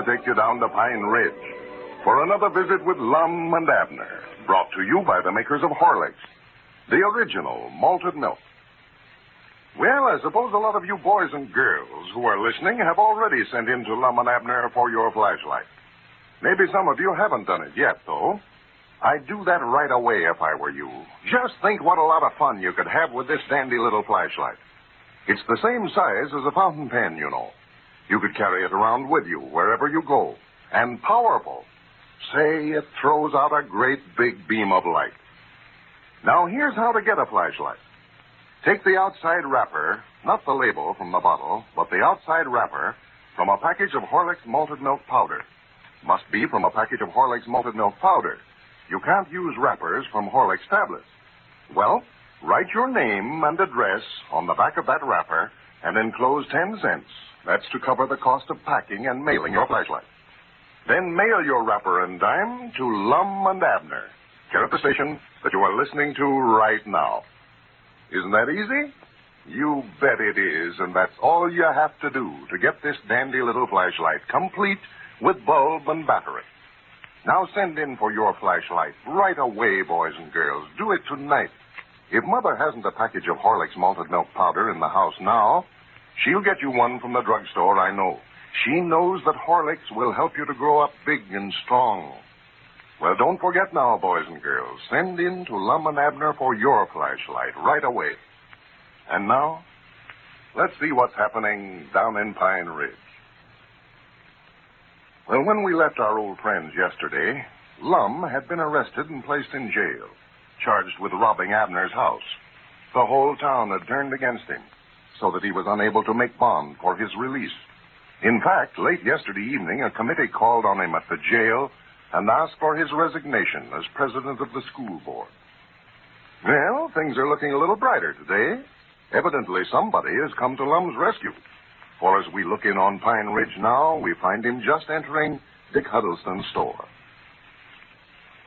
take you down to Pine Ridge for another visit with Lum and Abner, brought to you by the makers of Horlicks, the original malted milk. Well, I suppose a lot of you boys and girls who are listening have already sent in to Lum and Abner for your flashlight. Maybe some of you haven't done it yet, though. I'd do that right away if I were you. Just think what a lot of fun you could have with this dandy little flashlight. It's the same size as a fountain pen, you know. You could carry it around with you wherever you go. And powerful. Say, it throws out a great big beam of light. Now, here's how to get a flashlight. Take the outside wrapper, not the label from the bottle, but the outside wrapper from a package of Horlicks malted milk powder. Must be from a package of Horlicks malted milk powder. You can't use wrappers from Horlicks tablets. Well, write your name and address on the back of that wrapper and enclose 10 cents. That's to cover the cost of packing and mailing your flashlight. Then mail your wrapper and dime to Lum and Abner, care at the station that you are listening to right now. Isn't that easy? You bet it is, and that's all you have to do to get this dandy little flashlight, complete with bulb and battery. Now send in for your flashlight right away, boys and girls. Do it tonight. If Mother hasn't a package of Horlicks malted milk powder in the house now, she'll get you one from the drugstore, I know. She knows that Horlicks will help you to grow up big and strong. Well, don't forget now, boys and girls. Send in to Lum and Abner for your flashlight right away. And now, let's see what's happening down in Pine Ridge. Well, when we left our old friends yesterday, Lum had been arrested and placed in jail, charged with robbing Abner's house. The whole town had turned against him, so that he was unable to make bond for his release. In fact, late yesterday evening, a committee called on him at the jail and asked for his resignation as president of the school board. Well, things are looking a little brighter today. Evidently, somebody has come to Lum's rescue. For as we look in on Pine Ridge now, we find him just entering Dick Huddleston's store.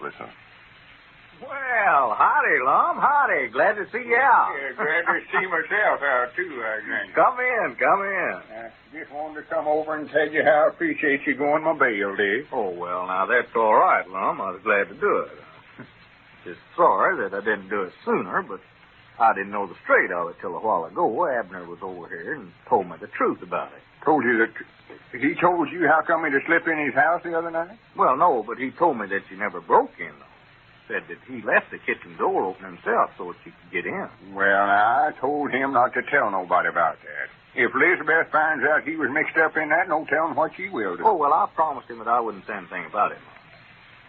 Listen. Well, howdy, Lum. Howdy. Glad to see you out. Yeah, glad to see myself out, too, I think. Come in. Just wanted to come over and tell you how I appreciate you going my bail, Dick. Oh, well, now, that's all right, Lum. I was glad to do it. Just sorry that I didn't do it sooner, but I didn't know the straight of it till a while ago. Abner was over here and told me the truth about it. Told you that... He told you how come he to slip in his house the other night? Well, no, but he told me that you never broke in, though. Said that he left the kitchen door open himself so that you could get in. Well, now, I told him not to tell nobody about that. If Elizabeth finds out he was mixed up in that, no telling what she will do. Oh, well, I promised him that I wouldn't say anything about it.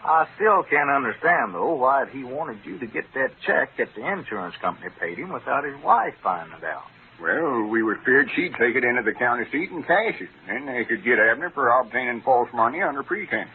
I still can't understand, though, why he wanted you to get that check that the insurance company paid him without his wife finding it out. Well, we were feared she'd take it into the county seat and cash it. Then they could get Abner for obtaining false money under pretense.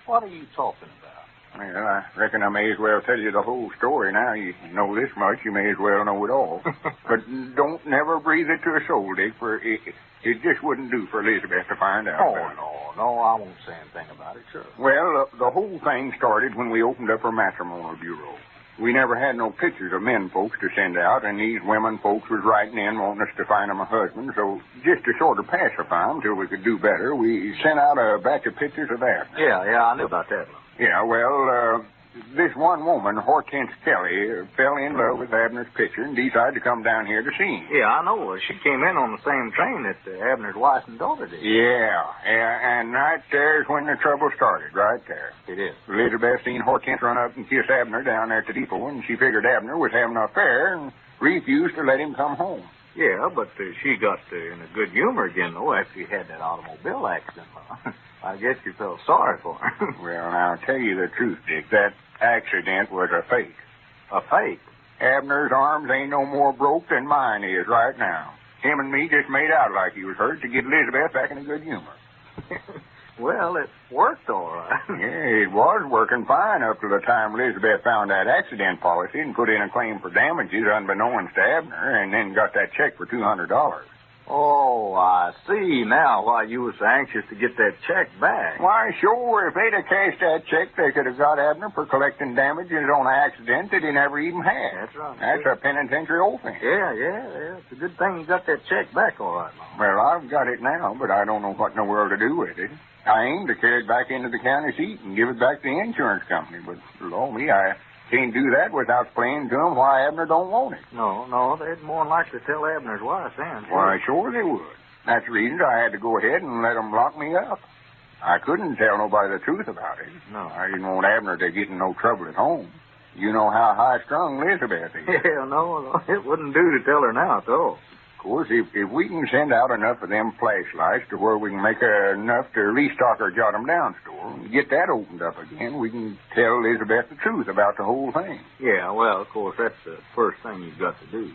What are you talking about? Well, I reckon I may as well tell you the whole story now. You know this much, you may as well know it all. But don't never breathe it to a soul, Dick, for it just wouldn't do for Elizabeth to find out. Oh, no, I won't say anything about it, sure. Well, the whole thing started when we opened up our matrimonial bureau. We never had no pictures of men folks to send out, and these women folks was writing in wanting us to find them a husband, so just to sort of pacify them till we could do better, we sent out a batch of pictures of that. Yeah, I knew about that. Yeah, well, this one woman, Hortense Kelly, fell in love with Abner's picture and decided to come down here to see him. Yeah, I know. She came in on the same train that Abner's wife and daughter did. Yeah, and right there's when the trouble started, right there. It is. Elizabeth seen Hortense run up and kiss Abner down there at the depot, and she figured Abner was having an affair and refused to let him come home. Yeah, but she got in a good humor again, though, after he had that automobile accident. I guess you felt sorry for her. Well, now, I'll tell you the truth, Dick. That accident was a fake. A fake? Abner's arms ain't no more broke than mine is right now. Him and me just made out like he was hurt to get Elizabeth back in a good humor. Well, it worked all right. Yeah, it was working fine up to the time Elizabeth found that accident policy and put in a claim for damages unbeknownst to Abner and then got that check for $200. Oh, I see now why you were so anxious to get that check back. Why, sure, if they'd have cashed that check, they could have got Abner for collecting damages on an accident that he never even had. That's right. That's a penitentiary offense. Yeah. It's a good thing you got that check back all right, Mom. Well, I've got it now, but I don't know what in the world to do with it. I aimed to carry it back into the county seat and give it back to the insurance company, but, Lord me, I can't do that without explaining to them why Abner don't want it. No, they'd more than likely tell Abner's wife then. Why, sure they would. That's the reason I had to go ahead and let them lock me up. I couldn't tell nobody the truth about it. No. I didn't want Abner to get in no trouble at home. You know how high-strung Elizabeth is. Yeah, no, it wouldn't do to tell her now at all. Of course, if we can send out enough of them flashlights to where we can make enough to restock our Jot 'em Down store and get that opened up again, we can tell Elizabeth the truth about the whole thing. Yeah, well, of course, that's the first thing you've got to do.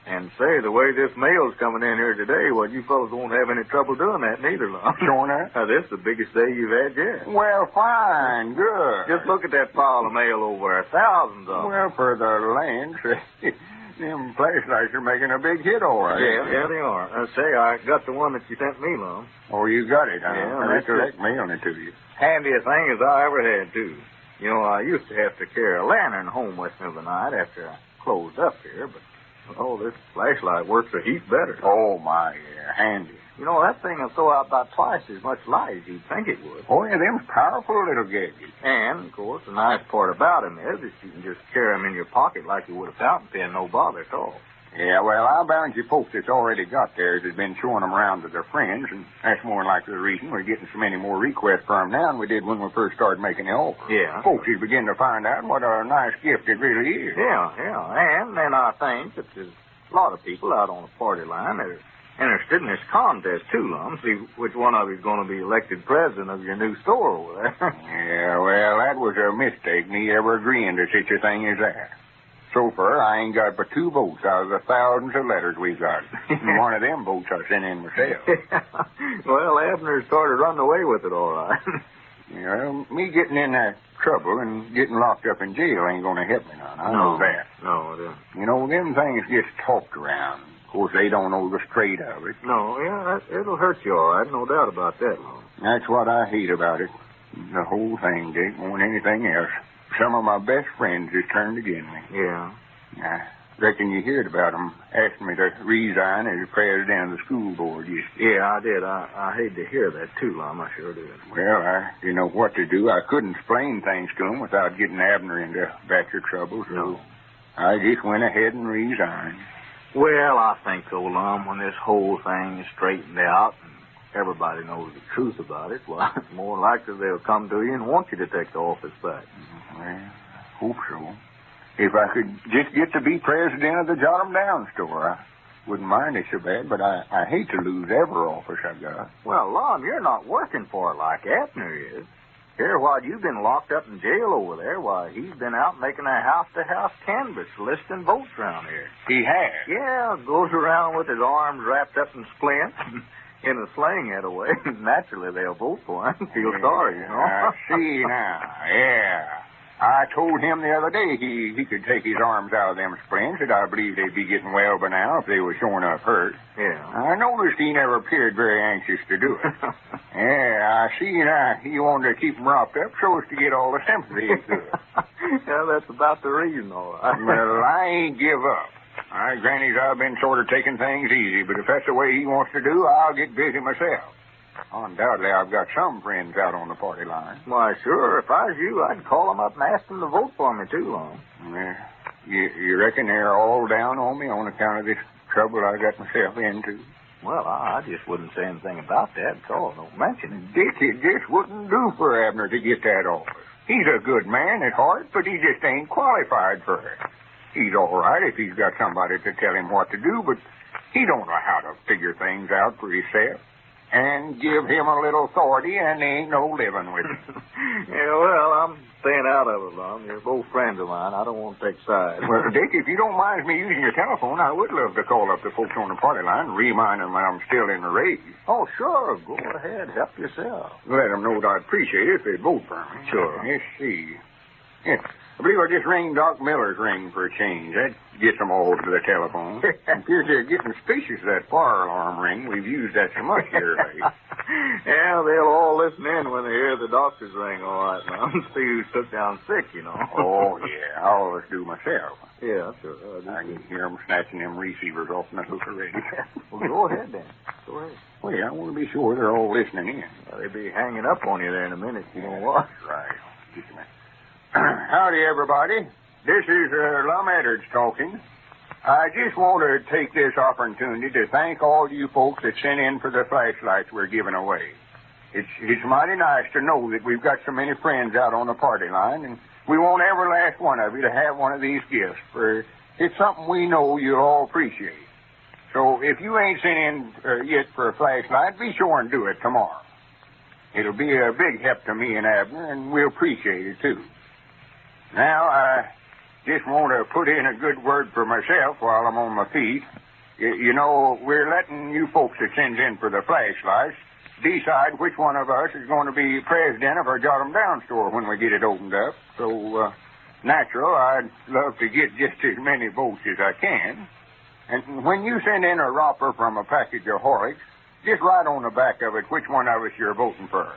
And say, the way this mail's coming in here today, well, you fellas won't have any trouble doing that neither, Lum. Sure enough. Now, this is the biggest day you've had yet. Well, fine, good. Just look at that pile of mail over there, thousands of them. Well, for the land, them flashlights are making a big hit, all right. Yeah, they are. Say, I got the one that you sent me, Lum. Oh, you got it, huh? Yeah, I recollect mailing it to you. Handiest thing as I ever had, too. You know, I used to have to carry a lantern home with me the night after I closed up here, but, oh, this flashlight works a heap better. Oh, my, yeah, handy. You know, that thing will throw out about twice as much light as you'd think it would. Oh, yeah, them's powerful little gadgets. And, of course, the nice part about them is that you can just carry them in your pocket like you would a fountain pen, no bother at all. Yeah, well, I'll bound you folks that's already got theirs has been showing them around to their friends, and that's more than likely the reason we're getting so many more requests for them now than we did when we first started making the offer. Yeah. Folks is beginning to find out what a nice gift it really is. Yeah. And then I think that there's a lot of people out on the party line that are interested in this contest, too, Lum. See which one of you is going to be elected president of your new store over there. Yeah, well, that was a mistake, me ever agreeing to such a thing as that. So far, I ain't got but 2 votes out of the thousands of letters we got. And one of them votes I sent in myself. Well, Abner started running away with it, all right. Well, me getting in that trouble and getting locked up in jail ain't going to help me none. I know that. No, it isn't. You know, them things gets talked around. Of course, they don't know the straight of it. No, yeah, it'll hurt you, all right. No doubt about that, Lum. That's what I hate about it. The whole thing, Dick, more than anything else. Some of my best friends has turned against me. Yeah. I reckon you heard about them asking me to resign as president of the school board yesterday. Yeah, I did. I hate to hear that, too, Lum. I sure did. Well, I didn't know what to do. I couldn't explain things to them without getting Abner into batcher trouble, so I just went ahead and resigned. Well, I think, though, Lum, when this whole thing is straightened out and everybody knows the truth about it, well, it's more likely they'll come to you and want you to take the office back. Well, hope so. If I could just get to be president of the Jot 'em Down store, I wouldn't mind it so bad, but I hate to lose every office I've got. Well, Lum, you're not working for it like Abner is. Here, while you've been locked up in jail over there, why, he's been out making a house-to-house canvass listing votes around here. He has? Yeah, goes around with his arms wrapped up in splints in a sling that way. Naturally, they'll vote for him. Feel sorry, you know. I see now, yeah. I told him the other day he could take his arms out of them splints, and I believe they'd be getting well by now if they were sure enough hurt. Yeah. I noticed he never appeared very anxious to do it. Yeah, I see now he wanted to keep them wrapped up so as to get all the sympathy he could. Yeah, that's about the reason, all right. Well, I ain't give up. Granny's I've been sort of taking things easy, but if that's the way he wants to do, I'll get busy myself. Undoubtedly, I've got some friends out on the party line. Why, sure. If I was you, I'd call them up and ask them to vote for me, too, Lum. Well, you reckon they're all down on me on account of this trouble I got myself into? Well, I just wouldn't say anything about that at all. Don't mention it. Dick, it just wouldn't do for Abner to get that office. He's a good man at heart, but he just ain't qualified for it. He's all right if he's got somebody to tell him what to do, but he don't know how to figure things out for himself. And give him a little authority, and there ain't no living with him. Yeah, well, I'm staying out of it, Lum. You're both friends of mine. I don't want to take sides. Well, Dick, if you don't mind me using your telephone, I would love to call up the folks on the party line and remind them I'm still in the race. Oh, sure. Go ahead. Help yourself. Let them know that I'd appreciate it if they'd vote for me. Sure. Let's see. Yeah. I believe I just rang Doc Miller's ring for a change. That gets them all to the telephone. Appears they're getting suspicious of that fire alarm ring. We've used that so much here lately. Yeah, they'll all listen in when they hear the doctor's ring, all right, now. See who's took down sick, you know. Oh, yeah. I always do myself. Yeah, sure. I can hear them snatching them receivers off the hook already. Well, go ahead, then. Go ahead. Well, yeah, I want to be sure they're all listening in. Well, they'll be hanging up on you there in a minute, you know what? Right. Just a minute. Howdy, everybody. This is Lum and Abner talking. I just want to take this opportunity to thank all you folks that sent in for the flashlights we're giving away. It's mighty nice to know that we've got so many friends out on the party line, and we want every last one of you to have one of these gifts, for it's something we know you'll all appreciate. So if you ain't sent in yet for a flashlight, be sure and do it tomorrow. It'll be a big help to me and Abner, and we'll appreciate it, too. Now, I just want to put in a good word for myself while I'm on my feet. You know, we're letting you folks that sends in for the flashlights decide which one of us is going to be president of our Jot 'em Down store when we get it opened up. So, natural, I'd love to get just as many votes as I can. And when you send in a romper from a package of Horlicks, just write on the back of it which one of us you're voting for.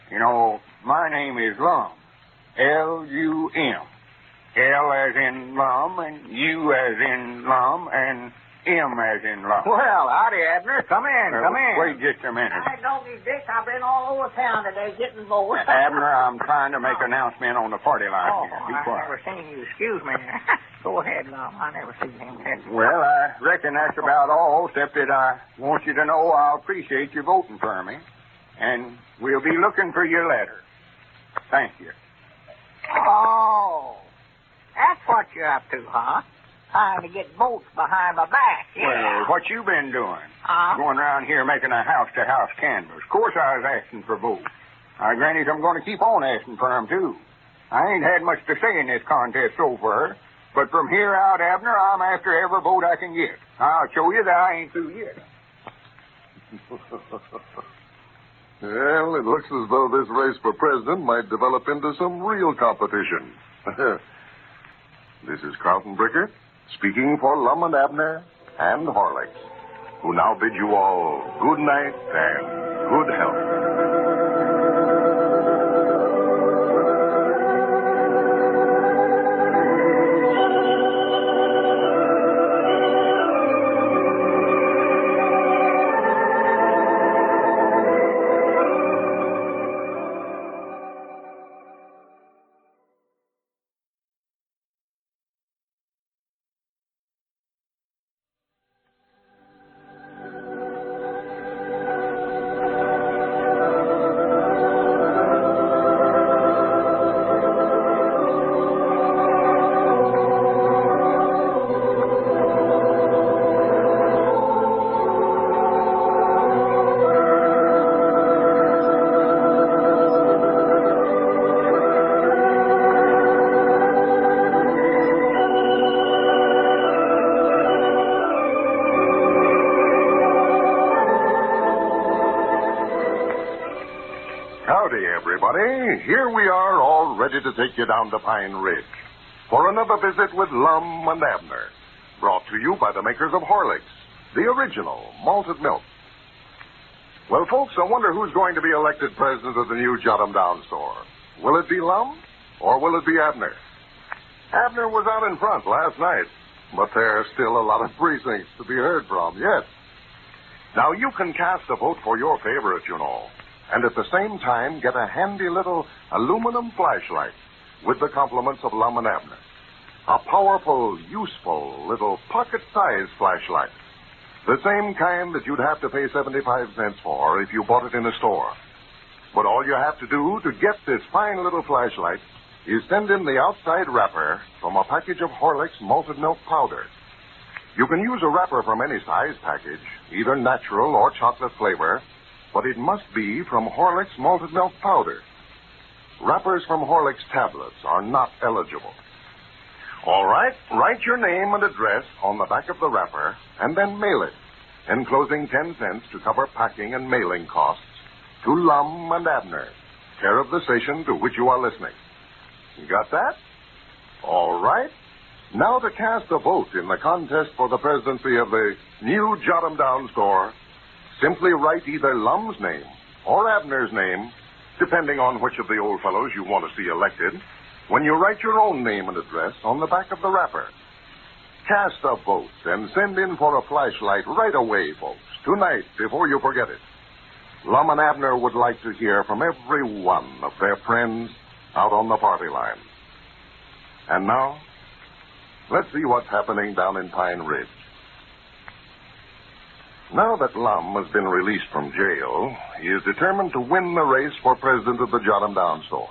You know, my name is Lum. L-U-M. L as in Lum, and U as in Lum, and M as in Lum. Well, howdy, Abner. Come in, come in. Wait just a minute. Hi, Doggy Dick. I've been all over town today getting votes. Abner, I'm trying to make an announcement on the party line here. Be I quiet. never seen you. Excuse me. Go ahead, Lum. I never seen him. Well, I reckon that's about all, except that I want you to know I'll appreciate you voting for me, and we'll be looking for your letter. Thank you. Oh, that's what you're up to, huh? Trying to get votes behind my back. Yeah. Well, what you been doing? Huh? Going around here making a house-to-house canvass. Of course I was asking for votes. Granted, I'm going to keep on asking for them, too. I ain't had much to say in this contest so far, but from here out, Abner, I'm after every vote I can get. I'll show you that I ain't through yet. Well, it looks as though this race for president might develop into some real competition. This is Carlton Bricker, speaking for Lum and Abner and Horlicks, who now bid you all good night and good health. Howdy, everybody. Here we are, all ready to take you down to Pine Ridge for another visit with Lum and Abner, brought to you by the makers of Horlicks, the original malted milk. Well, folks, I wonder who's going to be elected president of the new Jot 'em Down store. Will it be Lum, or will it be Abner? Abner was out in front last night, but there's still a lot of precincts to be heard from yet. Now, you can cast a vote for your favorite, you know, and at the same time get a handy little aluminum flashlight with the compliments of Lum and Abner. A powerful, useful little pocket-sized flashlight. The same kind that you'd have to pay 75 cents for if you bought it in a store. But all you have to do to get this fine little flashlight is send in the outside wrapper from a package of Horlicks malted milk powder. You can use a wrapper from any size package, either natural or chocolate flavor, but it must be from Horlicks malted milk powder. Wrappers from Horlicks tablets are not eligible. All right, write your name and address on the back of the wrapper and then mail it, enclosing 10 cents to cover packing and mailing costs to Lum and Abner, care of the station to which you are listening. You got that? All right. Now to cast a vote in the contest for the presidency of the new Jot 'em Down store, simply write either Lum's name or Abner's name, depending on which of the old fellows you want to see elected, when you write your own name and address on the back of the wrapper. Cast a vote and send in for a flashlight right away, folks, tonight, before you forget it. Lum and Abner would like to hear from every one of their friends out on the party line. And now, let's see what's happening down in Pine Ridge. Now that Lum has been released from jail, he is determined to win the race for president of the Jot 'em Down store.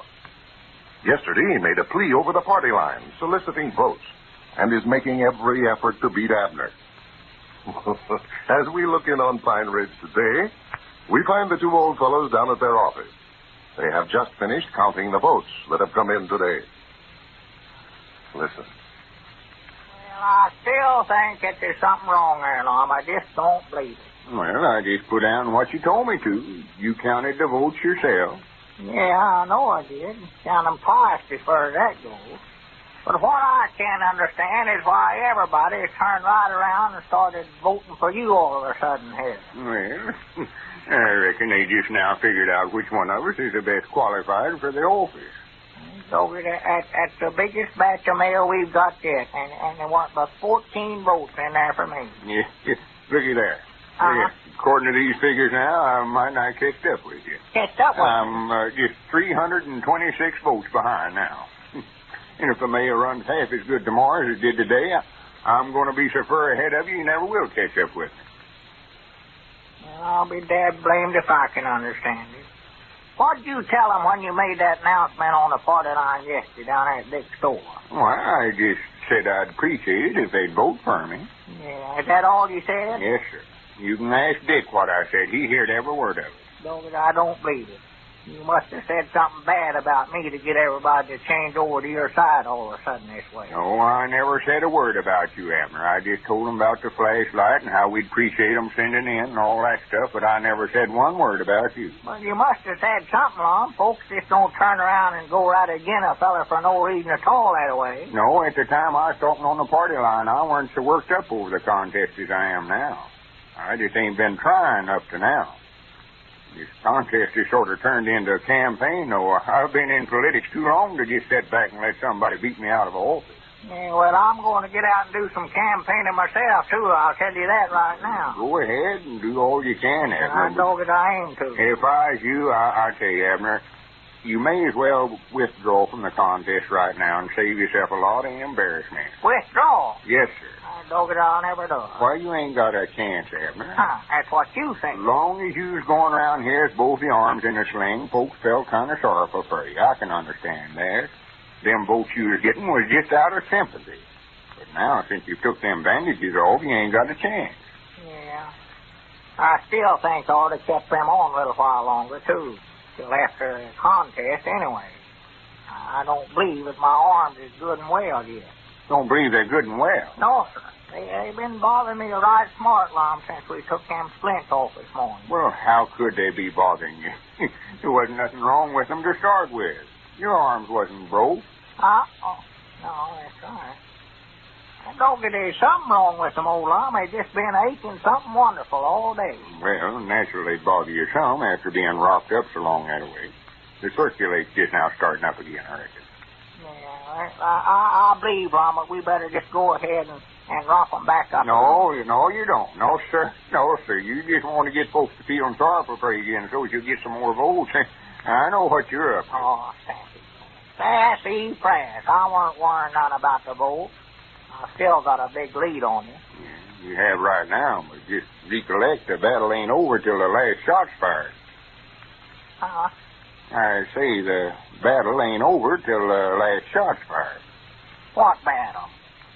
Yesterday, he made a plea over the party line, soliciting votes, and is making every effort to beat Abner. As we look in on Pine Ridge today, we find the two old fellows down at their office. They have just finished counting the votes that have come in today. Listen. Well, I still think that there's something wrong there, Lum. I just don't believe it. Well, I just put down what you told me to. You counted the votes yourself. Yeah, I know I did. Count them twice as far as that goes. But what I can't understand is why everybody turned right around and started voting for you all of a sudden here. Well, I reckon they just now figured out which one of us is the best qualified for the office. So that's the biggest batch of mail we've got yet, and there weren't but 14 votes in there for me. Yeah, looky there. Uh-huh. According to these figures now, I might not catch up with you. Catch up with I'm just 326 votes behind now. And if the mail runs half as good tomorrow as it did today, I'm going to be so far ahead of you, you never will catch up with me. Well, I'll be dad blamed if I can understand it. What'd you tell them when you made that announcement on the party line yesterday down there at Dick's store? Well, I just said I'd appreciate it if they'd vote for me. Yeah, is that all you said? Yes, sir. You can ask Dick what I said. He heard every word of it. I don't believe it. You must have said something bad about me to get everybody to change over to your side all of a sudden this way. No, I never said a word about you, Abner. I just told them about the flashlight and how we'd appreciate them sending in and all that stuff, but I never said one word about you. Well, you must have said something, Lum. Folks just don't turn around and go right again a fella for no reason at all that way. No, at the time I was talking on the party line, I weren't so worked up over the contest as I am now. I just ain't been trying up to now. This contest has sort of turned into a campaign, though. I've been in politics too long to just sit back and let somebody beat me out of office. Yeah, well, I'm going to get out and do some campaigning myself, too. I'll tell you that right now. Go ahead and do all you can, Abner. I know that I aim to. If I was you, I tell you, Abner, you may as well withdraw from the contest right now and save yourself a lot of embarrassment. Withdraw? Yes, sir. I know that I'll never do it. Well, you ain't got a chance, Abner. That's what you think. As long as you was going around here with both your arms in a sling, folks felt kind of sorrowful for you. I can understand that. Them votes you was getting was just out of sympathy. But now, since you took them bandages off, you ain't got a chance. Yeah. I still think I ought to kept them on a little while longer, too. Till after the contest, anyway. I don't believe that my arms is good and well yet. Don't believe they're good and well? No, sir. They've been bothering me right smart, Lum, since we took them splints off this morning. Well, how could they be bothering you? There wasn't nothing wrong with them to start with. Your arms wasn't broke. No, that's right. I don't think there's something wrong with them, old Lum. They've just been aching something wonderful all day. Well, naturally they'd bother you some after being rocked up so long that way. The circulate's just now starting up again, I reckon. Yeah, I believe, Lum, that we better just go ahead and rock them back up. No, you don't. No, sir. No, sir. You just want to get folks to feeling sorrowful for you again so you'll get some more votes. I know what you're up to. Oh, sassy press. I weren't worrying none about the vote. I still got a big lead on you. Yeah, you have right now, but just recollect the battle ain't over till the last shot's fired. I say the battle ain't over till the last shot's fired. What battle?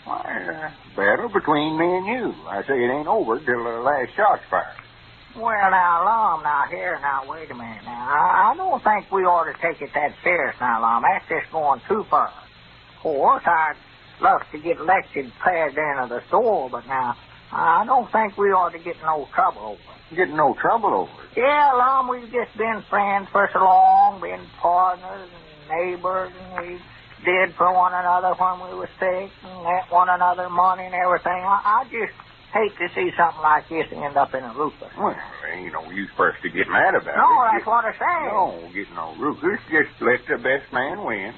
Why, battle between me and you. I say it ain't over till the last shot's fired. Well, now, Lum, wait a minute now. I don't think we ought to take it that serious now, Lum. That's just going too far. Of course, I'd love to get elected president of the store, but now, I don't think we ought to get in no trouble over it. Get in no trouble over it? Yeah, Lum, we've just been friends for so long, been partners and neighbors, and we've did for one another when we were sick and lent one another money and everything. I just hate to see something like this end up in a roofer. Well, there ain't no use for us to get mad about it. No, that's what I'm saying. No, get no roofers. Just let the best man win.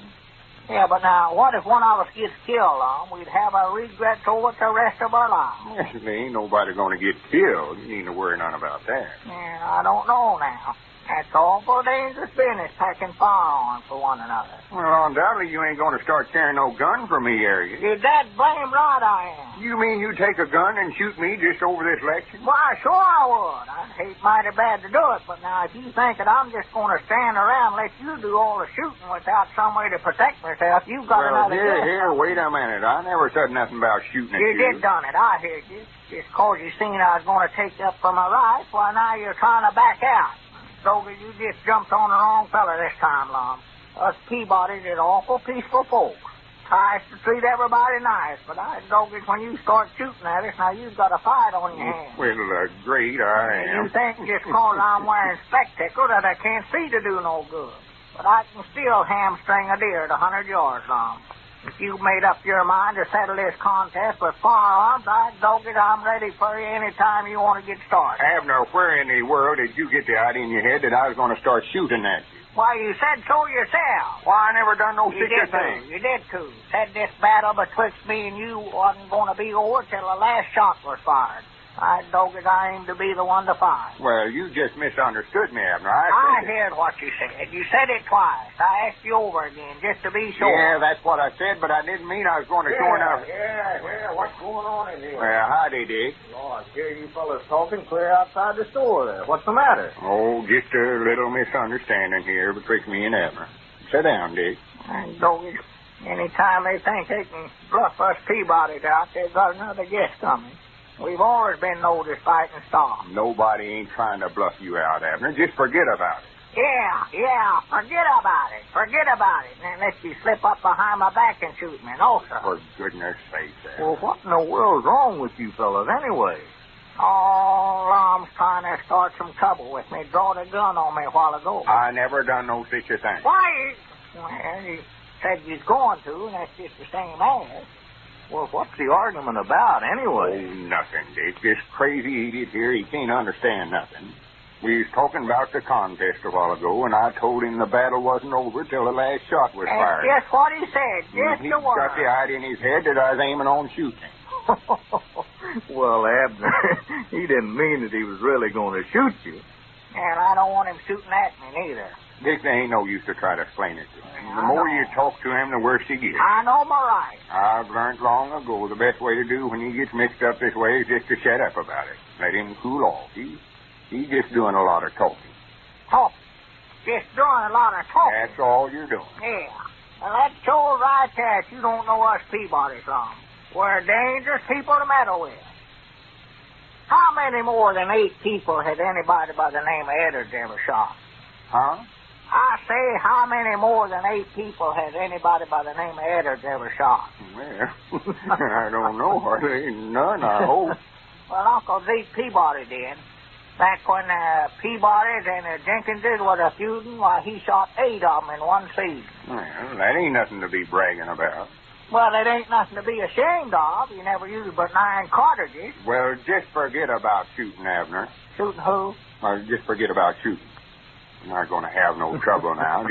Yeah, but now, what if one of us gets killed, We'd have our regrets over it the rest of our lives. Well, there ain't nobody going to get killed. You need to worry none about that. Yeah, I don't know now. That's awful dangerous business, packing firearms for one another. Well, undoubtedly you ain't going to start carrying no gun for me, are you? You're that blame right I am. You mean you take a gun and shoot me just over this election? Why, sure I would. I'd hate mighty bad to do it, but now if you think that I'm just going to stand around and let you do all the shooting without some way to protect myself, you've got another guess. Here, wait a minute. I never said nothing about shooting at you. You did done it. I heard you. Just 'cause you seen I was going to take up for my rights, why now you're trying to back out. Stogie, you just jumped on the wrong fella this time, Lum. Us Peabodys is awful peaceful folks. Tries to treat everybody nice, but Stogie, when you start shooting at us, now you've got a fight on your hands. Well, great, I am. You think just 'cause I'm wearing spectacles that I can't see to do no good. But I can still hamstring a deer at 100 yards, Lum. If you've made up your mind to settle this contest with firearms, I'm ready for you any time you want to get started. Abner, where in the world did you get the idea in your head that I was going to start shooting at you? Why, you said so yourself. Why, I never done no You such a did thing. too. You did too. Said this battle betwixt me and you wasn't going to be over till the last shot was fired. I aimed to be the one to fire. Well, you just misunderstood me, Abner. I heard what you said. You said it twice. I asked you over again just to be sure. Yeah, that's what I said, but I didn't mean I was going to join up. Yeah, what's going on in here? Well, howdy, Dick. Lord, I hear you fellas talking clear outside the store there. What's the matter? Oh, just a little misunderstanding here betwixt me and Abner. Sit down, Dick. Anytime they think they can bluff us Peabodys out, they've got another guest coming. We've always been known as fighting stars. Nobody ain't trying to bluff you out, Abner. Just forget about it. Yeah, forget about it. Forget about it. And let you slip up behind my back and shoot me. No, sir. For goodness sake, Abner. Well, what in the world's wrong with you fellas anyway? Oh, Lum's trying to start some trouble with me. Drawed a gun on me a while ago. I never done no such a thing. Why? Well, he said he's going to, and that's just the same as. Well, what's the argument about anyway? Oh, nothing, Dick. This crazy idiot here, he can't understand nothing. We was talking about the contest a while ago, and I told him the battle wasn't over till the last shot was fired. That's just what he said. Just He's the word. got the idea in his head that I was aiming on shooting. Well, Abner, he didn't mean that he was really going to shoot you. And I don't want him shooting at me neither. Dick, there ain't no use to try to explain it to him. The more you talk to him, the worse he gets. I know my rights. I've learned long ago the best way to do when he gets mixed up this way is just to shut up about it. Let him cool off. He's just doing a lot of talking. Talking? Just doing a lot of talking? That's all you're doing. Yeah. Well, that shows right there that you don't know us Peabodys, Lum. We're dangerous people to meddle with. How many more than 8 people has anybody by the name of Edwards ever shot? Huh? I say, how many more than 8 people has anybody by the name of Edwards ever shot? Well, I don't know. There ain't none, I hope. Well, Uncle Zeke Peabody did. Back when Peabodys and Jenkinses was a feuding, why, he shot 8 of them in one season. Well, that ain't nothing to be bragging about. Well, it ain't nothing to be ashamed of. You never used but 9 cartridges. Well, just forget about shooting, Abner. Shooting who? Just forget about shooting. You're not going to have no trouble now.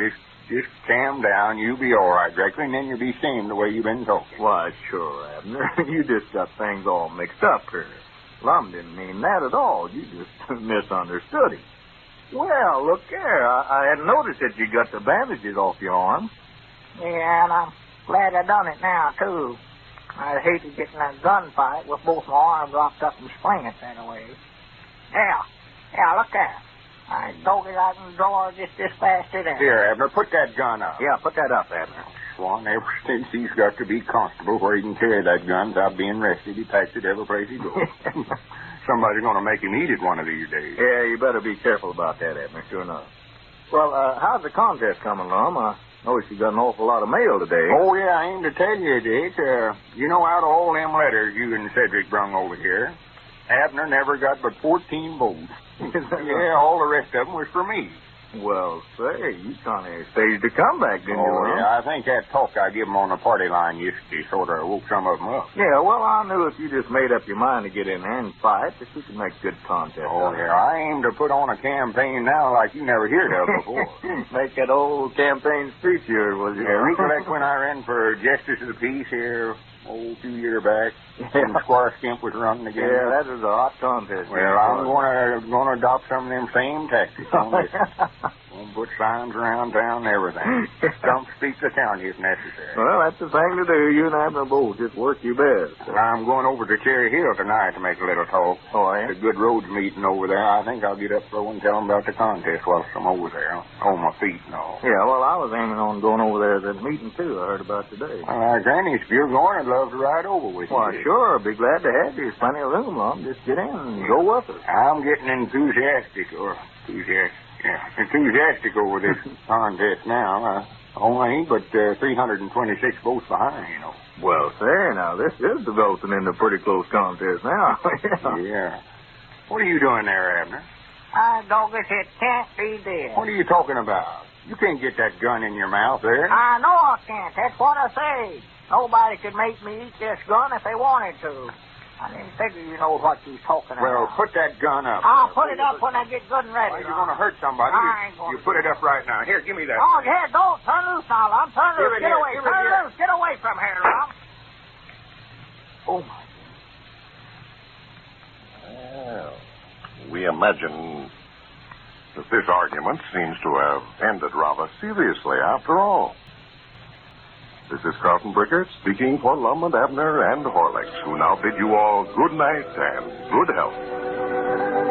Just calm down. You'll be all right directly, and then you'll be sane the way you've been talking. Why, sure, Abner. You just got things all mixed up here. Lum didn't mean that at all. You just misunderstood him. Well, look there. I hadn't noticed that you got the bandages off your arm. Yeah, and I'm glad I done it now, too. I'd hate to get in a gunfight with both my arms wrapped up in splinters that way. Yeah, look there. I don't think I can draw just this fast as that. Here, Abner, put that gun up. Yeah, put that up, Abner. Swan, ever since he's got to be constable where he can carry that gun without being arrested, he packs it every place he goes. Somebody's going to make him eat it one of these days. Yeah, you better be careful about that, Abner, sure enough. Well, how's the contest coming, Lum? I noticed you got an awful lot of mail today. Oh, yeah, I aim to tell you, Dick. You know, out of all them letters you and Cedric brung over here, Abner never got but 14 votes. Yeah, all the rest of them was for me. Well, say, you kind of staged a comeback, didn't you, Oh, Lum? yeah, I think that talk I gave 'em on the party line yesterday sort of woke some of 'em up. Yeah, well, I knew if you just made up your mind to get in there and fight, that you could make good contest. Oh, yeah, I aim to put on a campaign now like you never heard of before. Make that old campaign speech here, was you? Yeah, recollect when I ran for Justice of the Peace here, a few years back, when Squire was running again? Yeah, that was a hot contest. Well, I'm gonna adopt some of them same tactics on this. Gonna put signs around town and everything. Stump speak the county if necessary. Well, that's the thing to do. You and Abner both just work your best. Well, I'm going over to Cherry Hill tonight to make a little talk. Oh, yeah? It's a good roads meeting over there. I think I'll get up there and tell them about the contest whilst I'm over there, on my feet and all. Yeah, well, I was aiming on going over there to the meeting, too. I heard about today. Granny, if you're going, I'd love to ride over with you. Why, sure. I'd be glad to have you. There's plenty of room, Lum. Just get in and go with us. I'm getting enthusiastic over this contest now. Only ain't but 326 votes behind, you know. Well, sir, now, this is developing into a pretty close contest now. Yeah. What are you doing there, Abner? Doggos, it can't be did. What are you talking about? You can't get that gun in your mouth there. I know I can't. That's what I say. Nobody could make me eat this gun if they wanted to. I didn't figure you know what you're talking Well, about. put that gun up. I'll put it up when I get good and ready. Well, you're going to hurt somebody. I ain't gonna You put it up right now. Here, give me that. Oh, yeah, don't. Turn loose now, Lum. Turn Give loose. it Get here, away. give it Turn here. loose. Get away from here, Lum. Oh, my. Well, we imagine that this argument seems to have ended rather seriously after all. This is Carlton Brickert speaking for Lum and Abner and Horlicks, who now bid you all good night and good health.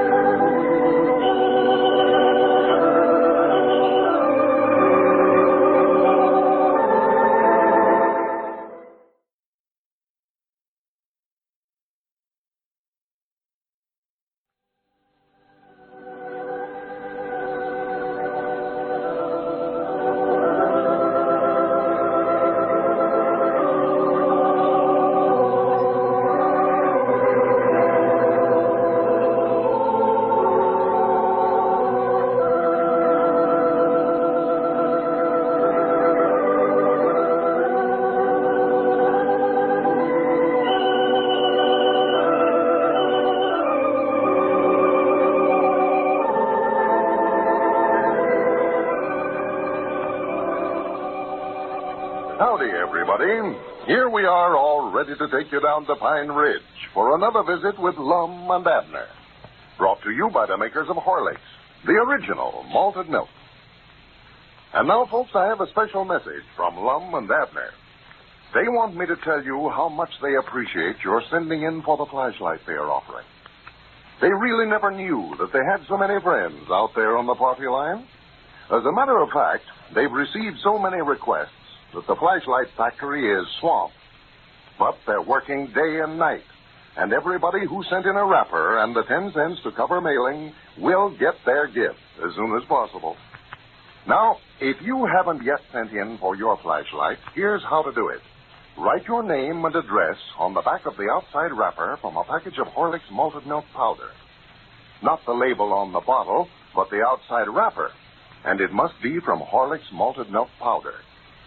Howdy, everybody. Here we are, all ready to take you down to Pine Ridge for another visit with Lum and Abner. Brought to you by the makers of Horlicks, the original malted milk. And now, folks, I have a special message from Lum and Abner. They want me to tell you how much they appreciate your sending in for the flashlight they are offering. They really never knew that they had so many friends out there on the party line. As a matter of fact, they've received so many requests that the flashlight factory is swamped. But they're working day and night, and everybody who sent in a wrapper and the 10 cents to cover mailing will get their gift as soon as possible. Now, if you haven't yet sent in for your flashlight, here's how to do it. Write your name and address on the back of the outside wrapper from a package of Horlicks malted milk powder. Not the label on the bottle, but the outside wrapper. And it must be from Horlicks malted milk powder.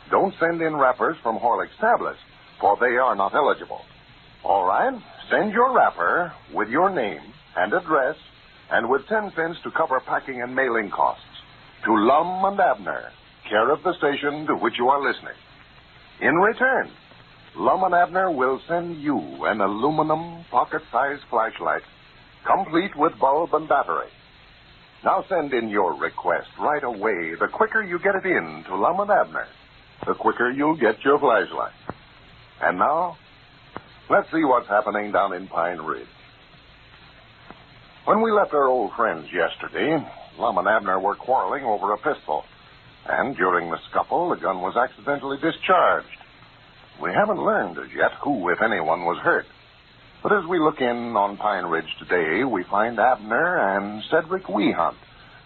Don't send in wrappers from Horlicks tablets, for they are not eligible. All right, send your wrapper with your name and address and with 10 cents to cover packing and mailing costs to Lum and Abner, care of the station to which you are listening. In return, Lum and Abner will send you an aluminum pocket-sized flashlight, complete with bulb and battery. Now send in your request right away. The quicker you get it in to Lum and Abner, the quicker you'll get your flashlight. And now, let's see what's happening down in Pine Ridge. When we left our old friends yesterday, Lum and Abner were quarreling over a pistol. And during the scuffle, the gun was accidentally discharged. We haven't learned as yet who, if anyone, was hurt. But as we look in on Pine Ridge today, we find Abner and Cedric Weehunt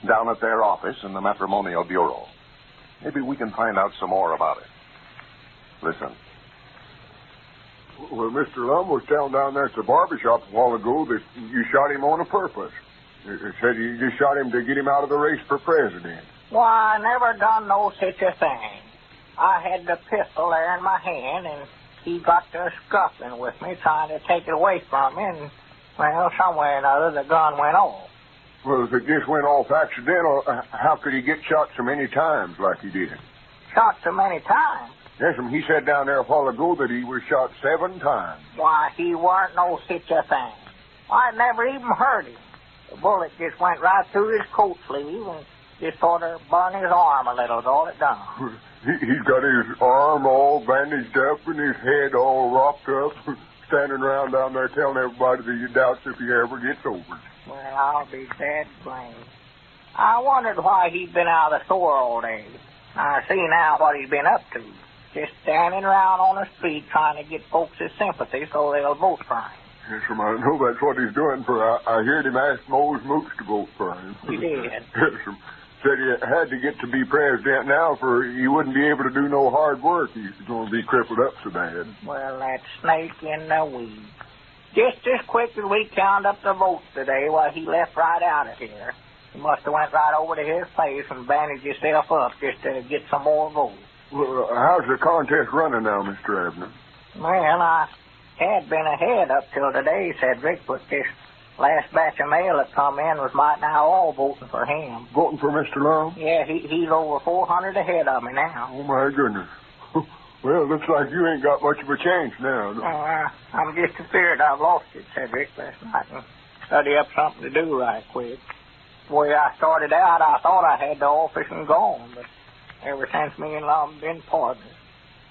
down at their office in the Matrimonial Bureau. Maybe we can find out some more about it. Listen. Well, Mr. Lum was telling down there at the barber shop a while ago that you shot him on a purpose. It said you just shot him to get him out of the race for president. Why, I never done no such a thing. I had the pistol there in my hand, and he got to scuffling with me, trying to take it away from me, and, well, somewhere or another, the gun went off. Well, if it just went off accidental, how could he get shot so many times like he did? Shot so many times? Yes, he said down there a while ago that he was shot 7 times. Why, he weren't no such a thing. I never even heard him. The bullet just went right through his coat sleeve and just sort of burned his arm a little, is all it done. He's got his arm all bandaged up and his head all wrapped up, standing around down there telling everybody that he doubts if he ever gets over it. Well, I'll be dead blamed. I wondered why he'd been out of the store all day. I see now what he's been up to. Just standing around on the street trying to get folks' sympathy so they'll vote for him. Yes, I know that's what he's doing, for I heard him ask Mose Mooks to vote for him. He did? Yes, said he had to get to be president now, for he wouldn't be able to do no hard work. He's going to be crippled up so bad. Well, that snake in the weeds. Just as quick as we counted up the votes today, why, he left right out of here. He must have went right over to his place and bandaged himself up just to get some more votes. Well, how's the contest running now, Mr. Abner? Well, I had been ahead up till today, Cedric, but this last batch of mail that come in was might now all voting for him. Voting for Mr. Lum? Yeah, he's over 400 ahead of me now. Oh, my goodness. Well, looks like you ain't got much of a chance now. I'm just afraid I've lost it, Cedric, last night, and study up something to do right quick. The way I started out, I thought I had the office and gone, but ever since me and Lum been partners,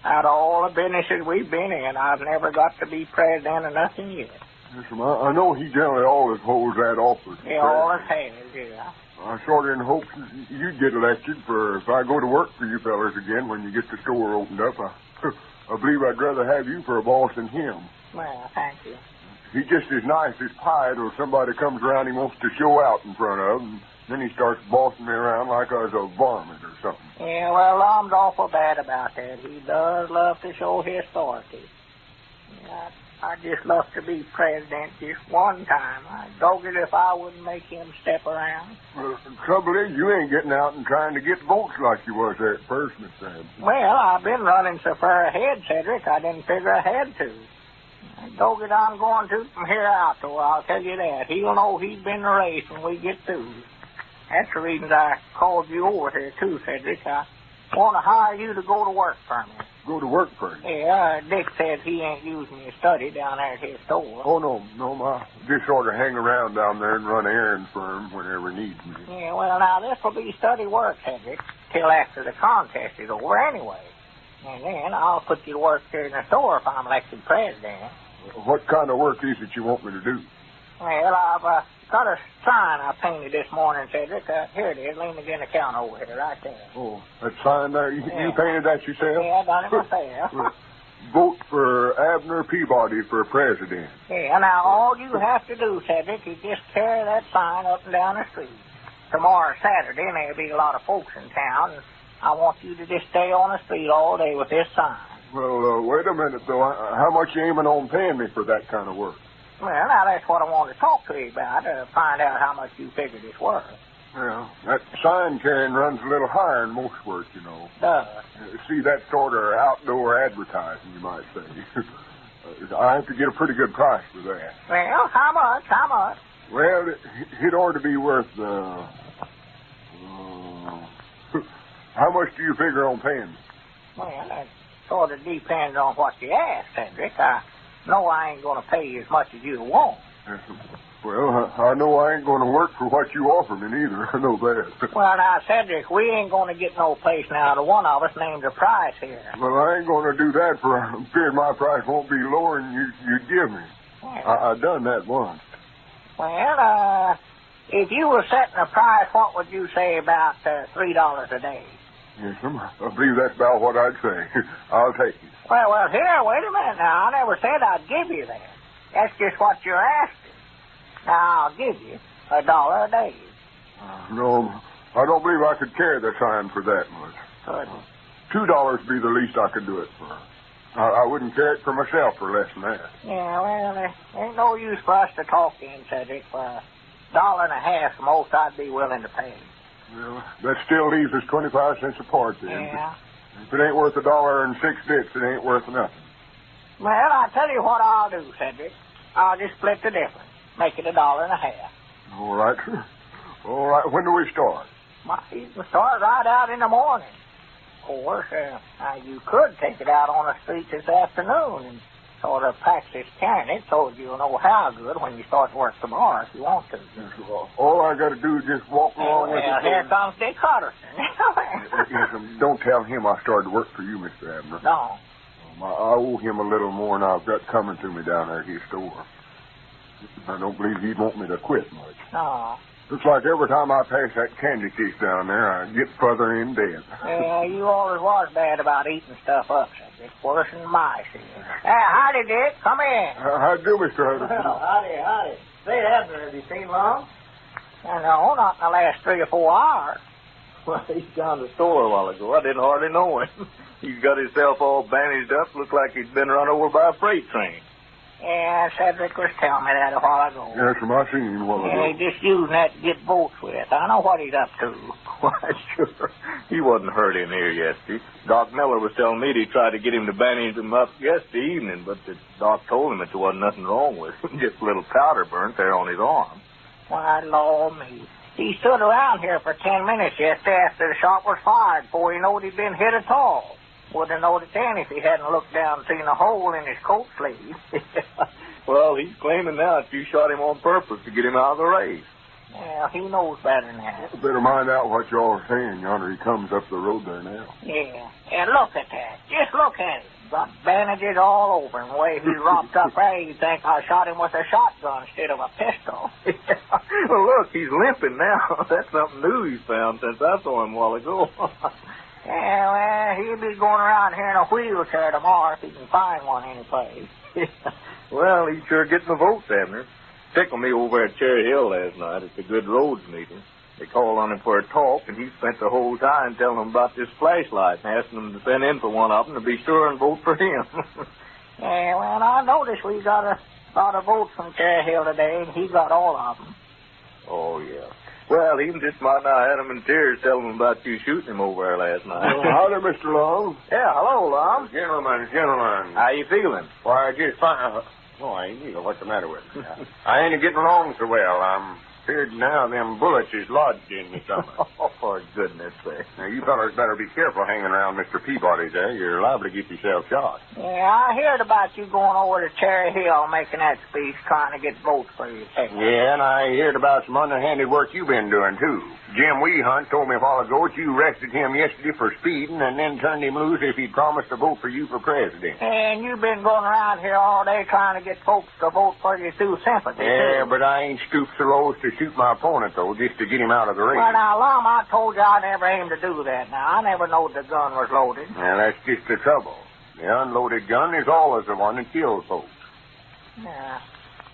out of all the businesses we've been in, I've never got to be president or nothing yet. Yes, I know he generally always holds that office. He always has, yeah. I sort of in hopes you'd get elected, for if I go to work for you fellers again when you get the store opened up, I believe I'd rather have you for a boss than him. Well, thank you. He's just as nice as pie till somebody comes around he wants to show out in front of, and then he starts bossing me around like I was a varmint or something. Yeah, well, Lum's awful bad about that. He does love to show his authority. Yeah, I'd just love to be president just one time. I'd dog it if I wouldn't make him step around. Well, the trouble is, you ain't getting out and trying to get votes like you was there at first, Miss Sam. Well, I've been running so far ahead, Cedric, I didn't figure I had to. Dog it, I'm going to from here out, though, I'll tell you that. He'll know he's been in the race when we get through. That's the reason I called you over here, too, Cedric. I want to hire you to go to work for me. Go to work for you? Yeah, Dick said he ain't using your study down there at his store. Oh, no, I just sort of hang around down there and run errands for him whenever he needs me. Yeah, well, now, this will be study work, Cedric, till after the contest is over anyway. And then I'll put you to work here in the store if I'm elected president. What kind of work is it you want me to do? Well, I've got a sign I painted this morning, Cedric. Here it is, leaning against the counter over here, right there. Oh, that sign there? You painted that yourself? Yeah, I done it myself. Vote for Abner Peabody for president. Yeah, now all you have to do, Cedric, is just carry that sign up and down the street. Tomorrow's Saturday, and there'll be a lot of folks in town, and I want you to just stay on the street all day with this sign. Well, wait a minute, though. How much you aiming on paying me for that kind of work? Well, now, that's what I wanted to talk to you about, to find out how much you figured it's worth. Well, that sign carrying runs a little higher than most work, you know. Does? See, that's sort of outdoor advertising, you might say. I have to get a pretty good price for that. Well, how much? Well, it ought to be worth, how much do you figure on paying me? Well, that sort of depends on what you ask, Cedric. I know I ain't going to pay you as much as you want. Well, I know I ain't going to work for what you offer me, neither. I know that. Well, now, Cedric, we ain't going to get no place now to one of us named a price here. Well, I ain't going to do that, for I'm fearing my price won't be lower than you'd give me. I done that once. Well, if you were setting a price, what would you say about $3 a day? Yes, I believe that's about what I'd say. I'll take it. Well, here, wait a minute now. I never said I'd give you that. That's just what you're asking. Now, I'll give you $1 a day. No, I don't believe I could carry the sign for that much. Couldn't? $2 would be the least I could do it for. I wouldn't carry it for myself for less than that. Yeah, well, there ain't no use for us to talk in, Cedric. $1.50 the most I'd be willing to pay. Well, that still leaves us 25 cents apart then. Yeah. If it ain't worth $1.06, it ain't worth nothing. Well, I'll tell you what I'll do, Cedric. I'll just split the difference. Make it $1.50. All right. All right. When do we start? Well, you can start right out in the morning. Of course, now you could take it out on the street this afternoon and sort of practice carrying it so you'll know how good when you start work tomorrow if you want to. All I got to do is just walk along with it. Here comes Dick Hutterson. Yes, don't tell him I started work for you, Mr. Abner. No. I owe him a little more than I've got coming to me down there at his store. I don't believe he'd want me to quit much. No. Looks like every time I pass that candy case down there, I get further in debt. Yeah, you always was bad about eating stuff up, Cedric. Worse than mice. Howdy, Dick. Come in. How do, Mr. Hutterson? Well, howdy. Say, Abner, have you seen Lum? No, not in the last 3 or 4 hours. Well, he's gone to the store a while ago. I didn't hardly know him. He's got himself all bandaged up. Looked like he'd been run over by a freight train. Yeah, Cedric was telling me that a while ago. Yes, I seen him a while ago. He's just using that to get boats with. I know what he's up to. Why, sure. He wasn't hurt in here yesterday. Doc Miller was telling me he tried to get him to bandage him up yesterday evening, but the doc told him that there wasn't nothing wrong with him. Just a little powder burnt there on his arm. Why, Lord me. He stood around here for 10 minutes yesterday after the shot was fired before he knowed he'd been hit at all. Wouldn't have known it then if he hadn't looked down and seen a hole in his coat sleeve. Well, he's claiming now that you shot him on purpose to get him out of the race. Well, he knows better than that. Better mind out what y'all are saying yonder. He comes up the road there now. Yeah. And look at that. Just look at him. Got bandages all over him. The way he rocked up there, you'd think I shot him with a shotgun instead of a pistol. Well, look, he's limping now. That's something new he's found since I saw him a while ago. Yeah, well, he'll be going around here in a wheelchair tomorrow if he can find one anyplace. Well, he's sure getting the votes, Abner. Tickled me over at Cherry Hill last night at the Good Roads meeting. They called on him for a talk, and he spent the whole time telling them about this flashlight and asking them to send in for one of them to be sure and vote for him. Yeah, well, I noticed we got a lot of votes from Cherry Hill today, and he got all of them. Oh, yeah. Well, even just might not had him in tears telling him about you shooting him over there last night. Howdy, Mr. Long. Yeah, hello, Lum. Gentlemen. How you feeling? Why, just fine. Oh, I ain't either. What's the matter with me? I ain't getting along so well. I'm feared now them bullets is lodged in me somewhere. Oh, for goodness sake. Now, you fellas better be careful hanging around Mr. Peabody there. You're liable to get yourself shot. Yeah, I heard about you going over to Cherry Hill making that speech trying to get votes for you. Yeah, and I heard about some underhanded work you've been doing, too. Jim Weehunt told me a while ago that you arrested him yesterday for speeding and then turned him loose if he'd promised to vote for you for president. And you've been going around here all day trying to get folks to vote for you through sympathy, Yeah, too. but I ain't stooped so low as to shoot my opponent, though, just to get him out of the race. Well, now, Lum, I told you I never aimed to do that. Now, I never knowed the gun was loaded. Well, that's just the trouble. The unloaded gun is always the one that kills folks. Yeah,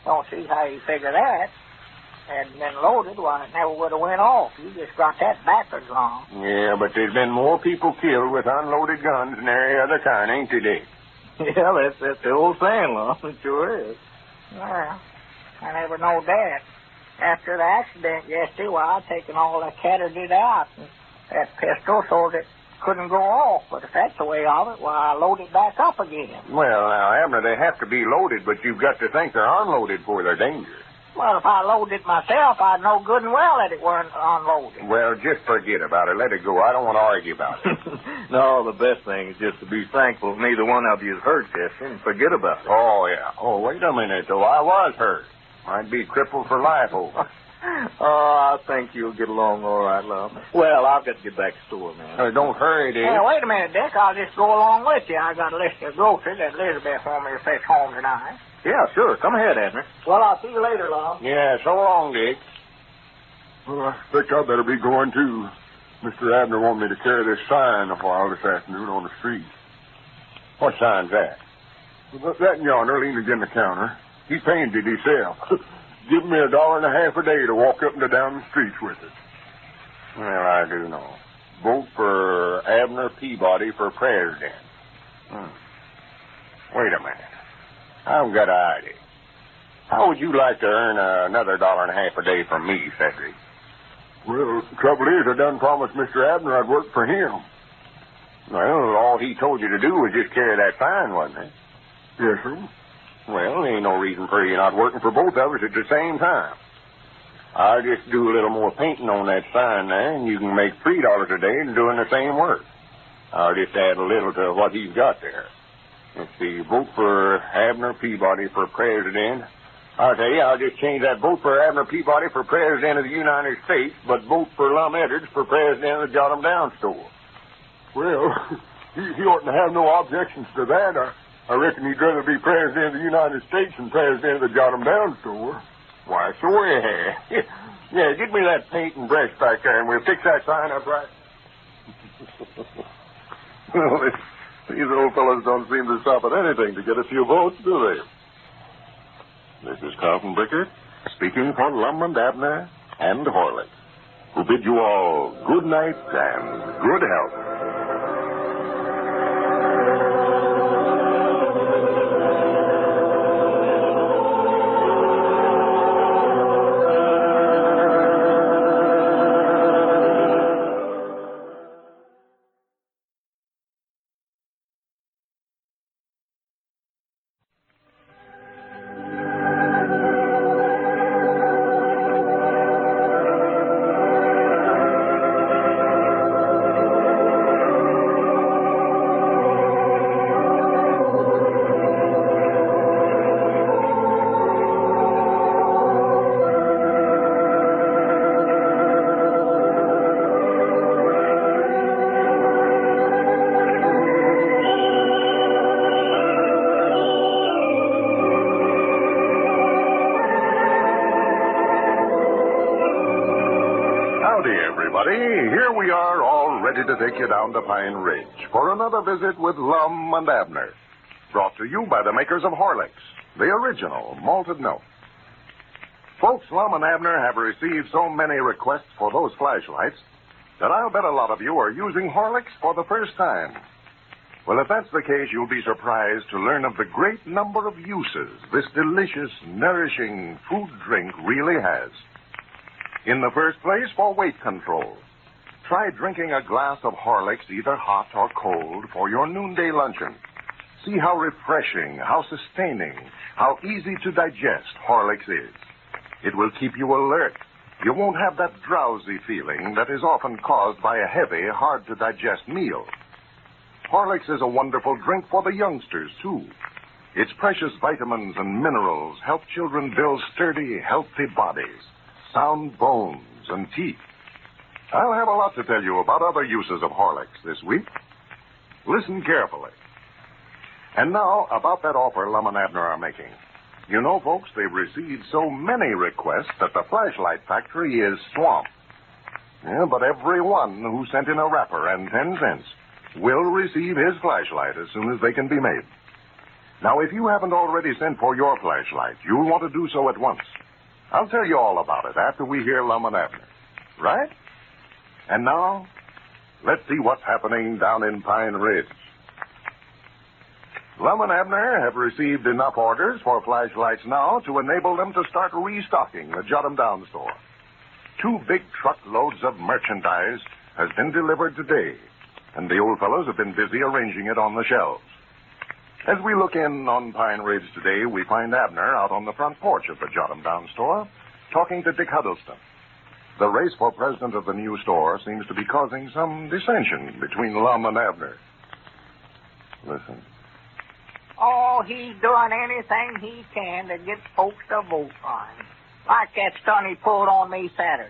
don't see how you figure that. Hadn't been loaded, why, it never would have went off. You just got that backwards wrong. Yeah, but there's been more people killed with unloaded guns than any other kind, ain't there, Dick? Yeah, that's the old saying, Lum. It sure is. Well, I never knowed that. After the accident yesterday, well, I'd taken all the cartridges out and that pistol so that it couldn't go off. But if that's the way of it, well, I load it back up again. Well, now, Abner, they have to be loaded, but you've got to think they're unloaded for their danger. Well, if I loaded it myself, I'd know good and well that it weren't unloaded. Well, just forget about it. Let it go. I don't want to argue about it. No, the best thing is just to be thankful neither one of you is hurt, Chester, and forget about it. Oh, yeah. Oh, wait a minute, though. I was hurt. I'd be crippled for life over. Oh, I think you'll get along all right, Lum. Well, I've got to get back to the store, man. Don't hurry, Dick. Hey, wait a minute, Dick. I'll just go along with you. I got a list of groceries that Elizabeth wanted me to fetch home tonight. Yeah, sure. Come ahead, Abner. Well, I'll see you later, Lum. Yeah, so long, Dick. Well, I think I better be going, too. Mr. Abner wanted me to carry this sign a while this afternoon on the street. What sign's that? Well, that yonder leaning against the counter. He painted it himself. Give me $1.50 a day to walk up and down the streets with it. Well, I do know. Vote for Abner Peabody for president. Wait a minute. I've got an idea. How would you like to earn another $1.50 a day from me, Cedric? Well, the trouble is, I done promised Mr. Abner I'd work for him. Well, all he told you to do was just carry that sign, wasn't it? Yes, sir. Well, there ain't no reason for you not working for both of us at the same time. I'll just do a little more painting on that sign there, and you can make $3 a day doing the same work. I'll just add a little to what he's got there. Let's see, vote for Abner Peabody for president. I'll tell you, I'll just change that vote for Abner Peabody for president of the United States, but vote for Lum Edwards for president of the Jot 'em Down store. Well, he oughtn't to have no objections to that. I reckon he'd rather be president of the United States than president of the Jot 'em Down store. Why, sure, yeah. Yeah, give me that paint and brush back there, and we'll fix that sign up right. Well, these old fellows don't seem to stop at anything to get a few votes, do they? This is Carlton Bricker, speaking for Lum and Abner and Horlicks, who bid you all good night and good health. Here we are, all ready to take you down to Pine Ridge for another visit with Lum and Abner, brought to you by the makers of Horlicks, the original malted milk. Folks, Lum and Abner have received so many requests for those flashlights that I'll bet a lot of you are using Horlicks for the first time. Well, if that's the case, you'll be surprised to learn of the great number of uses this delicious, nourishing food drink really has. In the first place, for weight control. Try drinking a glass of Horlicks, either hot or cold, for your noonday luncheon. See how refreshing, how sustaining, how easy to digest Horlicks is. It will keep you alert. You won't have that drowsy feeling that is often caused by a heavy, hard-to-digest meal. Horlicks is a wonderful drink for the youngsters, too. Its precious vitamins and minerals help children build sturdy, healthy bodies, sound bones, and teeth. I'll have a lot to tell you about other uses of Horlicks this week. Listen carefully. And now, about that offer Lum and Abner are making. You know, folks, they've received so many requests that the flashlight factory is swamped. Yeah, but everyone who sent in a wrapper and 10 cents will receive his flashlight as soon as they can be made. Now, if you haven't already sent for your flashlight, you'll want to do so at once. I'll tell you all about it after we hear Lum and Abner. Right? And now, let's see what's happening down in Pine Ridge. Lum and Abner have received enough orders for flashlights now to enable them to start restocking the Jot 'em Down store. 2 big truckloads of merchandise has been delivered today, and the old fellows have been busy arranging it on the shelves. As we look in on Pine Ridge today, we find Abner out on the front porch of the Jot 'em Down store, talking to Dick Huddleston. The race for president of the new store seems to be causing some dissension between Lum and Abner. Listen. Oh, he's doing anything he can to get folks to vote for him. Like that stunt he pulled on me Saturday.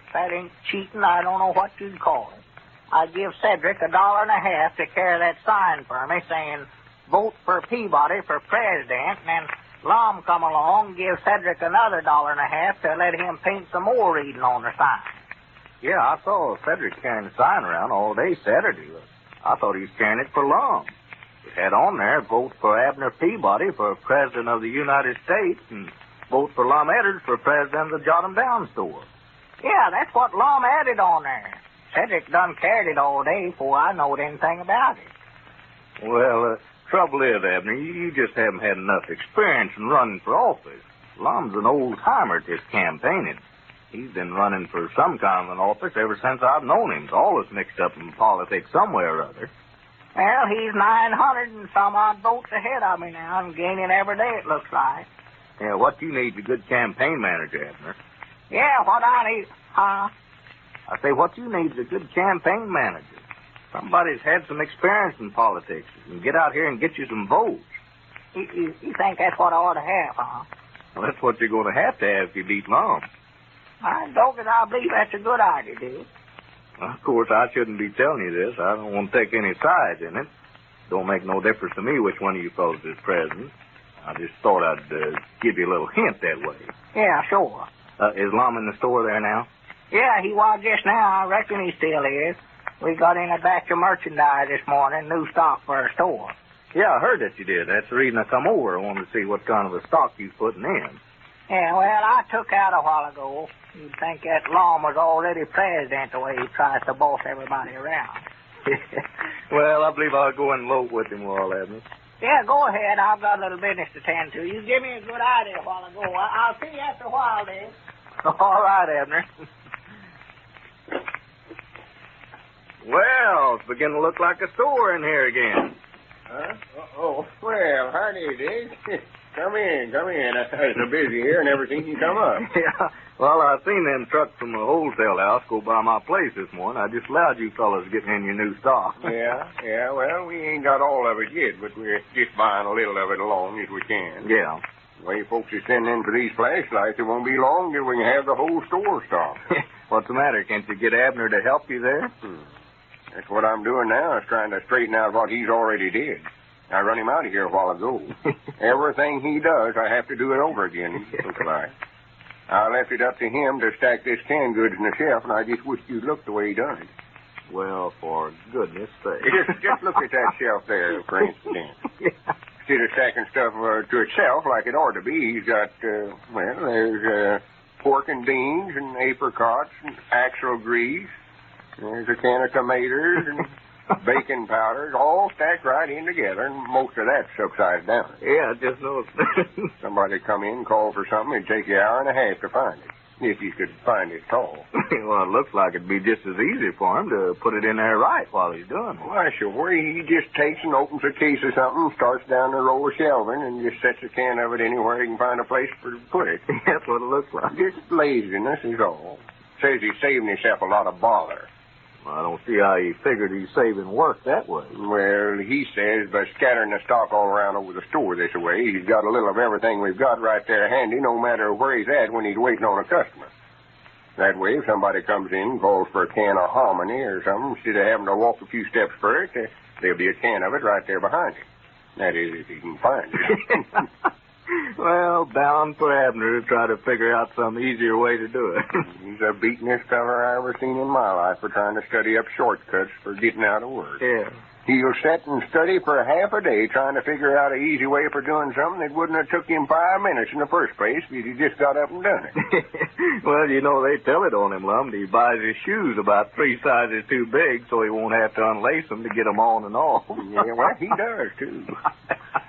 If that ain't cheating, I don't know what you'd call it. I give Cedric $1.50 to carry that sign for me saying, vote for Peabody for president, and then Lum come along and give Cedric another $1.50 to let him paint some more reading on the sign. Yeah, I saw Cedric carrying the sign around all day Saturday. I thought he was carrying it for Lum. It had on there, vote for Abner Peabody for president of the United States, and vote for Lum Edwards for president of the Jot 'em Down store. Yeah, that's what Lum added on there. Cedric done carried it all day before I knowed anything about it. Well, trouble is, Abner, you just haven't had enough experience in running for office. Lum's an old-timer at this campaigning. He's been running for some kind of an office ever since I've known him. He's always mixed up in politics some way or other. Well, he's 900 and some odd votes ahead of me now, and gaining every day, it looks like. Yeah, what you need is a good campaign manager, Abner. Yeah, what I need... Huh? I say what you need is a good campaign manager. Somebody's had some experience in politics and get out here and get you some votes. You think that's what I ought to have, huh? Well, that's what you're going to have if you beat Lum. I believe that's a good idea, dude. Well, of course, I shouldn't be telling you this. I don't want to take any sides in it. Don't make no difference to me which one of you fellows is president. I just thought I'd give you a little hint that way. Yeah, sure. Is Lum in the store there now? Yeah, he was just now. I reckon he still is. We got in a batch of merchandise this morning, new stock for our store. Yeah, I heard that you did. That's the reason I come over. I wanted to see what kind of a stock you was putting in. Yeah, well, I took out a while ago. You'd think that Lum was already president the way he tries to boss everybody around. Well, I believe I'll go and load with him while, Abner. Yeah, go ahead. I've got a little business to tend to. You give me a good idea a while ago. I'll see you after a while, Dave. All right, Abner. Well, it's beginning to look like a store in here again. Huh? Oh, well, howdy, Dick. Come in. It's so busy here, never seen you come up. Yeah, well, I seen them trucks from the wholesale house go by my place this morning. I just allowed you fellas getting in your new stock. Yeah, well, we ain't got all of it yet, but we're just buying a little of it along as we can. Yeah. The way folks are sending in for these flashlights, it won't be long till we can have the whole store stocked. What's the matter? Can't you get Abner to help you there? That's what I'm doing now, is trying to straighten out what he's already did. I run him out of here a while ago. Everything he does, I have to do it over again, looks like. I left it up to him to stack this canned goods in the shelf, and I just wish you'd look the way he done it. Well, for goodness sake. Just look at that shelf there, for instance. Yeah. Instead of stacking stuff to itself like it ought to be, he's got, there's pork and beans and apricots and axle grease. There's a can of tomatoes and bacon powders, all stacked right in together, and most of that's upside down. Yeah, I just noticed. Somebody come in and call for something, it'd take you an hour and a half to find it, if you could find it at all. Well, it looks like it'd be just as easy for him to put it in there right while he's doing it. Why, sure. He just takes and opens a case of something, starts down the row of shelving, and just sets a can of it anywhere he can find a place to put it. That's what it looks like. Just laziness is all. Says he's saving himself a lot of bother. I don't see how he figured he's saving work that way. Well, he says by scattering the stock all around over the store this way, he's got a little of everything we've got right there handy, no matter where he's at when he's waiting on a customer. That way, if somebody comes in and calls for a can of hominy or something, instead of having to walk a few steps for it, there'll be a can of it right there behind him. That is, if he can find it. Well, bound for Abner to try to figure out some easier way to do it. He's the beatenest feller I ever seen in my life for trying to study up shortcuts for getting out of work. Yeah. He'll sit and study for half a day trying to figure out an easy way for doing something that wouldn't have took him 5 minutes in the first place if he just got up and done it. Well, you know, they tell it on him, Lum. He buys his shoes about 3 sizes too big so he won't have to unlace them to get them on and off. Yeah, well, he does, too.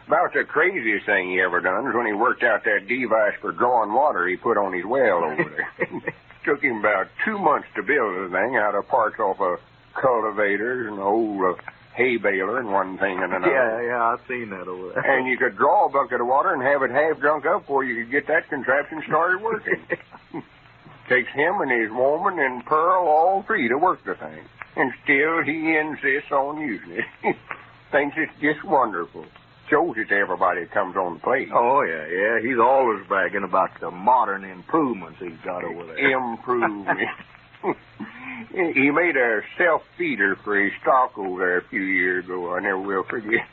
About the craziest thing he ever done was when he worked out that device for drawing water he put on his well over there. Took him about 2 months to build the thing out of parts off of cultivators and an old hay baler and one thing and another. Yeah, I've seen that over there. And you could draw a bucket of water and have it half drunk up before you could get that contraption started working. Takes him and his woman and Pearl, all 3, to work the thing. And still he insists on using it. Thinks it's just wonderful. Shows it to everybody that comes on the place. Oh, yeah. He's always bragging about the modern improvements he's got over there. Improvement. He made a self-feeder for his stock over there a few years ago. I never will forget.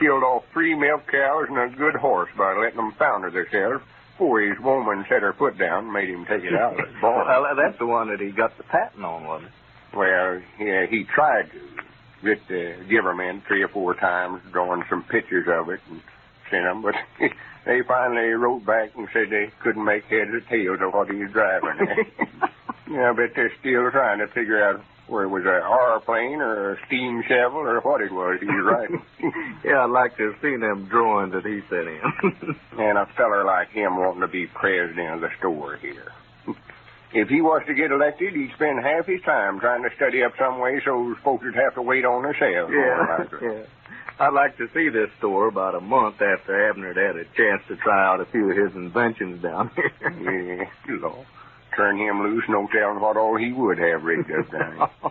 Killed off 3 milk cows and a good horse by letting them founder themselves before his woman set her foot down and made him take it out of the barn. Well, that's the one that he got the patent on, wasn't it? Well, yeah, he tried to. Get the givermen 3 or 4 times, drawing some pictures of it and sent them, but they finally wrote back and said they couldn't make heads or tails of what he was driving. Yeah, I bet they're still trying to figure out where it was an R plane or a steam shovel or what it was he was riding. Yeah, Yeah, I'd like to have seen them drawings that he sent in. And a feller like him wanting to be president of the store here. If he was to get elected, he'd spend half his time trying to study up some way so folks would have to wait on themselves. Yeah. I'd like to see this store about a month after Abner had a chance to try out a few of his inventions down here. Yeah, Lord. Turn him loose, no telling what all he would have rigged up down here.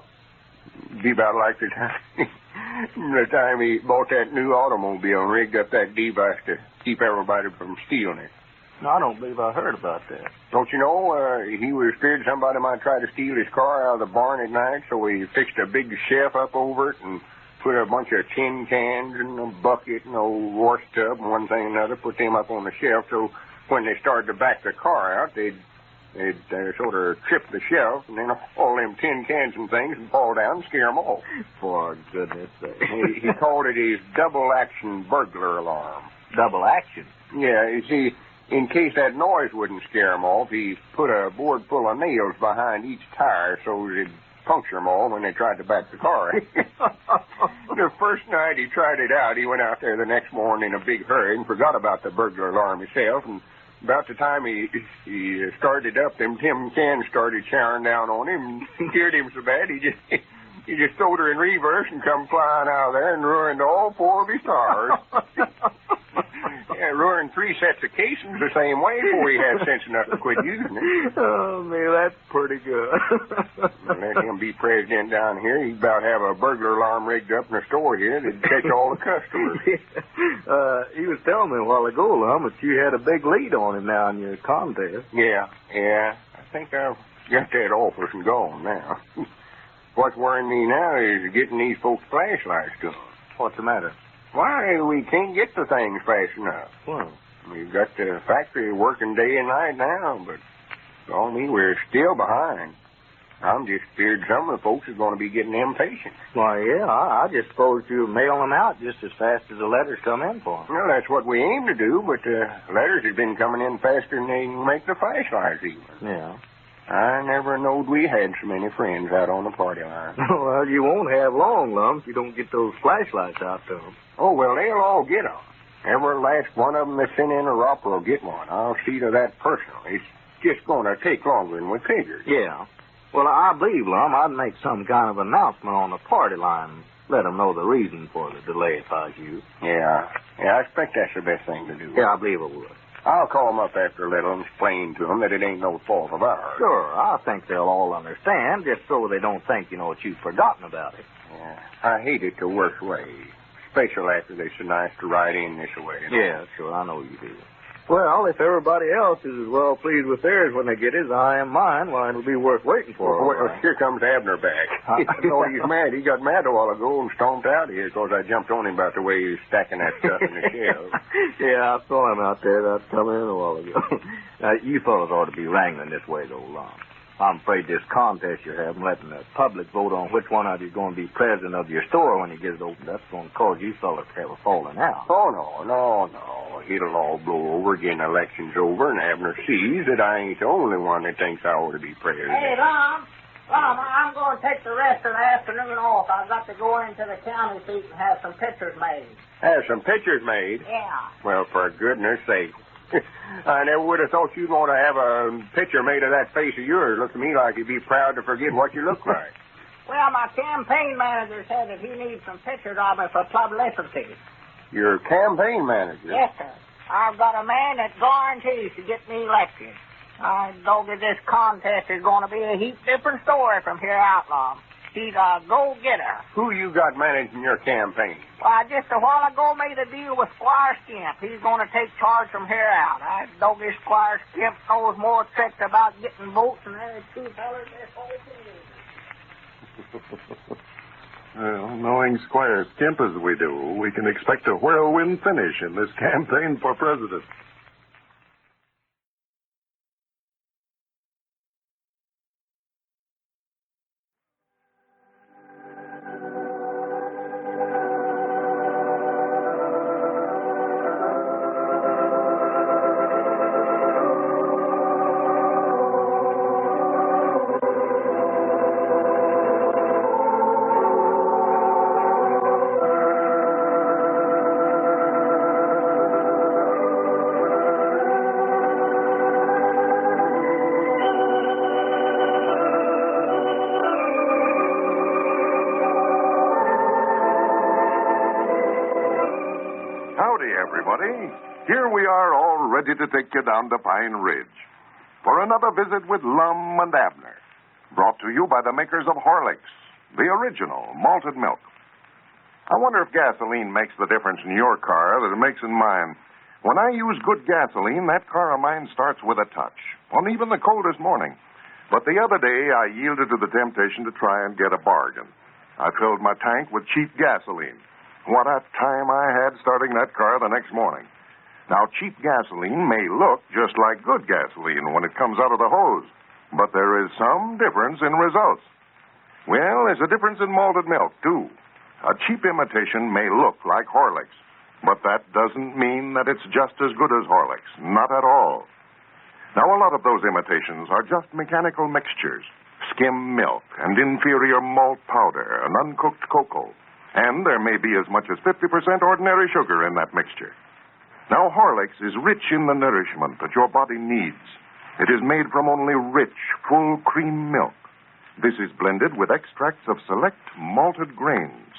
Be about like the time he bought that new automobile and rigged up that device to keep everybody from stealing it. No, I don't believe I heard about that. Don't you know, he was scared somebody might try to steal his car out of the barn at night, so he fixed a big shelf up over it and put a bunch of tin cans and a bucket and a wash tub and one thing and another, put them up on the shelf so when they started to back the car out, they'd sort of trip the shelf and then all them tin cans and things and fall down and scare them off. For goodness sake. He called it his double-action burglar alarm. Double action? Yeah, you see, in case that noise wouldn't scare them off, he put a board full of nails behind each tire so it'd puncture them all when they tried to back the car. The first night he tried it out, he went out there the next morning in a big hurry and forgot about the burglar alarm himself, and about the time he started up, them tin cans started showering down on him and scared him so bad he just throwed her in reverse and come flying out of there and ruined all four of his tires. Yeah, ruined 3 sets of casings the same way before he had sense enough to quit using it. Oh, man, that's pretty good. Let him be president down here. He'd about have a burglar alarm rigged up in the store here that'd catch all the customers. He was telling me a while ago, Lum, that you had a big lead on him now in your contest. Yeah. I think I've got that office and gone now. What's worrying me now is getting these folks flashlights to them. What's the matter? Why, we can't get the things fast enough. Well, We've got the factory working day and night now, but on me, we're still behind. I'm just feared some of the folks are going to be getting impatient. why, yeah, I just suppose you mail them out just as fast as the letters come in for them. Well, that's what we aim to do, but the letters have been coming in faster than they can make the flashlights even. Yeah. I never knowed we had so many friends out on the party line. Well, you won't have long, Lum, if you don't get those flashlights out to them. Oh, well, they'll all get them. Every last one of them that's sent in a robber will get one. I'll see to that personally. It's just going to take longer than we figured. Yeah. Well, I believe, Lum, I'd make some kind of announcement on the party line and let them know the reason for the delay if I was you. Yeah, I expect that's the best thing to do. Yeah, I believe it would. I'll call them up after a little and explain to them that it ain't no fault of ours. Sure, I think they'll all understand, just so they don't think, that you've forgotten about it. Yeah, I hate it the worst way, especially after they're so nice to ride in this way. Yeah, sure, I know you do. Well, if everybody else is as well pleased with theirs when they get it as I am mine, why, it'll be worth waiting for. Well, here comes Abner back. No, he's mad. He got mad a while ago and stomped out of here because I jumped on him about the way he was stacking that stuff in the shelf. Yeah, I saw him out there. That's coming in a while ago. Now, you fellows ought to be wrangling this way, though, Lum. I'm afraid this contest you're having, letting the public vote on which one of you is going to be president of your store when you get it open, that's going to cause you fellas to have a falling out. Oh, no. It'll all blow over again. Election's over, and Abner sees that I ain't the only one that thinks I ought to be president. Hey, Lum, I'm going to take the rest of the afternoon off. I've got to go into the county seat and have some pictures made. Have some pictures made? Yeah. Well, for goodness sake. I never would have thought you'd want to have a picture made of that face of yours. Looked to me like you'd be proud to forget what you look like. Well, my campaign manager said that he needs some pictures of me for publicity. Your campaign manager? Yes, sir. I've got a man that guarantees to get me elected. I know that this contest is going to be a heap different story from here out, Lum. He's a go-getter. Who you got managing your campaign? I just a while ago made a deal with Squire Skimp. He's going to take charge from here out. I know this Squire Skimp knows more tricks about getting votes than any two fellas this whole thing. Well, knowing Squire Skimp as we do, we can expect a whirlwind finish in this campaign for president. Howdy, everybody. Here we are all ready to take you down to Pine Ridge for another visit with Lum and Abner, brought to you by the makers of Horlicks, the original malted milk. I wonder if gasoline makes the difference in your car that it makes in mine. When I use good gasoline, that car of mine starts with a touch, on even the coldest morning. But the other day, I yielded to the temptation to try and get a bargain. I filled my tank with cheap gasoline. What a time I had starting that car the next morning. Now, cheap gasoline may look just like good gasoline when it comes out of the hose, but there is some difference in results. Well, there's a difference in malted milk, too. A cheap imitation may look like Horlicks, but that doesn't mean that it's just as good as Horlicks. Not at all. Now, a lot of those imitations are just mechanical mixtures, skim milk and inferior malt powder and uncooked cocoa. And there may be as much as 50% ordinary sugar in that mixture. Now, Horlicks is rich in the nourishment that your body needs. It is made from only rich, full cream milk. This is blended with extracts of select malted grains.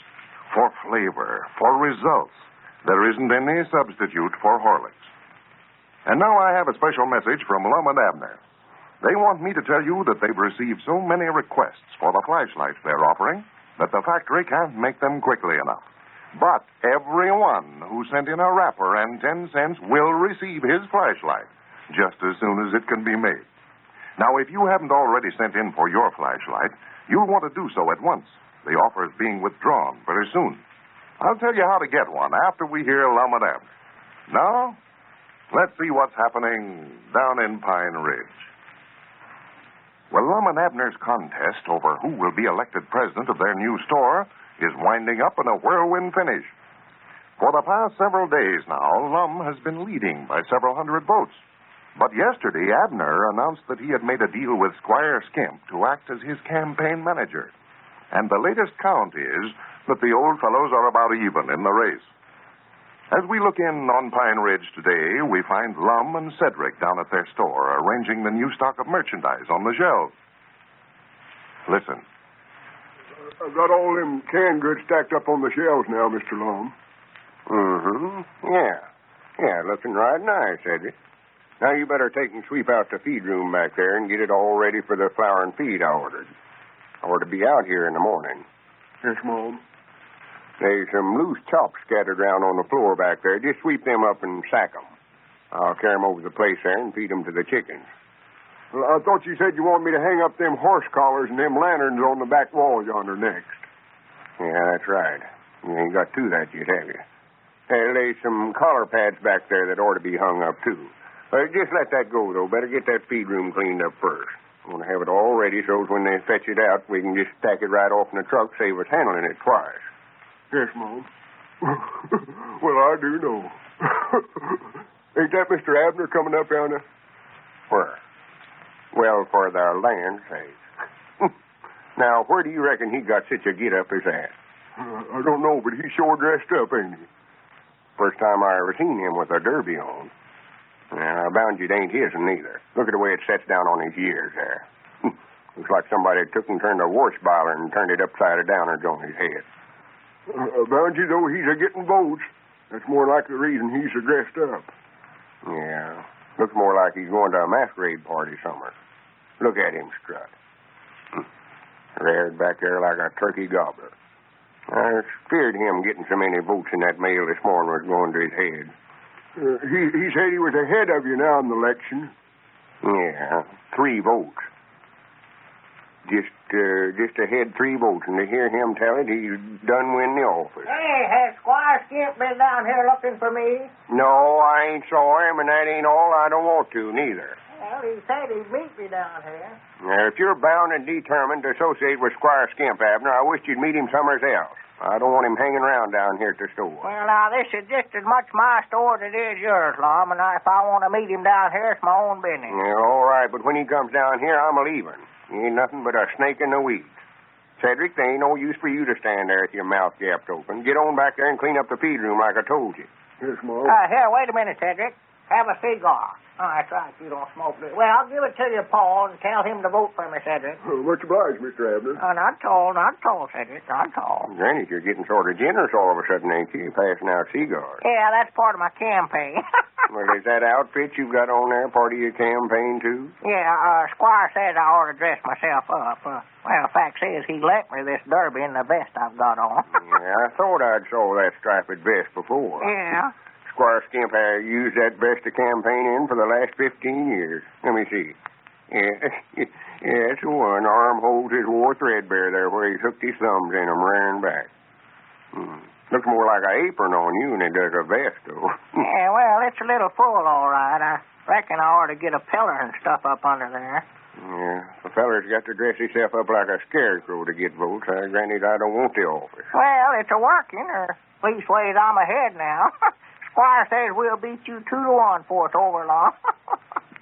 For flavor, for results, there isn't any substitute for Horlicks. And now I have a special message from Lum and Abner. They want me to tell you that they've received so many requests for the flashlights they're offering that the factory can't make them quickly enough. But everyone who sent in a wrapper and 10 cents will receive his flashlight just as soon as it can be made. Now, if you haven't already sent in for your flashlight, you'll want to do so at once. The offer is being withdrawn very soon. I'll tell you how to get one after we hear Lum and Abner. Now, let's see what's happening down in Pine Ridge. Well, Lum and Abner's contest over who will be elected president of their new store is winding up in a whirlwind finish. For the past several days now, Lum has been leading by several hundred votes. But yesterday, Abner announced that he had made a deal with Squire to act as his campaign manager. And the latest count is that the old fellows are about even in the race. As we look in on Pine Ridge today, we find Lum and Cedric down at their store arranging the new stock of merchandise on the shelves. Listen. I've got all them canned goods stacked up on the shelves now, Mr. Lum. Yeah, looking right nice, Cedric. Now you better take and sweep out the feed room back there and get it all ready for the flour and feed I ordered. I ought to be out here in the morning. Yes, Mom. There's some loose chops scattered around on the floor back there. Just sweep them up and sack them. I'll carry them over to the place there and feed them to the chickens. Well, I thought you said you wanted me to hang up them horse collars and them lanterns on the back wall yonder next. Yeah, that's right. You ain't got to that yet, have you? There's some collar pads back there that ought to be hung up, too. Just let that go, though. Better get that feed room cleaned up first. I want to have it all ready so when they fetch it out, we can just stack it right off in the truck, save us handling it twice. Yes, Mom. Well, I do know. Ain't that Mr. Abner coming up yonder? Where? Well, for the land's sake. Now, where do you reckon he got such a get-up as that? I don't know, but he's sure dressed up, ain't he? First time I ever seen him with a derby on. I bound you it ain't his'n neither. Look at the way it sets down on his ears there. Looks like somebody took and turned a wash boiler and turned it upside down on his head. Bound you, though, he's a-getting votes. That's more like the reason he's dressed up. Yeah. Looks more like he's going to a masquerade party somewhere. Look at him strut. Reared back there like a turkey gobbler. I feared him getting so many votes in that mail this morning was going to his head. He said he was ahead of you now in the election. Yeah, 3 votes. Just ahead 3 votes, and to hear him tell it, he done win the office. Hey, has Squire been down here looking for me? No, I ain't saw him, and that ain't all. I don't want to, neither. Well, he said he'd meet me down here. Now, if you're bound and determined to associate with Squire Abner, I wish you'd meet him somewhere else. I don't want him hanging around down here at the store. Well, now, this is just as much my store as it is yours, Lum, and if I want to meet him down here, it's my own business. Yeah, all right, but when he comes down here, I'm a-leaving. He ain't nothing but a snake in the weeds. Cedric, there ain't no use for you to stand there with your mouth gapped open. Get on back there and clean up the feed room like I told you. Yes, Mom. Here, wait a minute, Cedric. Have a cigar. Oh, that's right. You don't smoke this. Well, I'll give it to you, Paul, and tell him to vote for me, Cedric. Much obliged, Mr. Abner. Oh, not tall, Cedric, not tall. Granny, you're getting sort of generous all of a sudden, ain't you? Passing out cigars. Yeah, that's part of my campaign. Well, is that outfit you've got on there part of your campaign, too? Yeah, Squire says I ought to dress myself up. Well, fact is, he lent me this derby and the vest I've got on. Yeah, I thought I'd saw that striped vest before. Yeah. Squire Skimp used that vest to campaign in for the last 15 years. Let me see. Yeah, it's the one. Armholes is wore threadbare there where he's hooked his thumbs in them rearing back. Looks more like an apron on you than it does a vest, though. Yeah, well, it's a little full, all right. I reckon I ought to get a pillar and stuff up under there. Yeah, the feller's got to dress himself up like a scarecrow to get votes. Granted, I don't want the office. Well, it's a working, or leastways I'm ahead now. Squire says we'll beat you 2-1 for it over long.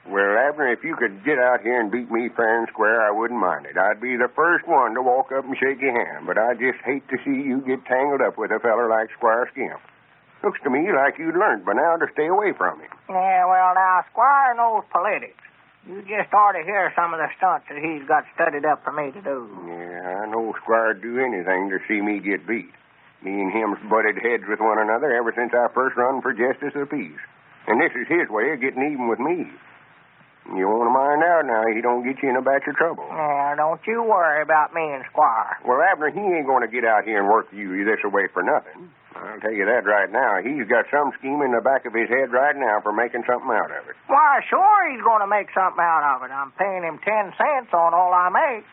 Well, Abner, if you could get out here and beat me fair and square, I wouldn't mind it. I'd be the first one to walk up and shake your hand, but I just hate to see you get tangled up with a feller like Squire Skimp. Looks to me like you'd learned by now to stay away from him. Yeah, well, now, Squire knows politics. You just ought to hear some of the stunts that he's got studied up for me to do. Yeah, I know Squire'd do anything to see me get beat. Me and him's butted heads with one another ever since I first run for justice of peace. And this is his way of getting even with me. You want to mind out now, he don't get you in a batch of trouble. Yeah, don't you worry about me and Squire. Well, Abner, he ain't going to get out here and work you this away for nothing. I'll tell you that right now. He's got some scheme in the back of his head right now for making something out of it. Why, sure he's going to make something out of it. I'm paying him 10 cents on all I make.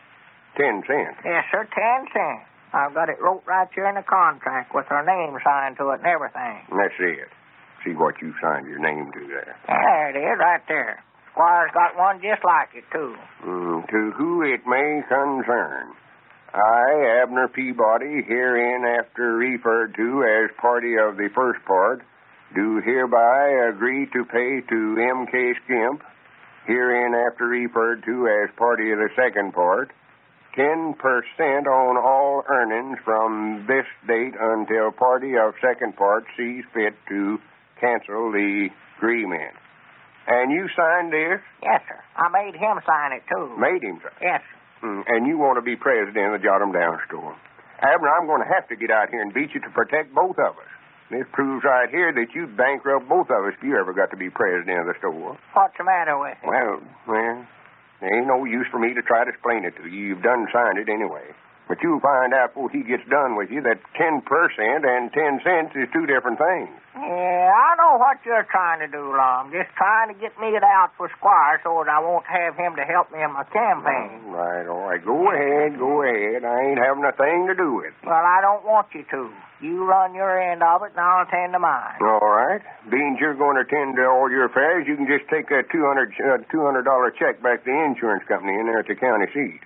10 cents? Yes, sir, 10 cents. I've got it wrote right here in the contract with her name signed to it and everything. That's it. See what you signed your name to there. There it is, right there. Squire's got one just like it, too. To who it may concern. I, Abner Peabody, hereinafter referred to as party of the first part, do hereby agree to pay to M.K. Skimp, hereinafter referred to as party of the second part, 10% on all earnings from this date until party of second part sees fit to cancel the agreement. And you signed this? Yes, sir. I made him sign it, too. Made him sign? Yes, sir. And you want to be president of the Jot 'em Down store. Abner, I'm going to have to get out here and beat you to protect both of us. This proves right here that you'd bankrupt both of us if you ever got to be president of the store. What's the matter with it? Well, there ain't no use for me to try to explain it to you. You've done signed it anyway. But you'll find out before he gets done with you that 10% and 10 cents is two different things. Yeah, I know what you're trying to do, Lum. Just trying to get me it out for Squire so that I won't have him to help me in my campaign. All right. Go ahead. I ain't having a thing to do with it. Well, I don't want you to. You run your end of it, and I'll attend to mine. All right. Being you're going to attend to all your affairs, you can just take a $200 check back to the insurance company in there at the county seat.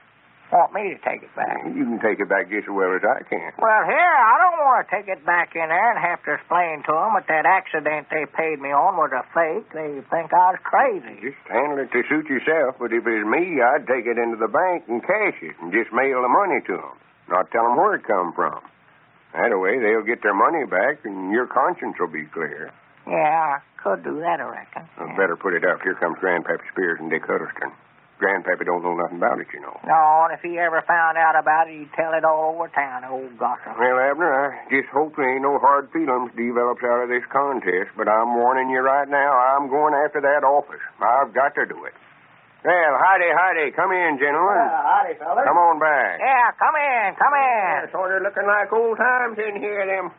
Want me to take it back? You can take it back just as well as I can. Well, here, I don't want to take it back in there and have to explain to them that accident they paid me on was a fake. They think I was crazy. Just handle it to suit yourself, but if it was me, I'd take it into the bank and cash it and just mail the money to them, not tell them where it come from. That way, they'll get their money back and your conscience will be clear. Yeah, I could do that, I reckon. I'd better put it up. Here comes Grandpappy Spears and Dick Huddleston. Grandpappy don't know nothing about it, you know. No, and if he ever found out about it, he'd tell it all over town, old gossip. Well, Abner, I just hope there ain't no hard feelings develops out of this contest, but I'm warning you right now, I'm going after that office. I've got to do it. Well, howdy. Come in, gentlemen. Howdy, fella. Come on back. Yeah, come in. Sort of looking like old times in here, them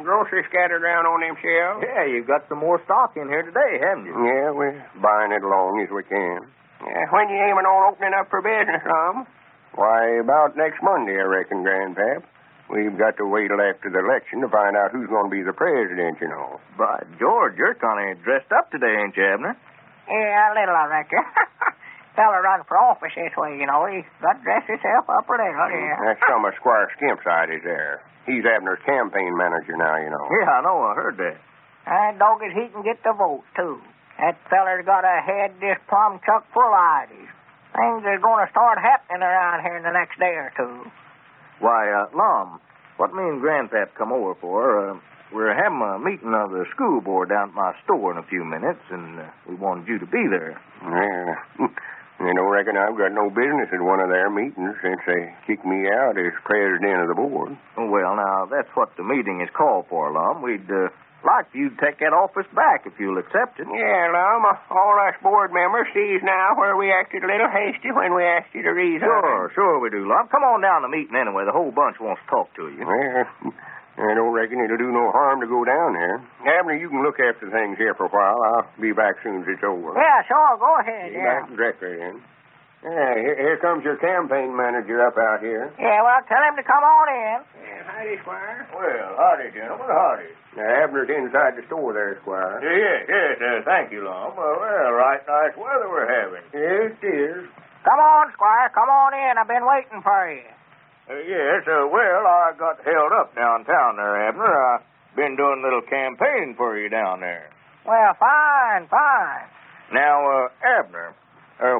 groceries scattered around on them shelves. Yeah, you've got some more stock in here today, haven't you? Yeah, we're buying it along as we can. When you aiming on opening up for business, Lum? Why, about next Monday, I reckon, Grandpap. We've got to wait till after the election to find out who's going to be the president, you know. By George, you're kind of dressed up today, ain't you, Abner? Yeah, a little, I reckon. Fella run for office this way, you know. He's got to dress himself up a little, yeah. That's some of Squire Skimp's ideas there. He's Abner's campaign manager now, you know. Yeah, I know. I heard that. And doggone, he can get the votes, too. That feller's got a head just plumb chuck full of ideas. Things are going to start happening around here in the next day or two. Why, Lum, what me and Grandpap come over for, we're having a meeting of the school board down at my store in a few minutes, and we wanted you to be there. Well, I don't reckon I've got no business at one of their meetings since they kicked me out as president of the board. Well, now, that's what the meeting is called for, Lum. We'd like for you to take that office back if you'll accept it. Yeah, Lum, all us board members sees now where we acted a little hasty when we asked you to resign. Sure we do, Lum. Come on down to the meeting anyway. The whole bunch wants to talk to you. Well, I don't reckon it'll do no harm to go down there. Abner, you can look after things here for a while. I'll be back soon as it's over. Yeah, sure. Go ahead, Be yeah. back directly then. Yeah, here comes your campaign manager up out here. Yeah, well, tell him to come on in. Yeah, howdy, Squire. Well, howdy, gentlemen, howdy. Now, Abner's inside the store there, Squire. Yes, thank you, Lum. Well, right nice weather we're having. Yes, it is. Come on, Squire. Come on in. I've been waiting for you. Yes, well, I got held up downtown there, Abner. I've been doing a little campaign for you down there. Well, fine. Now, Abner,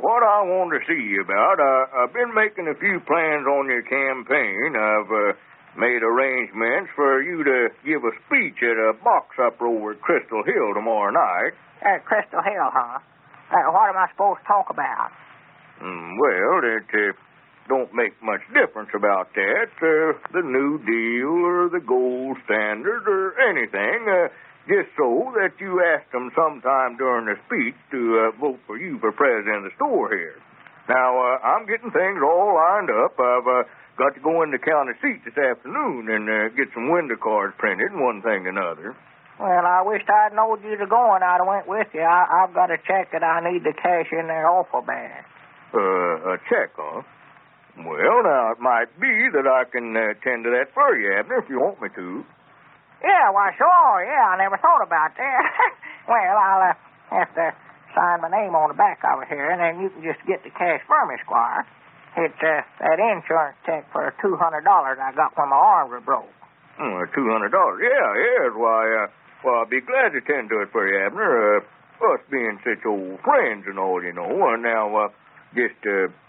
what I wanted to see you about, I've been making a few plans on your campaign. I've made arrangements for you to give a speech at a box upper over at Crystal Hill tomorrow night. Crystal Hill, huh? What am I supposed to talk about? Well, it don't make much difference about that. The New Deal or the gold standard or anything. Just so that you ask them sometime during the speech to vote for you for president of the store here. Now, I'm getting things all lined up. I've got to go in the county seat this afternoon and get some window cards printed and one thing and another. Well, I wished I'd known you to go and I'd have went with you. I've got a check that I need to cash in there awful bad. A check, huh? Well, now, it might be that I can tend to that for you, Abner, if you want me to. Yeah, why, sure, yeah, I never thought about that. Well, I'll have to sign my name on the back of it here, and then you can just get the cash for me, Squire. It's that insurance check for $200 I got when my arm was broke. $200? Yeah, why, I'll be glad to tend to it for you, Abner. Us being such old friends and all, you know, and now, just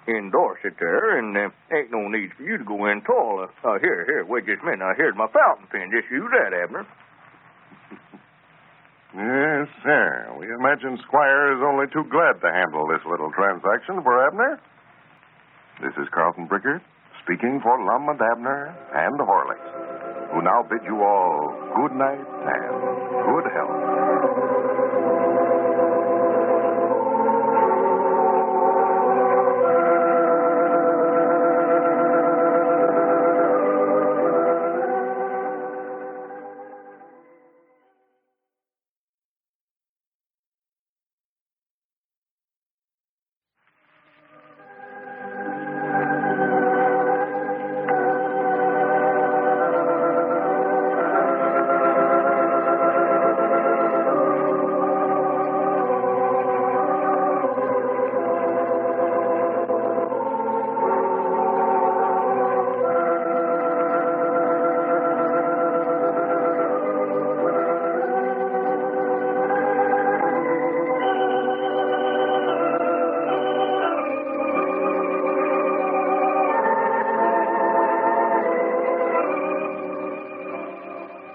endorse it there, and ain't no need for you to go in tall. Here, wait just a minute. Now, here's my fountain pen. Just use that, Abner. Yes, sir. We imagine Squire is only too glad to handle this little transaction for Abner. This is Carlton Brickert, speaking for Lum and Abner and Horlicks, who now bid you all good night and good health.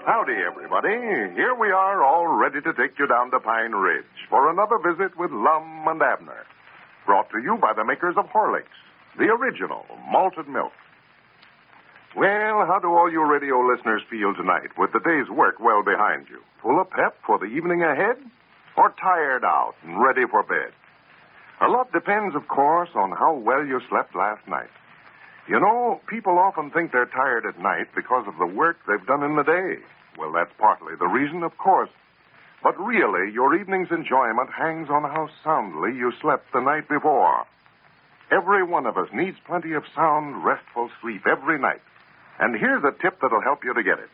Howdy, everybody. Here we are, all ready to take you down to Pine Ridge for another visit with Lum and Abner. Brought to you by the makers of Horlicks, the original malted milk. Well, how do all you radio listeners feel tonight with the day's work well behind you? Full of pep for the evening ahead? Or tired out and ready for bed? A lot depends, of course, on how well you slept last night. You know, people often think they're tired at night because of the work they've done in the day. Well, that's partly the reason, of course. But really, your evening's enjoyment hangs on how soundly you slept the night before. Every one of us needs plenty of sound, restful sleep every night. And here's a tip that'll help you to get it.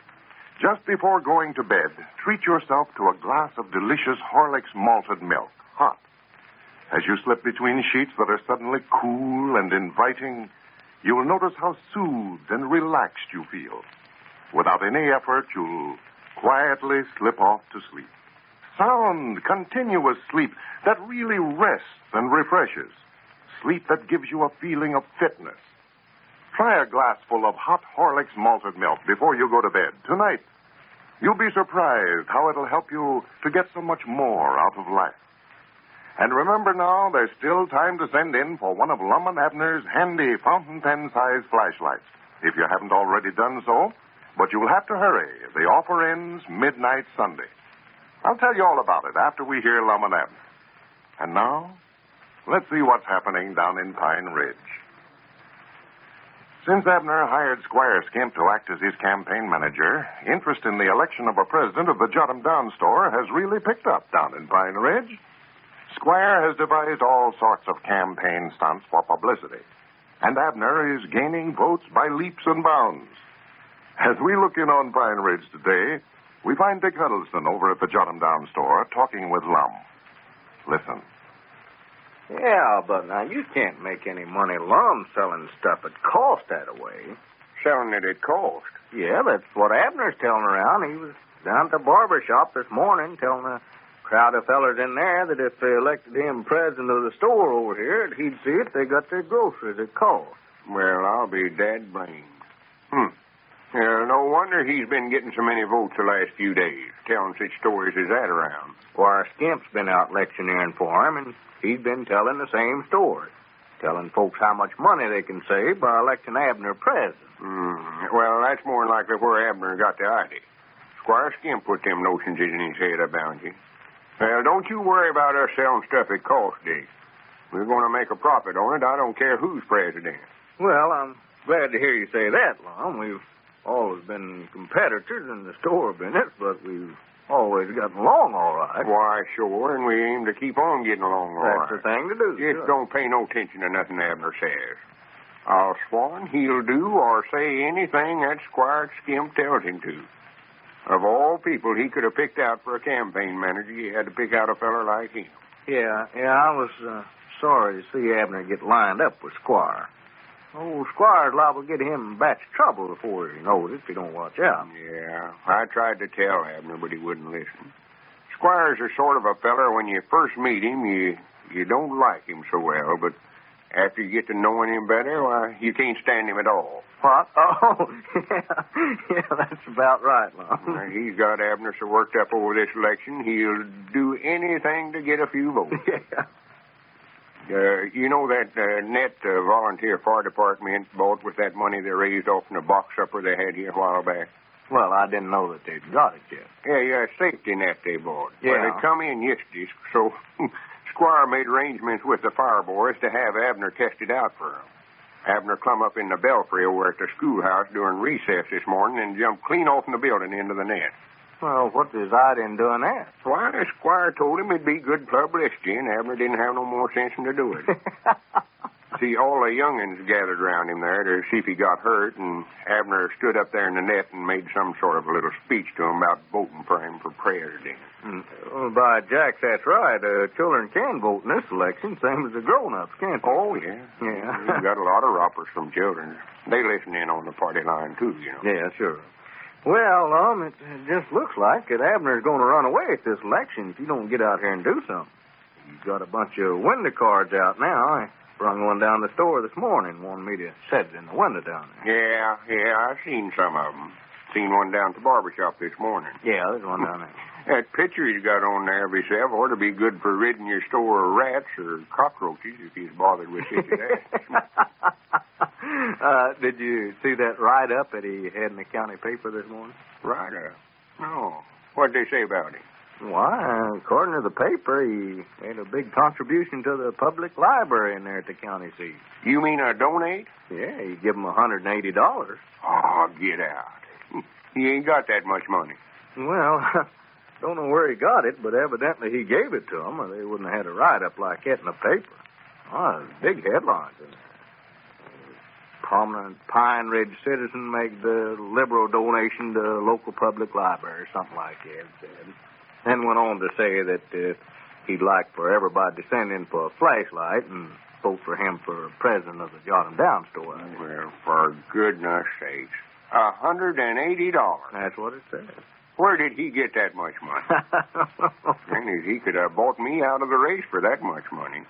Just before going to bed, treat yourself to a glass of delicious Horlicks malted milk, hot. As you slip between sheets that are suddenly cool and inviting, you'll notice how soothed and relaxed you feel. Without any effort, you'll quietly slip off to sleep. Sound, continuous sleep that really rests and refreshes. Sleep that gives you a feeling of fitness. Try a glassful of hot Horlicks malted milk before you go to bed tonight. You'll be surprised how it'll help you to get so much more out of life. And remember now, there's still time to send in for one of Lum and Abner's handy fountain pen-sized flashlights, if you haven't already done so. But you'll have to hurry. The offer ends midnight Sunday. I'll tell you all about it after we hear Lum and Abner. And now, let's see what's happening down in Pine Ridge. Since Abner hired Squire Skimp to act as his campaign manager, interest in the election of a president of the Jot 'em Down store has really picked up down in Pine Ridge. Squire has devised all sorts of campaign stunts for publicity, and Abner is gaining votes by leaps and bounds. As we look in on Pine Ridge today, we find Dick Huddleston over at the Jot 'em Down store talking with Lum. Listen. Yeah, but now you can't make any money, Lum, selling stuff at cost that way. Selling it at cost. Yeah, that's what Abner's telling around. He was down at the barber shop this morning telling a crowd of fellers in there that if they elected him president of the store over here, he'd see if they got their groceries at cost. Well, I'll be dad blamed. Yeah, no wonder he's been getting so many votes the last few days, telling such stories as that around. Why, Skimp's been out electioneering for him, and he's been telling the same story, telling folks how much money they can save by electing Abner president. Well, that's more than likely where Abner got the idea. Squire Skimp put them notions in his head, I bound you. Well, don't you worry about us selling stuff at cost, Dick. We're going to make a profit on it. I don't care who's president. Well, I'm glad to hear you say that, Lum. We've always been competitors in the store business, but we've always gotten along all right. Why, sure, and we aim to keep on getting along all right. That's the thing to do. Just sure. Don't pay no attention to nothing Abner says. I'll swan he'll do or say anything that Squire Skimp tells him to. Of all people he could have picked out for a campaign manager, he had to pick out a feller like him. Yeah, I was sorry to see Abner get lined up with Squire. Oh, Squire's liable to get him in a batch of trouble before he knows it if he don't watch out. Yeah, I tried to tell Abner, but he wouldn't listen. Squire's a sort of a feller, when you first meet him, you don't like him so well, but after you get to knowing him better, why, you can't stand him at all. What? Oh, yeah, that's about right, Lum. He's got Abner so worked up over this election, he'll do anything to get a few votes. Yeah. You know that net volunteer fire department bought with that money they raised off in the box supper they had here a while back? Well, I didn't know that they'd got it yet. Yeah, safety net they bought. Yeah. Well, they come in yesterday, so Squire made arrangements with the fire boys to have Abner tested out for them. Abner clumb up in the belfry over at the schoolhouse during recess this morning and jumped clean off in the building into the net. Well, what does I in doing that? Why, the Squire told him it'd be good publicity, and Abner didn't have no more sense than to do it. See, all the young'uns gathered around him there to see if he got hurt, and Abner stood up there in the net and made some sort of a little speech to him about voting for him for president. Well, by Jack, that's right. Children can vote in this election, same as the grown-ups, can't they? Oh, yeah. We've got a lot of roppers from children. They listen in on the party line, too, you know. Yeah, sure. Well, it just looks like that Abner's going to run away at this election if you don't get out here and do something. He's got a bunch of window cards out now. I brung one down the store this morning, wanted me to set it in the window down there. Yeah, I've seen some of them. Seen one down at the barber shop this morning. Yeah, there's one down there. That picture he's got on there of himself ought to be good for ridding your store of rats or cockroaches if he's bothered with such as that. Did you see that write-up that he had in the county paper this morning? Write-up? No. What'd they say about him? Why, according to the paper, he made a big contribution to the public library in there at the county seat. You mean a donate? Yeah, he give him $180. Oh, get out. He ain't got that much money. Well, don't know where he got it, but evidently he gave it to him, or they wouldn't have had a write-up like that in the paper. Oh, big headlines in there. Prominent Pine Ridge citizen made the liberal donation to local public library, something like that, it said. Then went on to say that he'd like for everybody to send in for a flashlight and vote for him for president of the Jot 'em Down store. Well, for goodness sakes. $180. That's what it says. Where did he get that much money? And he could have bought me out of the race for that much money.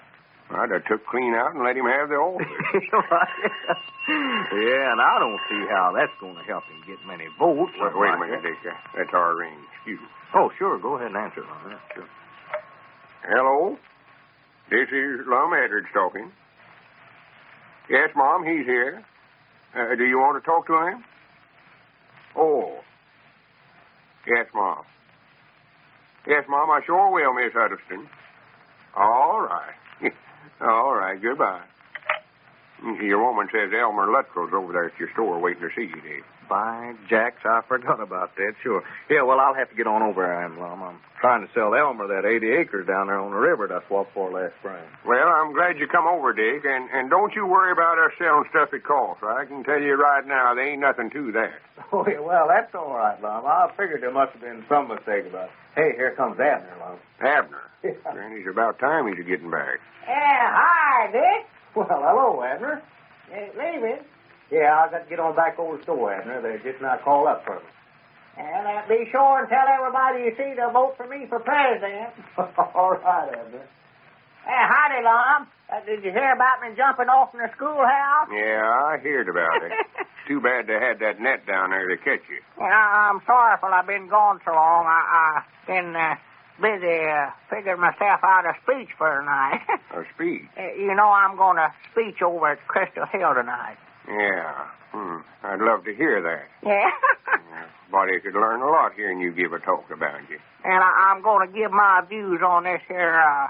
I'd have took clean out and let him have the office. Yeah, and I don't see how that's going to help him get many votes. Wait a minute, Dick. That's our ring. Excuse me. Oh, sure. Go ahead and answer it, Lum. Yeah, sure. Hello? This is Lum Edwards talking. Yes, Mom, he's here. Do you want to talk to him? Oh. Yes, Mom. Yes, Mom, I sure will, Miss Huddleston. All right. All right, goodbye. Your woman says Elmer Luttrell's over there at your store waiting to see you, Dave. By jacks, I forgot about that, sure. Yeah, well, I'll have to get on over there, Lum. I'm trying to sell Elmer that 80 acres down there on the river that I swapped for last spring. Well, I'm glad you come over, Dick, and don't you worry about us selling stuff at cost. I can tell you right now, there ain't nothing to that. Oh, yeah, well, that's all right, Lum. I figured there must have been some mistake about it. Hey, here comes Abner, Lum. Abner? Yeah. And he's about time he's getting back. Yeah, hi, Dick. Well, hello, Abner. Leaving? Yeah, I got to get on back over to the store, Abner. They just not called up for me. And be sure and tell everybody you see to vote for me for president. All right, Abner. Hey, howdy, Lum. Did you hear about me jumping off in the schoolhouse? Yeah, I heard about it. Too bad they had that net down there to catch you. I'm sorry for I've been gone so long. I've been busy figuring myself out a speech for tonight. A speech? You know I'm going to speech over at Crystal Hill tonight. Yeah. I'd love to hear that. Yeah? Body could learn a lot hearing you give a talk about you. And I'm going to give my views on this here,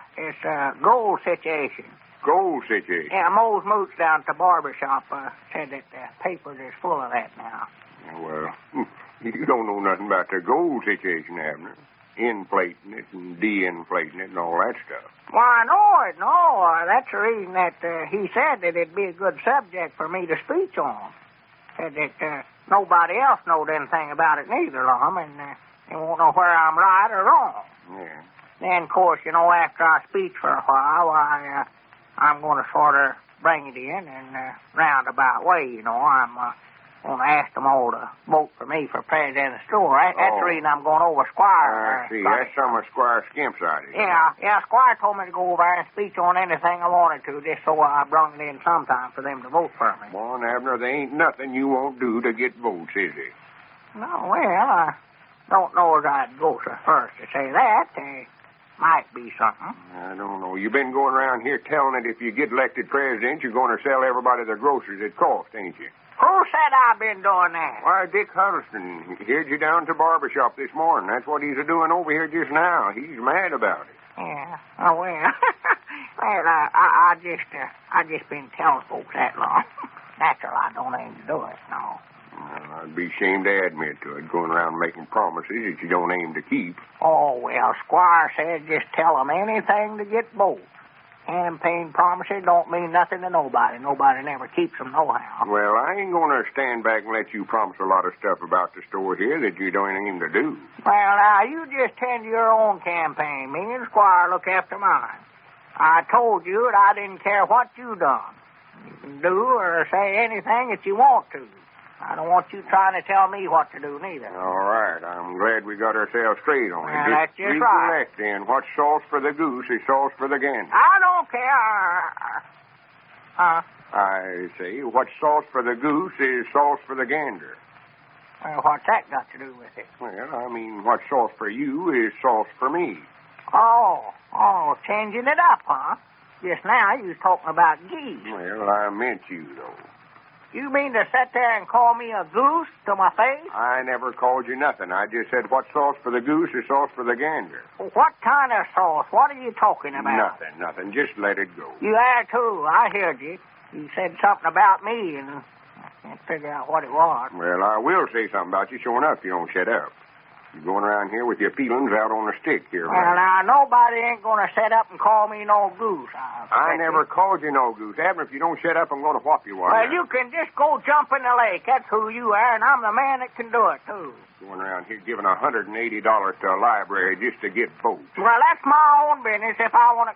gold situation. Gold situation? Yeah, Mose Moots down at the barber shop said that the papers is full of that now. Well, you don't know nothing about the gold situation, Abner. Inflating it and de-inflating it and all that stuff. Why, no. That's the reason that he said that it'd be a good subject for me to speak on. Said that nobody else knowed anything about it neither, Lum, and they won't know where I'm right or wrong. Yeah. Then, of course, after I speak for a while, I'm going to sort of bring it in roundabout way, I'm going to ask them all to vote for me for president of the store. That's the reason I'm going over Squire. I see. That's some of Squire Skimp's idea. Yeah, Squire told me to go over there and speak on anything I wanted to, just so I brung it in sometime for them to vote for me. Well, Abner, there ain't nothing you won't do to get votes, is there? No, well, I don't know as I'd go so first to say that. Might be something. I don't know. You've been going around here telling that if you get elected president, you're going to sell everybody the groceries at cost, ain't you? Who said I've been doing that? Why, Dick Huddleston. He heard you down to the barber shop this morning. That's what he's doing over here just now. He's mad about it. Yeah. Oh, well. Well, I just been telling folks that long. Natural, I don't aim to do it, no. Well, I'd be ashamed to admit to it, going around making promises that you don't aim to keep. Oh, well, Squire said just tell them anything to get votes. Campaign promises don't mean nothing to nobody. Nobody never keeps them nohow. Well, I ain't going to stand back and let you promise a lot of stuff about the store here that you don't aim to do. Well, now, you just tend to your own campaign. Me and Squire look after mine. I told you that I didn't care what you done. You can do or say anything that you want to. I don't want you trying to tell me what to do, neither. All right. I'm glad we got ourselves straight on it. Well, that's just right. Recollect, then, what's sauce for the goose is sauce for the gander. I don't care. I say, what's sauce for the goose is sauce for the gander. Well, what's that got to do with it? Well, I mean, what's sauce for you is sauce for me. Oh, changing it up, huh? Just now you was talking about geese. Well, I meant you, though. You mean to sit there and call me a goose to my face? I never called you nothing. I just said what sauce for the goose is sauce for the gander. What kind of sauce? What are you talking about? Nothing. Just let it go. You are, too. I heard you. You said something about me, and I can't figure out what it was. Well, I will say something about you, sure enough, if you don't shut up. You're going around here with your feelings out on a stick here. Well, now, nobody ain't going to set up and call me no goose. I never called you no goose. Abner, if you don't shut up, I'm going to whop you one. Well, you can just go jump in the lake. That's who you are, and I'm the man that can do it, too. Going around here giving $180 to a library just to get votes. Well, that's my own business if I want to...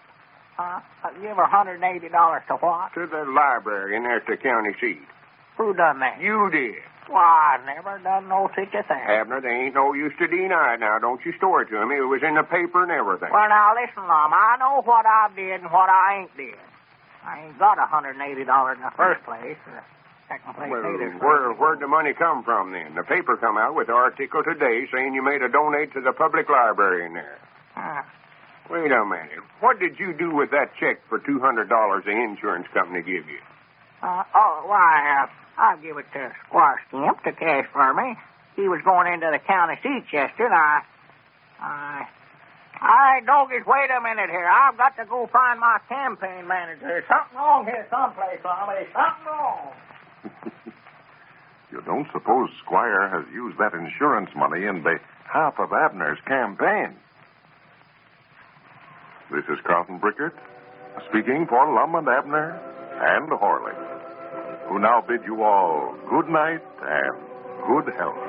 Give $180 to what? To the library, and there's the county seat. Who done that? You did. Why, I never done no such a thing. Abner, there ain't no use to deny it now. Don't you store it to me. It was in the paper and everything. Well, now, listen, Lum. I know what I did and what I ain't did. I ain't got $180 in the first place. Second place Well, neither. where'd the money come from then? The paper come out with an article today saying you made a donate to the public library in there. Wait a minute. What did you do with that check for $200 the insurance company give you? I'll give it to Squire Skimp to cash for me. He was going into the county seat yesterday, and Doggies, wait a minute here. I've got to go find my campaign manager. There's something wrong here someplace, Lum. There's something wrong. You don't suppose Squire has used that insurance money in behalf of Abner's campaign? This is Carlton Brickert, speaking for Lum and Abner and Horlick, who now bid you all good night and good health.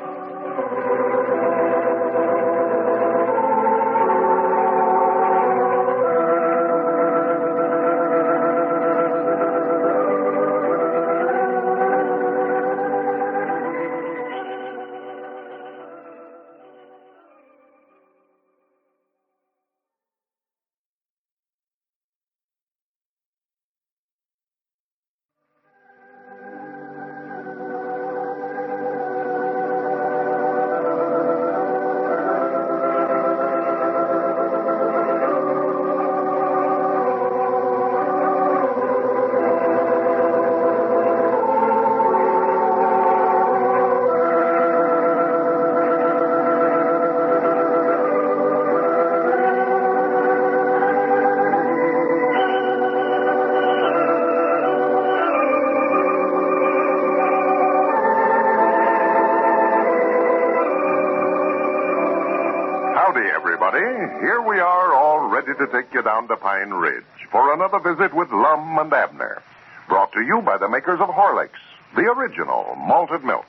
Here we are, all ready to take you down to Pine Ridge for another visit with Lum and Abner, brought to you by the makers of Horlicks, the original malted milk.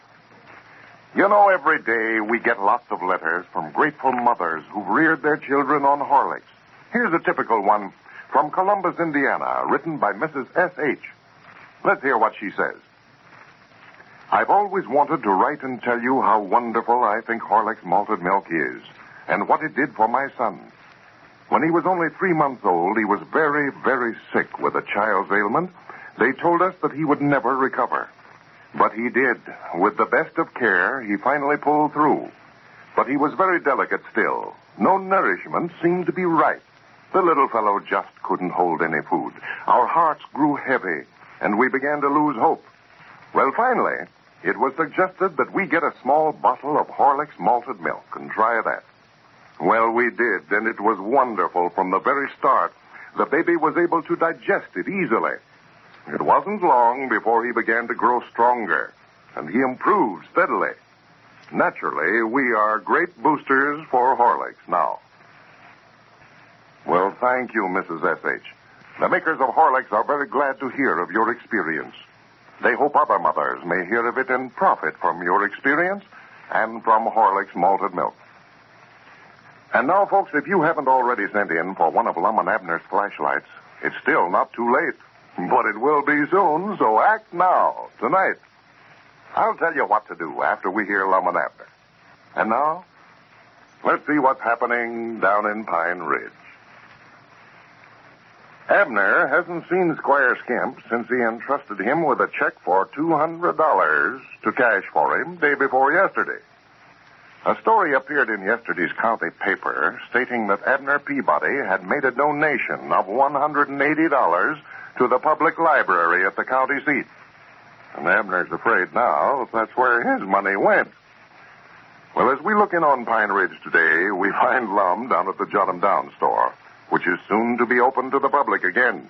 You know, every day we get lots of letters from grateful mothers who've reared their children on Horlicks. Here's a typical one from Columbus, Indiana, written by Mrs. S.H. Let's hear what she says. I've always wanted to write and tell you how wonderful I think Horlicks malted milk is, and what it did for my son. When he was only 3 months old, he was very, very sick with a child's ailment. They told us that he would never recover. But he did. With the best of care, he finally pulled through. But he was very delicate still. No nourishment seemed to be right. The little fellow just couldn't hold any food. Our hearts grew heavy, and we began to lose hope. Well, finally, it was suggested that we get a small bottle of Horlicks malted milk and try that. Well, we did, and it was wonderful from the very start. The baby was able to digest it easily. It wasn't long before he began to grow stronger, and he improved steadily. Naturally, we are great boosters for Horlicks now. Well, thank you, Mrs. S.H. The makers of Horlicks are very glad to hear of your experience. They hope other mothers may hear of it and profit from your experience and from Horlicks malted milk. And now, folks, if you haven't already sent in for one of Lum and Abner's flashlights, it's still not too late. But it will be soon, so act now, tonight. I'll tell you what to do after we hear Lum and Abner. And now, let's see what's happening down in Pine Ridge. Abner hasn't seen Squire Skimp since he entrusted him with a check for $200 to cash for him day before yesterday. A story appeared in yesterday's county paper stating that Abner Peabody had made a donation of $180 to the public library at the county seat. And Abner's afraid now that's where his money went. Well, as we look in on Pine Ridge today, we find Lum down at the Jot 'em Down store, which is soon to be open to the public again.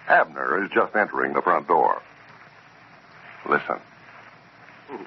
Abner is just entering the front door. Listen.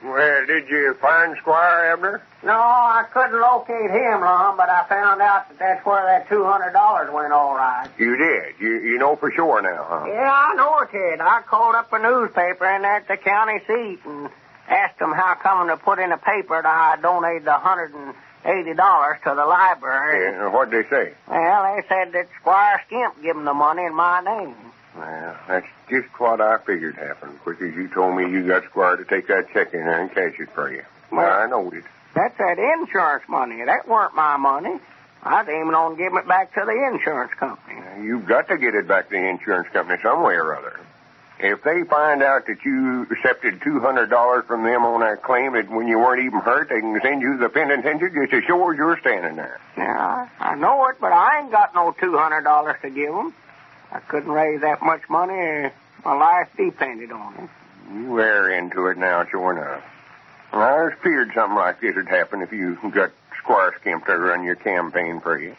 Well, did you find Squire, Abner? No, I couldn't locate him, Lum, but I found out that that's where that $200 went all right. You did? You know for sure now, huh? Yeah, I know it did. I called up a newspaper in there at the county seat and asked them how come to put in the paper that I donated $180 to the library. Yeah, what'd they say? Well, they said that Squire Skimp gave them the money in my name. Well, that's just what I figured happened. Quick as you told me you got Squire to take that check in there and cash it for you. Well, I know it. That's that insurance money. That weren't my money. I was aiming on giving it back to the insurance company. You've got to get it back to the insurance company some way or other. If they find out that you accepted $200 from them on that claim that when you weren't even hurt, they can send you the penitentiary just as sure as you're standing there. Yeah, I know it, but I ain't got no $200 to give them. I couldn't raise that much money. My life depended on it. You are into it now, sure enough. I was feared something like this would happen if you got Squire Skimp to run your campaign for you.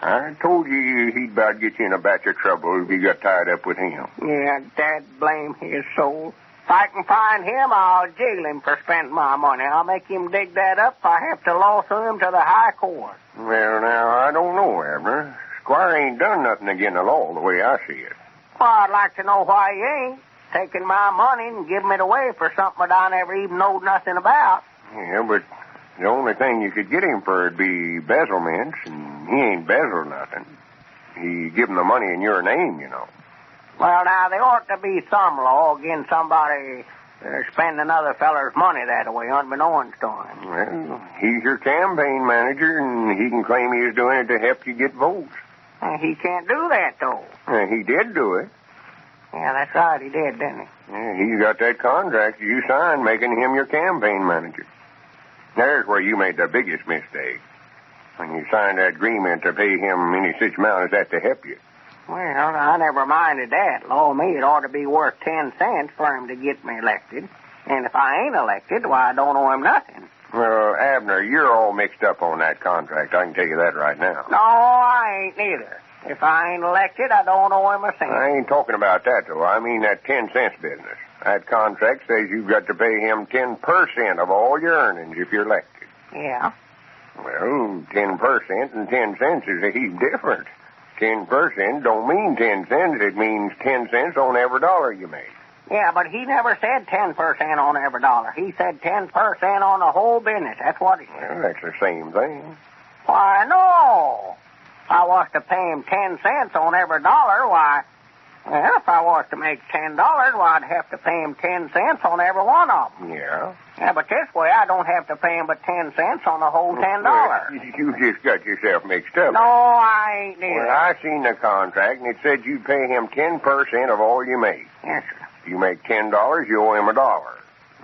I told you he'd about get you in a batch of trouble if you got tied up with him. Yeah, Dad blame his soul. If I can find him, I'll jail him for spending my money. I'll make him dig that up if I have to lawsuit him to the high court. Well, now, I don't know, Abner. Squire ain't done nothing against the law the way I see it. Well, I'd like to know why he ain't. Taking my money and giving it away for something that I never even knowed nothing about. Yeah, but the only thing you could get him for would be embezzlement, and he ain't embezzled nothing. He give him the money in your name, you know. Well, now, there ought to be some law against somebody spending another feller's money that way, unbeknownst to him. Well, he's your campaign manager, and he can claim he's doing it to help you get votes. He can't do that, though. He did do it. Yeah, that's right, he did, didn't he? Yeah, he's got that contract you signed making him your campaign manager. There's where you made the biggest mistake. When you signed that agreement to pay him any such amount as that to help you. Well, I never minded that. Law me, it ought to be worth 10 cents for him to get me elected. And if I ain't elected, why, I don't owe him nothing. Well, Abner, you're all mixed up on that contract. I can tell you that right now. No, I ain't neither. If I ain't elected, I don't owe him a cent. I ain't talking about that, though. I mean that 10 cents business. That contract says you've got to pay him 10% of all your earnings if you're elected. Yeah? Well, 10% and 10 cents is a heap different. 10% don't mean 10 cents. It means 10 cents on every dollar you make. Yeah, but he never said 10% on every dollar. He said 10% on the whole business. That's what he said. Well, that's the same thing. Why, no. If I was to pay him 10 cents on every dollar, why, well, if I was to make $10, well, I'd have to pay him 10 cents on every one of them. Yeah? Yeah, but this way I don't have to pay him but 10 cents on the whole $10. Well, you just got yourself mixed up. No, I ain't neither. Well, I seen the contract, and it said you'd pay him 10% of all you make. Yes, sir. If you make $10, you owe him $1.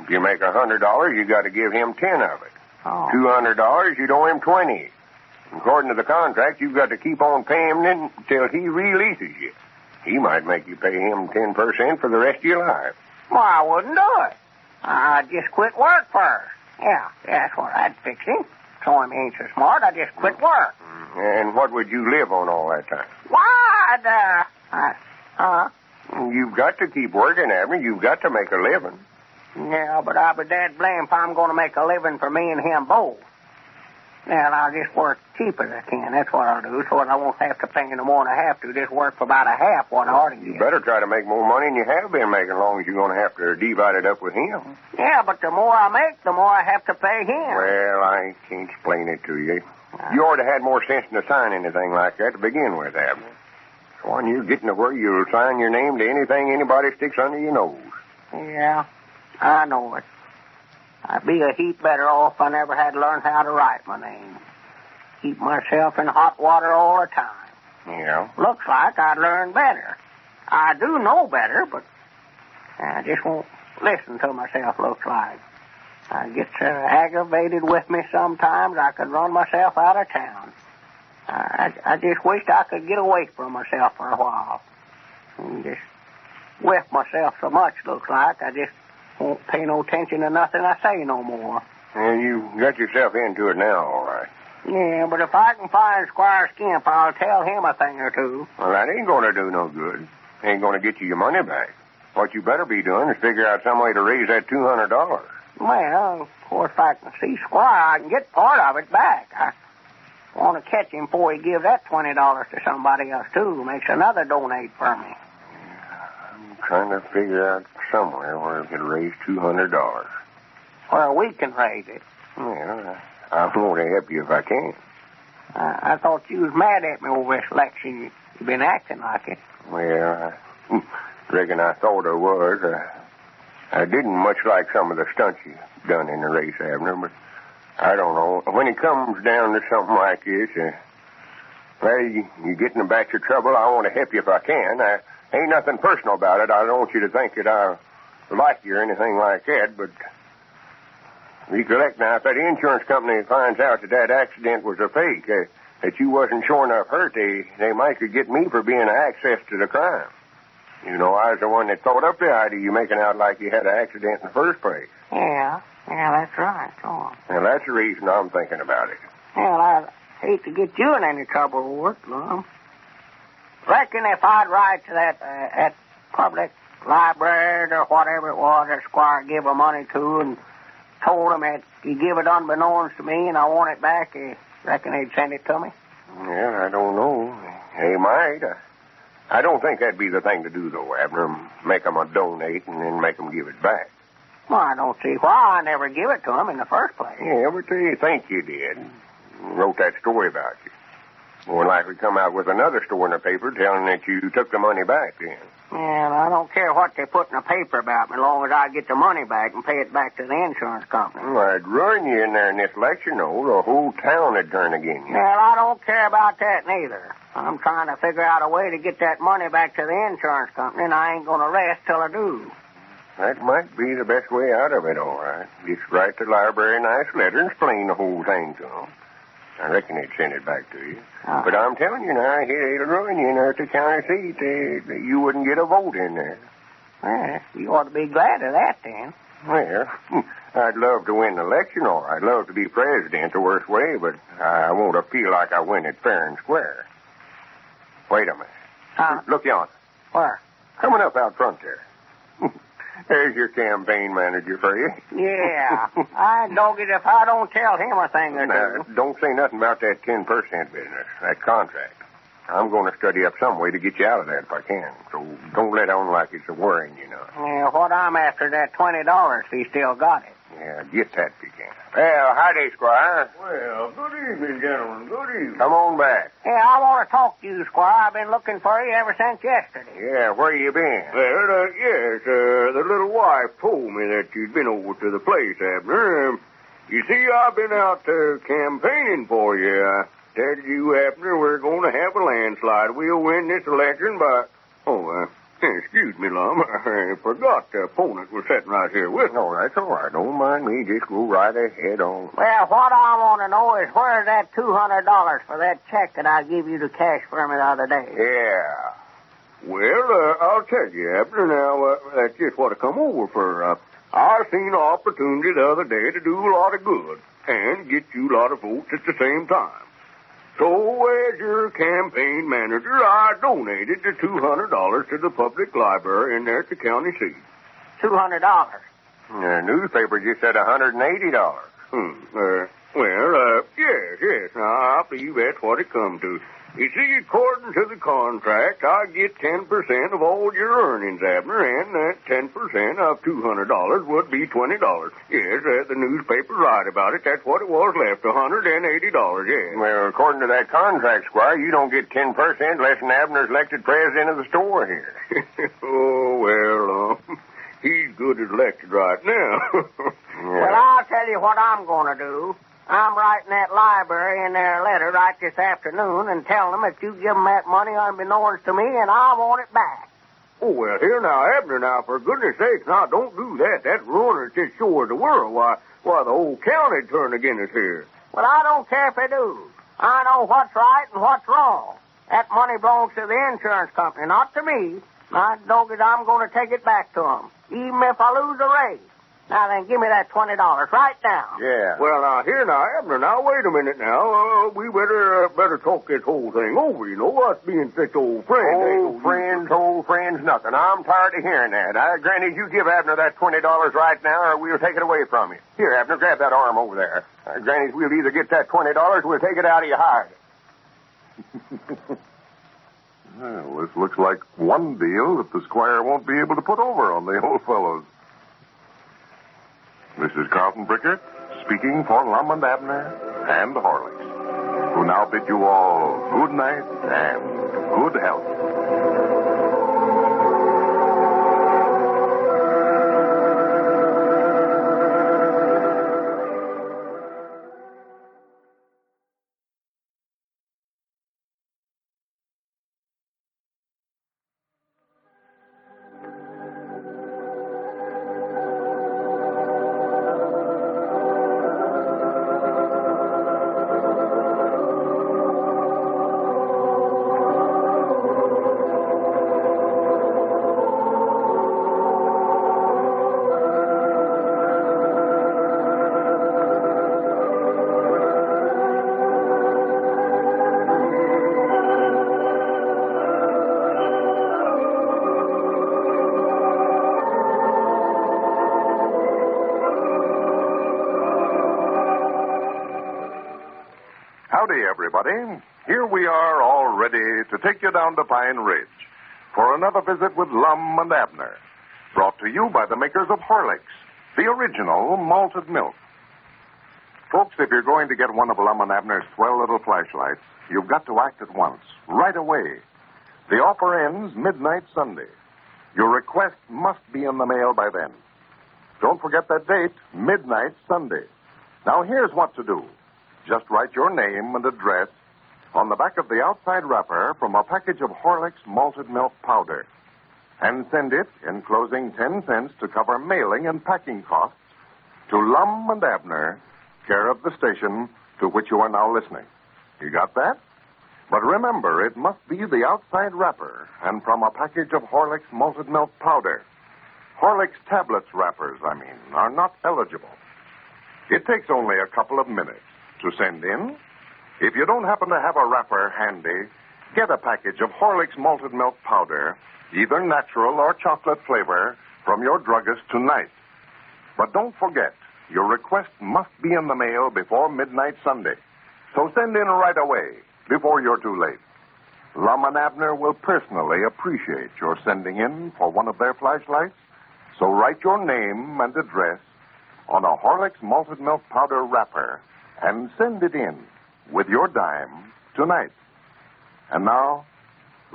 If you make $100, you got to give him 10 of it. Oh. $200, you'd owe him 20. According to the contract, you've got to keep on paying him until he releases you. He might make you pay him 10% for the rest of your life. Well, I wouldn't do it. I'd just quit work first. Yeah, that's what I'd fix him. So him ain't so smart, I'd just quit work. And what would you live on all that time? Why, You've got to keep working, Abner. You've got to make a living. Yeah, but I'll be dead blamed if I'm going to make a living for me and him both. Now, I'll just work cheap as I can. That's what I'll do, so I won't have to pay no more than I have to. Just work for about a half what I ought to get. You better try to make more money than you have been making, as long as you're going to have to divide it up with him. Yeah, but the more I make, the more I have to pay him. Well, I can't explain it to you. You ought to have had more sense than to sign anything like that to begin with, Abner. So when you're getting to where you'll sign your name to anything anybody sticks under your nose. Yeah, I know it. I'd be a heap better off if I never had to learn how to write my name. Keep myself in hot water all the time. Yeah? Looks like I'd learn better. I do know better, but I just won't listen to myself, looks like. I get so aggravated with me sometimes I could run myself out of town. I just wished I could get away from myself for a while. And just whiff myself so much, looks like. I just won't pay no attention to nothing I say no more. And you got yourself into it now, all right. Yeah, but if I can find Squire Skimp, I'll tell him a thing or two. Well, that ain't going to do no good. Ain't going to get you your money back. What you better be doing is figure out some way to raise that $200. Well, of course, if I can see Squire, I can get part of it back. I want to catch him before he gives that $20 to somebody else, too. Makes another donate for me. I'm trying to figure out somewhere where we could raise $200. Well, we can raise it. Well, I'm going to help you if I can. I thought you was mad at me over this election. You've been acting like it. Well, I reckon I thought I was. I didn't much like some of the stunts you done in the race, Abner, but I don't know. When it comes down to something like this, Well, you get in a batch of trouble. I want to help you if I can. Ain't nothing personal about it. I don't want you to think that I like you or anything like that, but recollect now, if that insurance company finds out that accident was a fake, that you wasn't sure enough hurt, they might could get me for being an access to the crime. You know, I was the one that thought up the idea of you making out like you had an accident in the first place. Yeah, that's right. Oh. Well, that's the reason I'm thinking about it. Well, I'd hate to get you in any trouble with it, Lum. Reckon if I'd write to that public library or whatever it was that Squire gave her money to and told him that he give it unbeknownst to me and I want it back, reckon they'd send it to me? Yeah, I don't know. They might. I don't think that'd be the thing to do, though, Abner. Make them a donate and then make them give it back. Well, I don't see why I never give it to him in the first place. Yeah, but they think you did. Wrote that story about you. More than likely come out with another story in the paper telling that you took the money back then. Well, I don't care what they put in the paper about me as long as I get the money back and pay it back to the insurance company. Well, I'd run you in there in this election, though. The whole town would turn against you. Well, I don't care about that neither. I'm trying to figure out a way to get that money back to the insurance company, and I ain't going to rest till I do. That might be the best way out of it, all right. Just write the library a nice letter and explain the whole thing to them. I reckon they'd send it back to you. But I'm telling you now, it'll ruin you in there at the county seat. You wouldn't get a vote in there. Well, you ought to be glad of that, then. Well, I'd love to win the election, or I'd love to be president the worst way, but I want to feel like I win it fair and square. Wait a minute. Look yonder. Where? Coming up out front there. There's your campaign manager for you. Yeah. I dog it if I don't tell him a thing or two. Don't say nothing about that 10% business, that contract. I'm going to study up some way to get you out of that if I can. So don't let on like it's a worrying, you know. Yeah, what I'm after that $20 if he still got it. Yeah, get that if you can. Well, howdy, Squire. Well, good evening, gentlemen. Good evening. Come on back. Yeah, I want to talk to you, Squire. I've been looking for you ever since yesterday. Yeah, where you been? Well, yes, the little wife told me that you'd been over to the place, Abner. You see, I've been out campaigning for you. I tell you, Abner, we're going to have a landslide. We'll win this election by... excuse me, Lum. I forgot the opponent was sitting right here with me. No, that's all right. Don't mind me. Just go right ahead on. Well, what I want to know is where's that $200 for that check that I gave you to cash for me the other day? Yeah. Well, I'll tell you, Abner, now, that's just what I come over for. I seen an opportunity the other day to do a lot of good and get you a lot of votes at the same time. So, as your campaign manager, I donated the $200 to the public library in there at the county seat. $200? The newspaper just said $180. Yes. Now, I believe that's what it come to. You see, according to the contract, I get 10% of all your earnings, Abner, and that 10% of $200 would be $20. Yes, the newspaper's right about it. That's what it was left, $180, yes. Well, according to that contract, Squire, you don't get 10% less than Abner's elected president of the store here. He's good as elected right now. Well, I'll tell you what I'm going to do. I'm writing that library in their letter right this afternoon and telling them if you give them that money unbeknownst to me, and I want it back. Oh, well, here now, Abner, now, for goodness sakes, now, don't do that. That ruiner just showed the world why the whole county turned against us here. Well, I don't care if they do. I know what's right and what's wrong. That money belongs to the insurance company, not to me. My dog it, I'm going to take it back to them, even if I lose the race. Now then, give me that $20 right now. Yeah. Well, now, here now, Abner, now, wait a minute now. We better talk this whole thing over, you know, us being such old friends. Old friends, nothing. I'm tired of hearing that. Granny, you give Abner that $20 right now, or we'll take it away from you. Here, Abner, grab that arm over there. Granny, we'll either get that $20 or we'll take it out of your hide. Well, this looks like one deal that the Squire won't be able to put over on the old fellows. This is Carlton Brickert, speaking for Lum and Abner and the Horlicks, who now bid you all good night and good health. everybody. Here we are all ready to take you down to Pine Ridge for another visit with Lum and Abner, brought to you by the makers of Horlicks, the original malted milk. Folks, if you're going to get one of Lum and Abner's swell little flashlights, you've got to act at once, right away. The offer ends midnight Sunday. Your request must be in the mail by then. Don't forget that date, midnight Sunday. Now, here's what to do. Just write your name and address on the back of the outside wrapper from a package of Horlicks malted milk powder, and send it, enclosing 10 cents to cover mailing and packing costs, to Lum and Abner, care of the station to which you are now listening. You got that? But remember, it must be the outside wrapper and from a package of Horlicks malted milk powder. Horlicks tablets wrappers, are not eligible. It takes only a couple of minutes to send in. If you don't happen to have a wrapper handy, get a package of Horlicks malted milk powder, either natural or chocolate flavor, from your druggist tonight. But don't forget, your request must be in the mail before midnight Sunday. So send in right away, before you're too late. Lum and Abner will personally appreciate your sending in for one of their flashlights. So write your name and address on a Horlicks malted milk powder wrapper and send it in with your dime tonight. And now,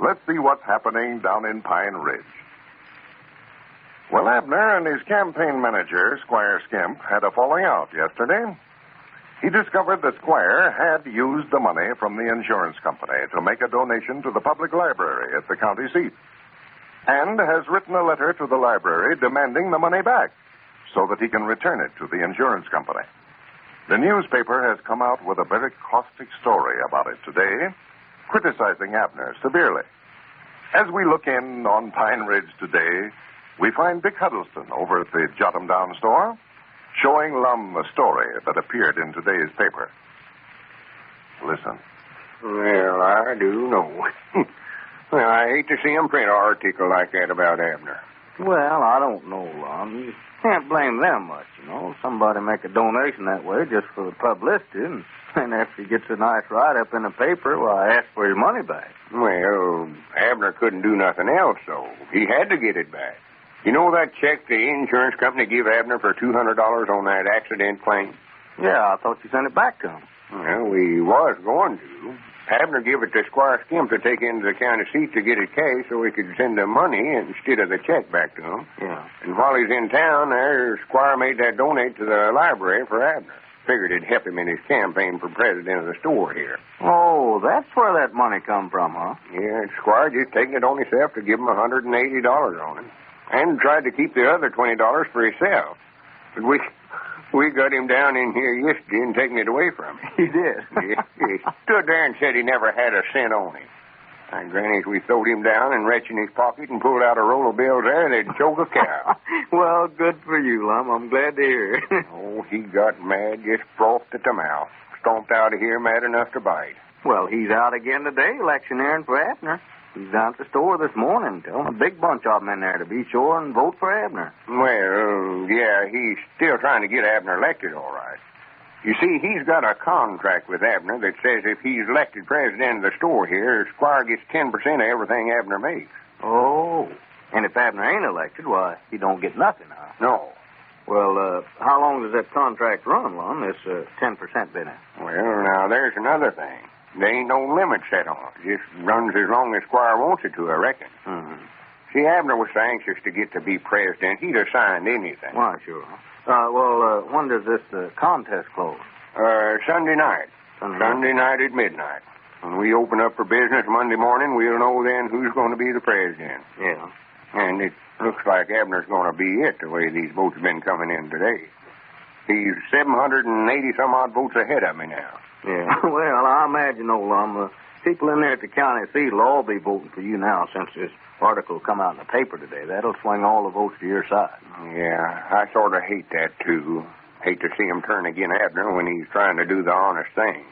let's see what's happening down in Pine Ridge. Well, Abner and his campaign manager, Squire Skimp, had a falling out yesterday. He discovered that Squire had used the money from the insurance company to make a donation to the public library at the county seat, and has written a letter to the library demanding the money back so that he can return it to the insurance company. The newspaper has come out with a very caustic story about it today, criticizing Abner severely. As we look in on Pine Ridge today, we find Dick Huddleston over at the Jot 'em Down store, showing Lum the story that appeared in today's paper. Listen. Well, I do know. Well, I hate to see him print an article like that about Abner. Well, I don't know, Lum. You can't blame them much, Somebody make a donation that way just for the publicity, and after he gets a nice write-up in the paper, I ask for his money back. Well, Abner couldn't do nothing else, so he had to get it back. You know that check the insurance company gave Abner for $200 on that accident claim? Yeah, I thought you sent it back to him. Well, we was going to. Abner gave it to Squire Skimp to take into the county seat to get it cashed so he could send the money instead of the check back to him. Yeah. And while he's in town there, Squire made that donate to the library for Abner. Figured it'd help him in his campaign for president of the store here. Oh, that's where that money come from, huh? Yeah, Squire just taking it on himself to give him $180 on it. And tried to keep the other $20 for himself. But we got him down in here yesterday and taken it away from him. He did? He stood there and said he never had a cent on him. And granny, we throwed him down and reached in his pocket and pulled out a roll of bills there, they'd choke a cow. Well, good for you, Lum. I'm glad to hear it. Oh, he got mad, just frothed at the mouth. Stomped out of here mad enough to bite. Well, he's out again today, electioneering for Abner. He's down at the store this morning, telling a big bunch of them in there to be sure and vote for Abner. Well, yeah, he's still trying to get Abner elected, all right. You see, he's got a contract with Abner that says if he's elected president of the store here, Squire gets 10% of everything Abner makes. Oh, and if Abner ain't elected, why, he don't get nothing, huh? No. Well, how long does that contract run, Lum, this 10% business? Well, now, there's another thing. There ain't no limit set on it. Just runs as long as Squire wants it to, I reckon. Mm-hmm. See, Abner was so anxious to get to be president, he'd have signed anything. Why, sure. When does this contest close? Sunday night. Sunday night at midnight. When we open up for business Monday morning, we'll know then who's going to be the president. Yeah. And it looks like Abner's going to be it, the way these votes have been coming in today. He's 780-some-odd votes ahead of me now. Yeah, well, I imagine, Lum, people in there at the county seat will all be voting for you now since this article come out in the paper today. That'll swing all the votes to your side. Yeah, I sort of hate that, too. Hate to see him turn against Abner when he's trying to do the honest thing.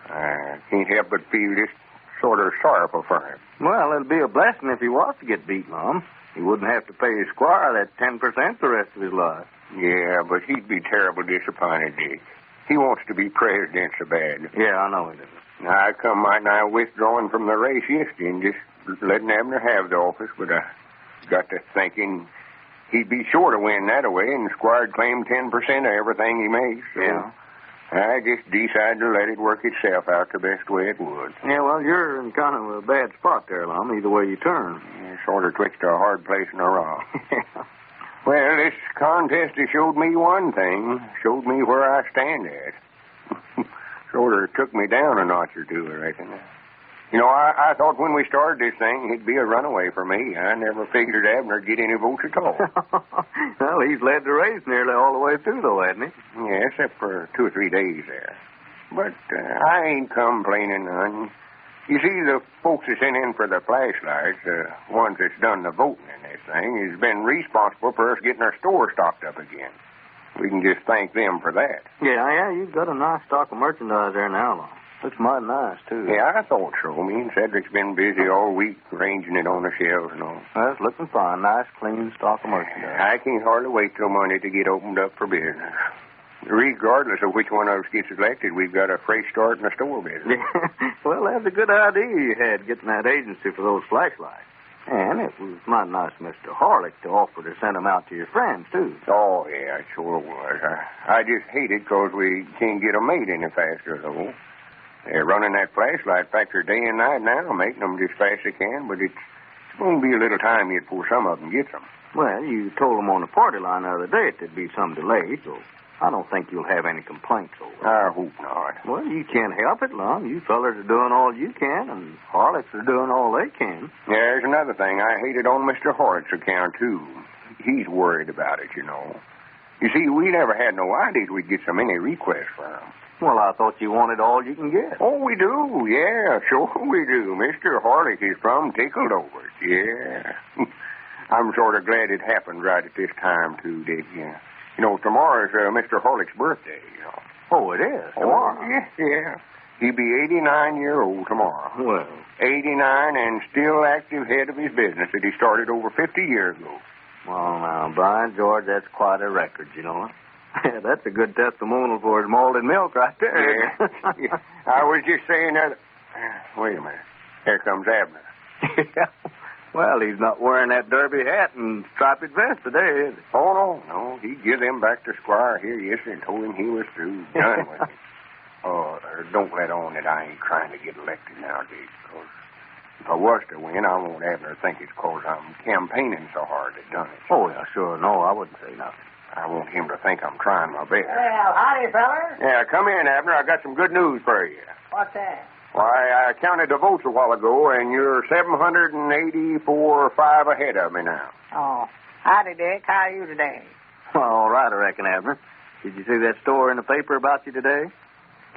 I can't help but feel just sort of sorrowful for him. Well, it'd be a blessing if he was to get beat, Lum. He wouldn't have to pay his Squire that 10% the rest of his life. Yeah, but he'd be terrible disappointed, Dick. He wants to be president so bad. Yeah, I know he does. I come right now withdrawing from the race yesterday and just letting Abner have the office, but I got to thinking he'd be sure to win that way, and Squire'd claim 10% of everything he makes. So Yeah. I just decided to let it work itself out the best way it would. Yeah, well, you're in kind of a bad spot there, Lum, either way you turn. Sort of twixt a hard place and a rock. Well, this contest has showed me one thing. Showed me where I stand at. Sort of took me down a notch or two, I reckon. You know, I thought when we started this thing, he'd be a runaway for me. I never figured Abner'd get any votes at all. Well, he's led the race nearly all the way through, though, hasn't he? Yeah, except for 2 or 3 days there. But I ain't complaining none. You see, the folks that sent in for the flashlights, the ones that's done the voting in this thing, has been responsible for us getting our store stocked up again. We can just thank them for that. Yeah, you've got a nice stock of merchandise there now, Lum. Looks mighty nice, too. Yeah, I thought so. Me and Cedric's been busy all week arranging it on the shelves and all. Well, it's looking fine. Nice, clean stock of merchandise. I can't hardly wait till Monday to get opened up for business. Regardless of which one of us gets elected, we've got a fresh start in the store business. Well, that's a good idea you had, getting that agency for those flashlights. And it was mighty nice of Mr. Harlick to offer to send them out to your friends, too. Oh, yeah, it sure was. I just hate it because we can't get them made any faster, though. They're running that flashlight factory day and night now, making them just fast as they can, but it's going to be a little time yet before some of them gets them. Well, you told them on the party line the other day there'd be some delay, so I don't think you'll have any complaints over it. I hope not. Well, you can't help it, Lum. You fellers are doing all you can, and Harlicks are doing all they can. Yeah, there's another thing. I hate it on Mr. Hart's account, too. He's worried about it, you know. You see, we never had no idea we'd get so many requests for him. Well, I thought you wanted all you can get. Oh, we do. Yeah, sure we do. Mr. Harlick is from tickled over it. Yeah. I'm sort of glad it happened right at this time, too, Dick. Yeah. You know, tomorrow's Mr. Harlick's birthday, you know. Oh, it is? Tomorrow? Oh, yeah. He'll be 89-year-old tomorrow. Well. 89 and still active head of his business that he started over 50 years ago. Well, now, Brian George, that's quite a record, you know. That's a good testimonial for his malted milk right there. Yeah. I was just saying that. Wait a minute. Here comes Abner. Yeah. Well, he's not wearing that derby hat and striped vest today, is he? Oh, no. He give them back to Squire here yesterday and told him he was through, done with it. Oh, don't let on that I ain't trying to get elected nowadays, because if I was to win, I won't Abner think it's because I'm campaigning so hard to done it. Oh, yeah, sure. No, I wouldn't say nothing. I want him to think I'm trying my best. Well, howdy, feller. Yeah, come in, Abner. I got some good news for you. What's that? Why, I counted the votes a while ago, and you're 784.5 ahead of me now. Oh, howdy, Dick. How are you today? Well, all right, I reckon, Abner. Did you see that story in the paper about you today?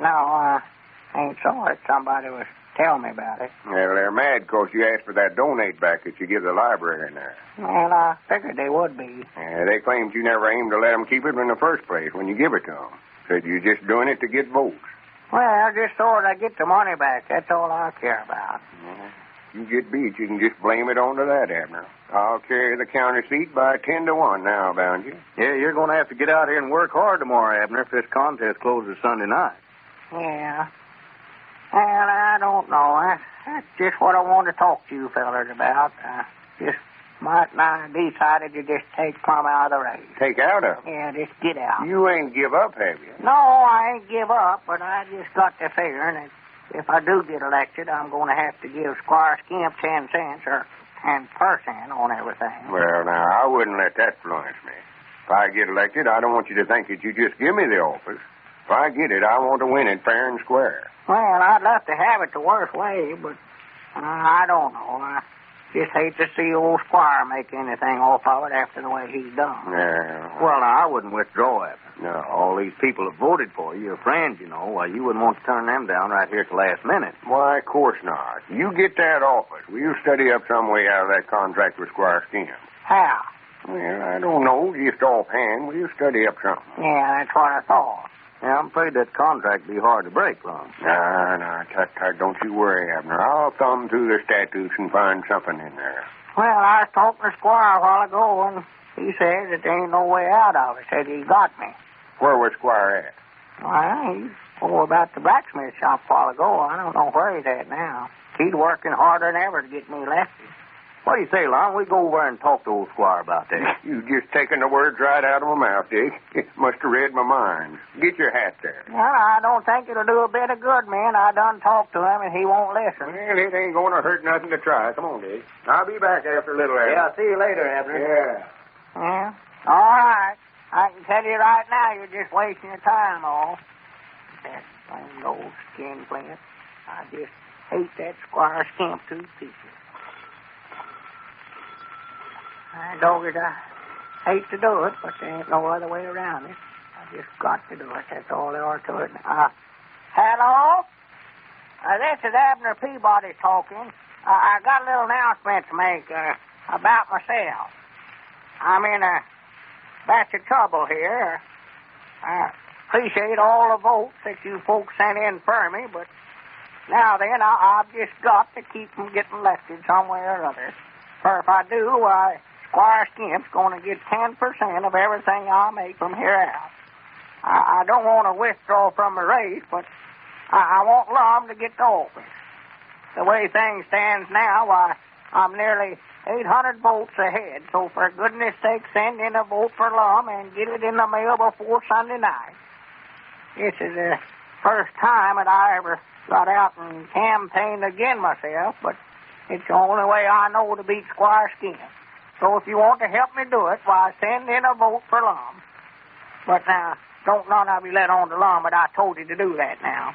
No, ain't saw it. Somebody was telling me about it. Well, they're mad because you asked for that donate back that you give the library in there. Well, I figured they would be. Yeah, they claimed you never aimed to let them keep it in the first place when you give it to them. Said you're just doing it to get votes. Well, I just thought I'd get the money back. That's all I care about. Yeah. You get beat, you can just blame it on to that, Abner. I'll carry the county seat by 10-1 now, bound you. Yeah, you're going to have to get out here and work hard tomorrow, Abner, if this contest closes Sunday night. Yeah. Well, I don't know. That's just what I want to talk to you fellers about. Just might not decided to just take plumb out of the race. Take out of it? Yeah, just get out. You ain't give up, have you? No, I ain't give up, but I just got to figuring that if I do get elected, I'm going to have to give Squire Skimp 10 cents or 10% on everything. Well, now, I wouldn't let that influence me. If I get elected, I don't want you to think that you just give me the office. If I get it, I want to win it fair and square. Well, I'd love to have it the worst way, but I don't know. I just hate to see old Squire make anything off of it after the way he's done. Yeah. Well, now, I wouldn't withdraw, Abner. No. All these people have voted for you, your friends, you know. Why, you wouldn't want to turn them down right here at the last minute. Why, of course not. You get that office. We'll study up some way out of that contract with Squire Skimp. How? Well, I don't know. Just offhand, we'll study up something. Yeah, that's what I thought. Yeah, I'm afraid that contract would be hard to break, Lum. No, Tut, don't you worry, Abner. I'll thumb through the statutes and find something in there. Well, I was talking to Squire a while ago, and he said that there ain't no way out of it. Said he got me. Where was Squire at? Well, he's over about the blacksmith shop a while ago. I don't know where he's at now. He's working harder than ever to get me lefty. What do you say, Lum? We go over and talk to old Squire about that. You just taking the words right out of my mouth, Dick. Must have read my mind. Get your hat there. Well, I don't think it'll do a bit of good, man. I done talked to him, and he won't listen. Well, it ain't going to hurt nothing to try. Come on, Dick. I'll be back after a little, Abner. Yeah, I'll see you later, Abner. Yeah. Yeah? All right. I can tell you right now, you're just wasting your time, all. That blamed old skinflint. I just hate that Squire Skimp to pieces. Dogged, I hate to do it, but there ain't no other way around it. I just got to do it. That's all there are to it. Hello? This is Abner Peabody talking. I got a little announcement to make about myself. I'm in a batch of trouble here. I appreciate all the votes that you folks sent in for me, but now then, I've just got to keep from getting elected somewhere or other. For if I do, Squire Skimp's going to get 10% of everything I make from here out. I don't want to withdraw from the race, but I want Lum to get the office. The way things stands now, I'm nearly 800 votes ahead, so for goodness sake, send in a vote for Lum and get it in the mail before Sunday night. This is the first time that I ever got out and campaigned against myself, but it's the only way I know to beat Squire Skimp. So if you want to help me do it, why, send in a vote for Lum. But now, don't none of you let on to Lum, but I told you to do that now.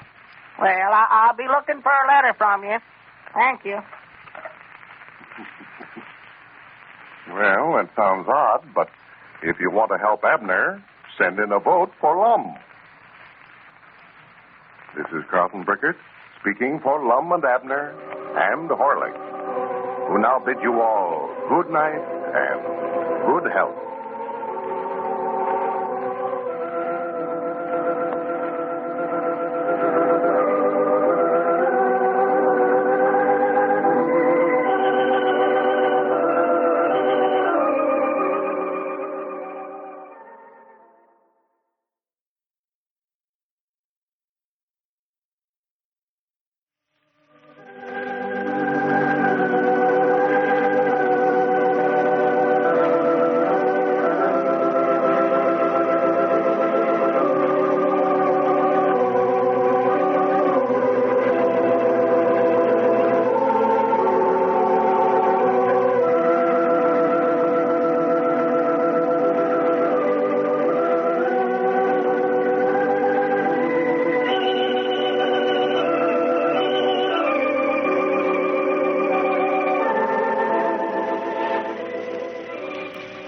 Well, I'll be looking for a letter from you. Thank you. Well, that sounds odd, but if you want to help Abner, send in a vote for Lum. This is Carlton Brickert speaking for Lum and Abner and Horlick, who now bid you all good night and good health.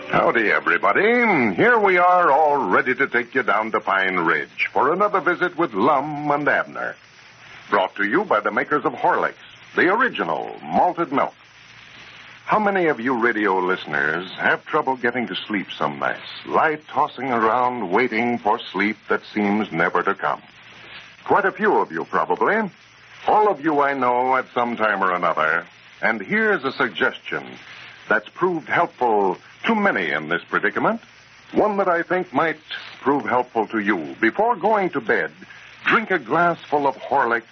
Howdy, everybody. Here we are, all ready to take you down to Pine Ridge for another visit with Lum and Abner. Brought to you by the makers of Horlicks, the original malted milk. How many of you radio listeners have trouble getting to sleep some nights, lie tossing around waiting for sleep that seems never to come? Quite a few of you, probably. All of you I know at some time or another. And here's a suggestion that's proved helpful to many in this predicament. One that I think might prove helpful to you. Before going to bed, drink a glass full of Horlicks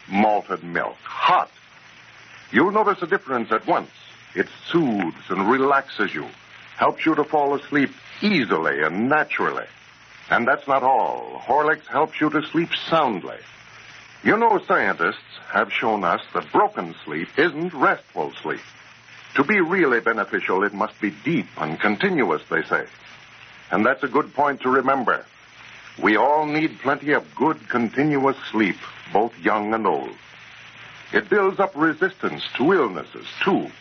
malted milk, hot. You'll notice a difference at once. It soothes and relaxes you, helps you to fall asleep easily and naturally. And that's not all. Horlicks helps you to sleep soundly. You know, scientists have shown us that broken sleep isn't restful sleep. To be really beneficial, it must be deep and continuous, they say. And that's a good point to remember. We all need plenty of good, continuous sleep, both young and old. It builds up resistance to illnesses, too.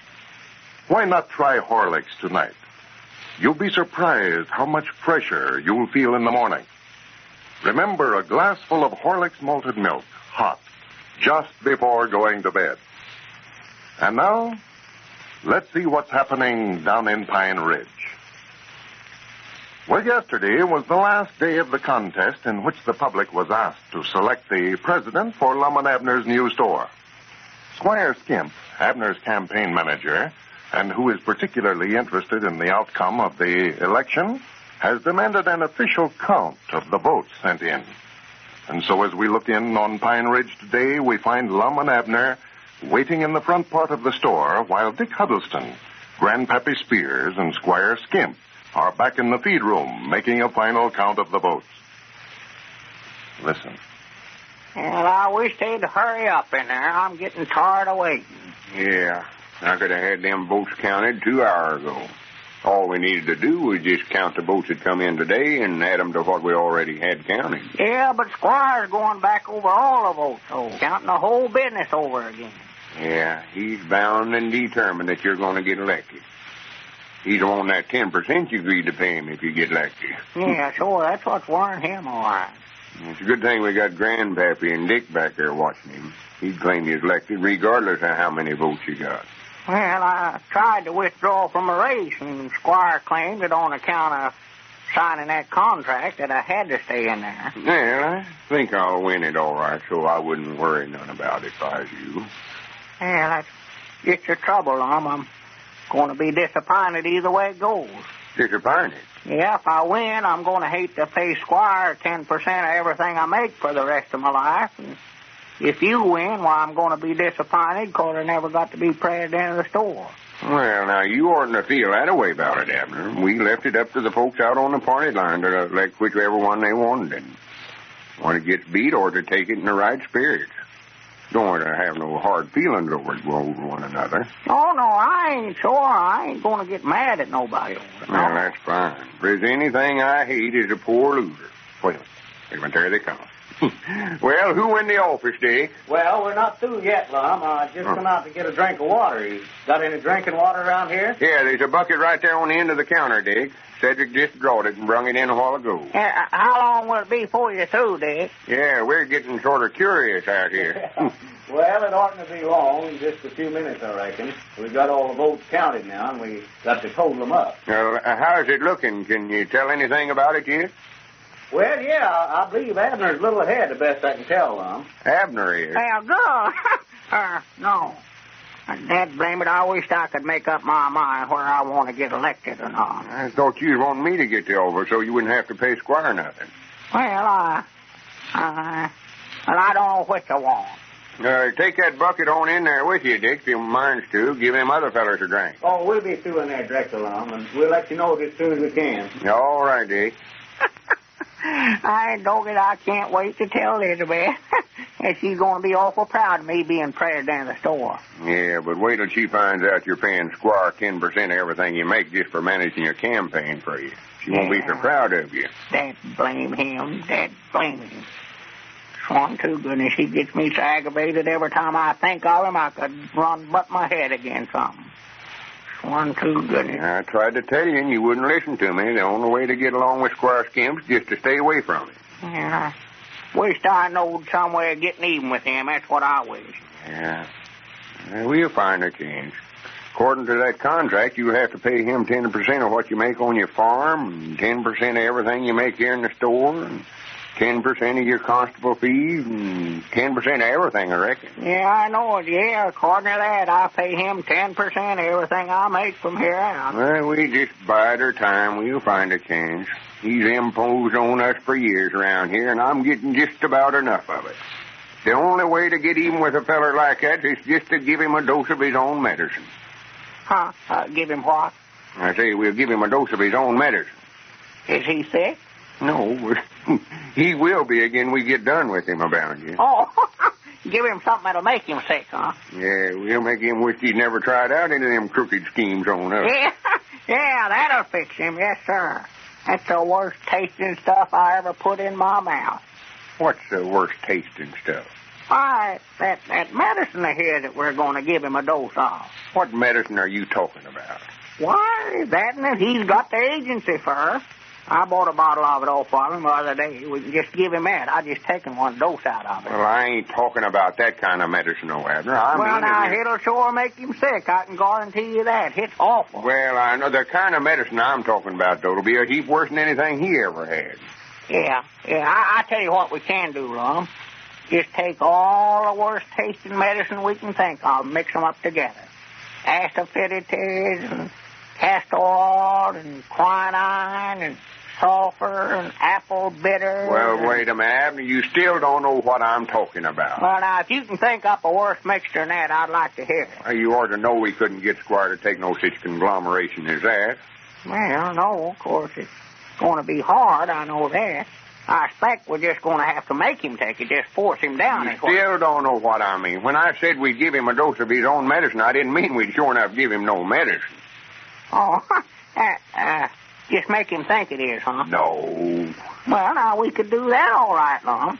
Why not try Horlicks tonight? You'll be surprised how much fresher you'll feel in the morning. Remember, a glass full of Horlicks malted milk, hot, just before going to bed. And now, let's see what's happening down in Pine Ridge. Well, yesterday was the last day of the contest in which the public was asked to select the president for Lum and Abner's new store. Squire Skimp, Abner's campaign manager, and who is particularly interested in the outcome of the election, has demanded an official count of the votes sent in. And so as we look in on Pine Ridge today, we find Lum and Abner waiting in the front part of the store while Dick Huddleston, Grandpappy Spears, and Squire Skimp are back in the feed room making a final count of the votes. Listen. Well, I wish they'd hurry up in there. I'm getting tired of waiting. Yeah, I could have had them votes counted 2 hours ago. All we needed to do was just count the votes that come in today and add them to what we already had counted. Yeah, but Squire's going back over all the votes, so counting the whole business over again. Yeah, he's bound and determined that you're going to get elected. He's on that 10% you agreed to pay him if you get elected. Yeah, sure, that's what's worrying him all right. It's a good thing we got Grandpappy and Dick back there watching him. He'd claim he's elected regardless of how many votes you got. Well, I tried to withdraw from a race, and Squire claimed that on account of signing that contract that I had to stay in there. Well, I think I'll win it all right, so I wouldn't worry none about it if I was you. Yeah, that's just your trouble, Lum. I'm going to be disappointed either way it goes. Disappointed? Yeah, if I win, I'm going to hate to pay Squire 10% of everything I make for the rest of my life. And if you win, well, I'm going to be disappointed because I never got to be president of the store. Well, now, you oughtn't to feel that way about it, Abner. We left it up to the folks out on the party line to elect whichever one they wanted. And when it gets beat, or to take it in the right spirits. Don't want to have no hard feelings over one another. Oh, no, I ain't sure. I ain't going to get mad at nobody over it. Well, that's fine. If there's anything I hate, is a poor loser. Wait a minute, there they come. Well, who in the office, Dick? Well, we're not through yet, Lum. I just come out to get a drink of water. You got any drinking water around here? Yeah, there's a bucket right there on the end of the counter, Dick. Cedric just brought it and brung it in a while ago. How long will it be before you're through, Dick? Yeah, we're getting sort of curious out here. Well, it oughtn't to be long, just a few minutes, I reckon. We've got all the votes counted now, and we got to total them up. Well, how's it looking? Can you tell anything about it yet? Well, yeah, I believe Abner's a little ahead, the best I can tell, Lum. Abner is. Well, good. No. Dad, blame it, I wish I could make up my mind where I want to get elected or not. I thought you wanted me to get the over so you wouldn't have to pay Squire nothing. Well, I don't know which I want. Take that bucket on in there with you, Dick, if you minds to. Give them other fellas a drink. Oh, we'll be through in there directly, Lum, and we'll let you know as soon as we can. All right, Dick. I can't wait to tell Elizabeth. And she's going to be awful proud of me being president of the store. Yeah, but wait till she finds out you're paying Squire 10% of everything you make just for managing your campaign for you. She won't be so proud of you. Dad blame him. Dad blame him. Swan to goodness, he gets me so aggravated every time I think of him I could butt my head against something. Swan to goodness. I tried to tell you and you wouldn't listen to me. The only way to get along with Squire Skimp is just to stay away from him. Yeah, I wished I knowed some way of getting even with him. That's what I wish. Yeah. We'll find a chance. According to that contract, you have to pay him 10% of what you make on your farm, and 10% of everything you make here in the store, and 10% of your constable fees, and 10% of everything, I reckon. Yeah, I know it. Yeah, according to that, I pay him 10% of everything I make from here out. Well, we just bide our time. We'll find a chance. He's imposed on us for years around here, and I'm getting just about enough of it. The only way to get even with a feller like that is just to give him a dose of his own medicine. Huh? Give him what? I say we'll give him a dose of his own medicine. Is he sick? No, he will be again we get done with him about you. Oh, give him something that'll make him sick, huh? Yeah, we'll make him wish he'd never tried out any of them crooked schemes on us. Yeah, that'll fix him, yes, sir. That's the worst tasting stuff I ever put in my mouth. What's the worst tasting stuff? Why, that medicine here that we're going to give him a dose of. What medicine are you talking about? Why, that he's got the agency for. I bought a bottle of it off of him the other day. We can just give him that. I just taken one dose out of it. Well, I ain't talking about that kind of medicine, no, Abner. It'll sure make him sick. I can guarantee you that. It's awful. Well, I know the kind of medicine I'm talking about, though, will be a heap worse than anything he ever had. Yeah. I tell you what we can do, Lum. Just take all the worst tasting medicine we can think of and mix them up together. Asafoetida and castor oil and quinine and sulfur and apple bitter. Well, wait a minute, Abner. You still don't know what I'm talking about. Well, now, if you can think up a worse mixture than that, I'd like to hear it. Well, you ought to know we couldn't get Squire to take no such conglomeration as that. Well, no, of course, it's going to be hard, I know that. I expect we're just going to have to make him take it, just force him down. You still don't know what I mean. When I said we'd give him a dose of his own medicine, I didn't mean we'd sure enough give him no medicine. Oh, just make him think it is, huh? No. Well, now, we could do that all right, Lum.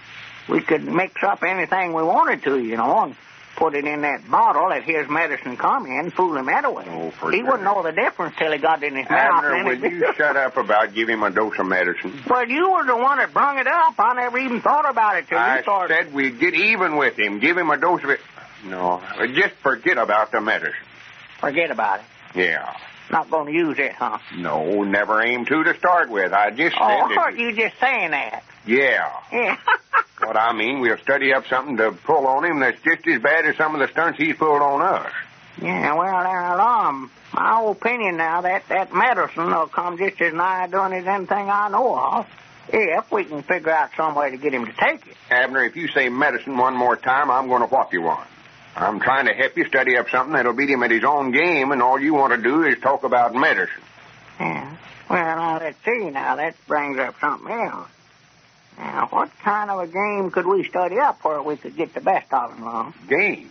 We could mix up anything we wanted to, and put it in that bottle that his medicine come in, fool him that way. Oh, he wouldn't know the difference till he got it in his mouth. Abner, will you shut up about giving him a dose of medicine? Well, you were the one that brung it up. I never even thought about it till you started. I said we'd get even with him, give him a dose of it. No, just forget about the medicine. Forget about it? Yeah. Not going to use it, huh? No, never aimed to start with. I just said you just saying that? Yeah. Yeah. What I mean, we'll study up something to pull on him that's just as bad as some of the stunts he's pulled on us. Yeah, well, now, Lum, my opinion now, that medicine will come just as nigh doing as anything I know of, if we can figure out some way to get him to take it. Abner, if you say medicine one more time, I'm going to whop you one. I'm trying to help you study up something that'll beat him at his own game, and all you want to do is talk about medicine. Yeah. Well, now, let's see now. That brings up something else. Now, what kind of a game could we study up where we could get the best of him, Lum? Game?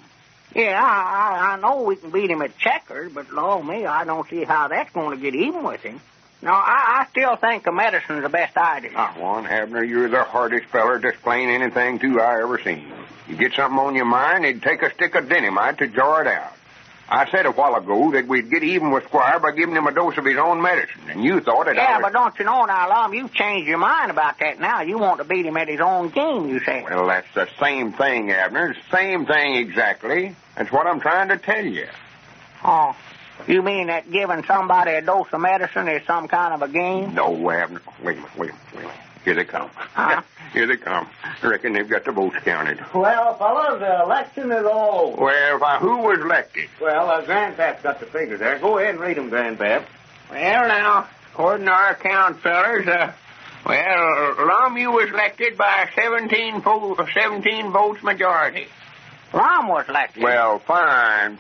Yeah, I know we can beat him at checkers, but, Lord me, I don't see how that's going to get even with him. No, I still think the medicine's the best idea. One, Abner, you're the hardest feller to explain anything to I ever seen. You get something on your mind, it'd take a stick of dynamite to jar it out. I said a while ago that we'd get even with Squire by giving him a dose of his own medicine, and you thought it... Yeah, but don't you know now, Lum, you've changed your mind about that now. You want to beat him at his own game, you say. Well, that's the same thing, Abner. Same thing exactly. That's what I'm trying to tell you. Oh, you mean that giving somebody a dose of medicine is some kind of a game? No, Abner. Wait a minute. Here they come. Huh? Here they come. I reckon they've got the votes counted. Well, fellas, the election is all over. Well, who was elected? Well, Grandpap's got the figures there. Go ahead and read them, Grandpap. Well, now, according to our count, fellers, Lum, you was elected by 17 votes majority. Lum was elected. Well, fine.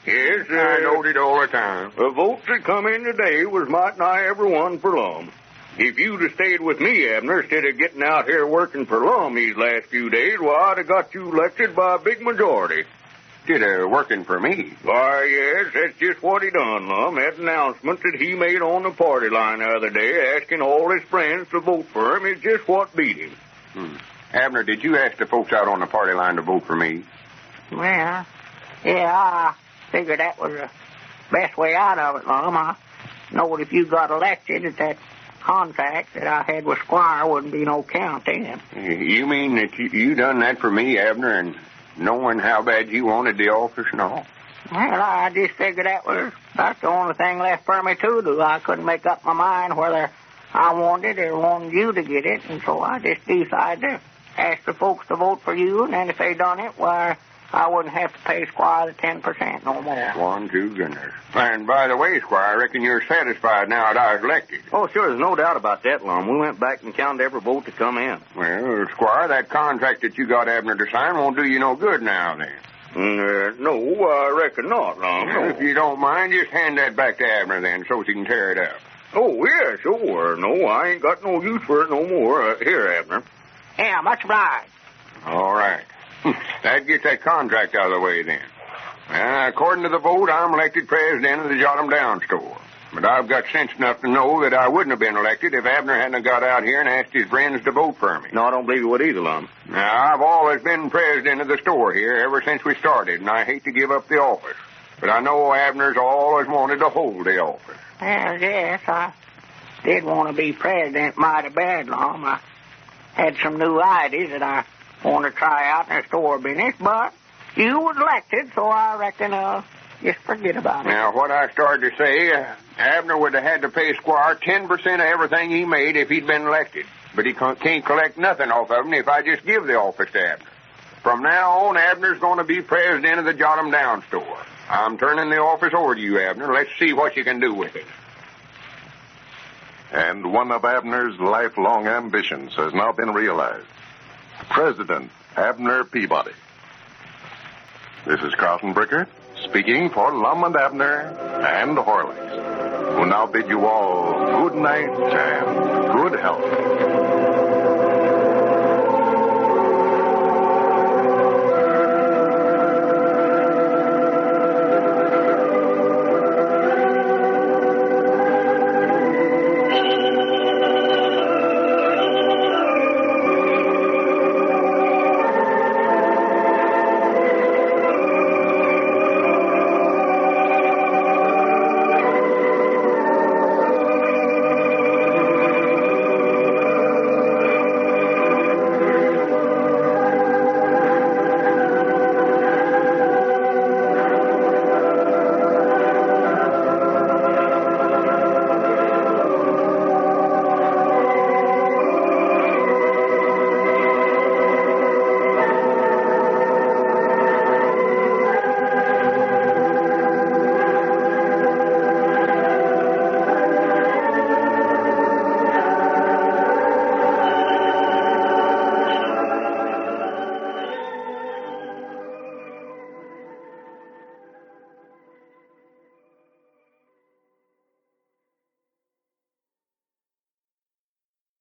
Yes, I noted all the time. The votes that come in today was might nigh every one for Lum. If you'd have stayed with me, Abner, instead of getting out here working for Lum these last few days, well, I'd have got you elected by a big majority. Instead of working for me? Why, yes, that's just what he done, Lum. That announcement that he made on the party line the other day, asking all his friends to vote for him, is just what beat him. Abner, did you ask the folks out on the party line to vote for me? Well, yeah, I figured that was the best way out of it, Lum. I know that if you got elected, that contract that I had with Squire wouldn't be no count then. You mean that you done that for me, Abner, and knowing how bad you wanted the office and all? Well, I just figured that's the only thing left for me to do. I couldn't make up my mind whether I wanted it or wanted you to get it, and so I just decided to ask the folks to vote for you, and then if they done it, why, I wouldn't have to pay Squire the 10% no more. One, two, goodness. And by the way, Squire, I reckon you're satisfied now that I was elected. Oh, sure, there's no doubt about that, Lum. We went back and counted every vote to come in. Well, Squire, that contract that you got Abner to sign won't do you no good now, then. No, I reckon not, Lum. No. If you don't mind, just hand that back to Abner, then, so she can tear it up. Oh, yeah, sure. No, I ain't got no use for it no more. Here, Abner. Yeah, much obliged. All right. That gets that contract out of the way, then. According to the vote, I'm elected president of the Jot 'em Down store. But I've got sense enough to know that I wouldn't have been elected if Abner hadn't got out here and asked his friends to vote for me. No, I don't believe you would either, Lum. Now, I've always been president of the store here ever since we started, and I hate to give up the office. But I know Abner's always wanted to hold the office. Well, yes, I did want to be president mighty bad, Lum. I had some new ideas that I want to try out in the store business, but you was elected, so I reckon just forget about it. Now, what I started to say, Abner would have had to pay Squire 10% of everything he made if he'd been elected. But he can't collect nothing off of him if I just give the office to Abner. From now on, Abner's going to be president of the Jot 'em Down store. I'm turning the office over to you, Abner. Let's see what you can do with it. And one of Abner's lifelong ambitions has now been realized. President Abner Peabody. This is Carlton Bricker, speaking for Lum and Abner and Horlicks, who now bid you all good night and good health.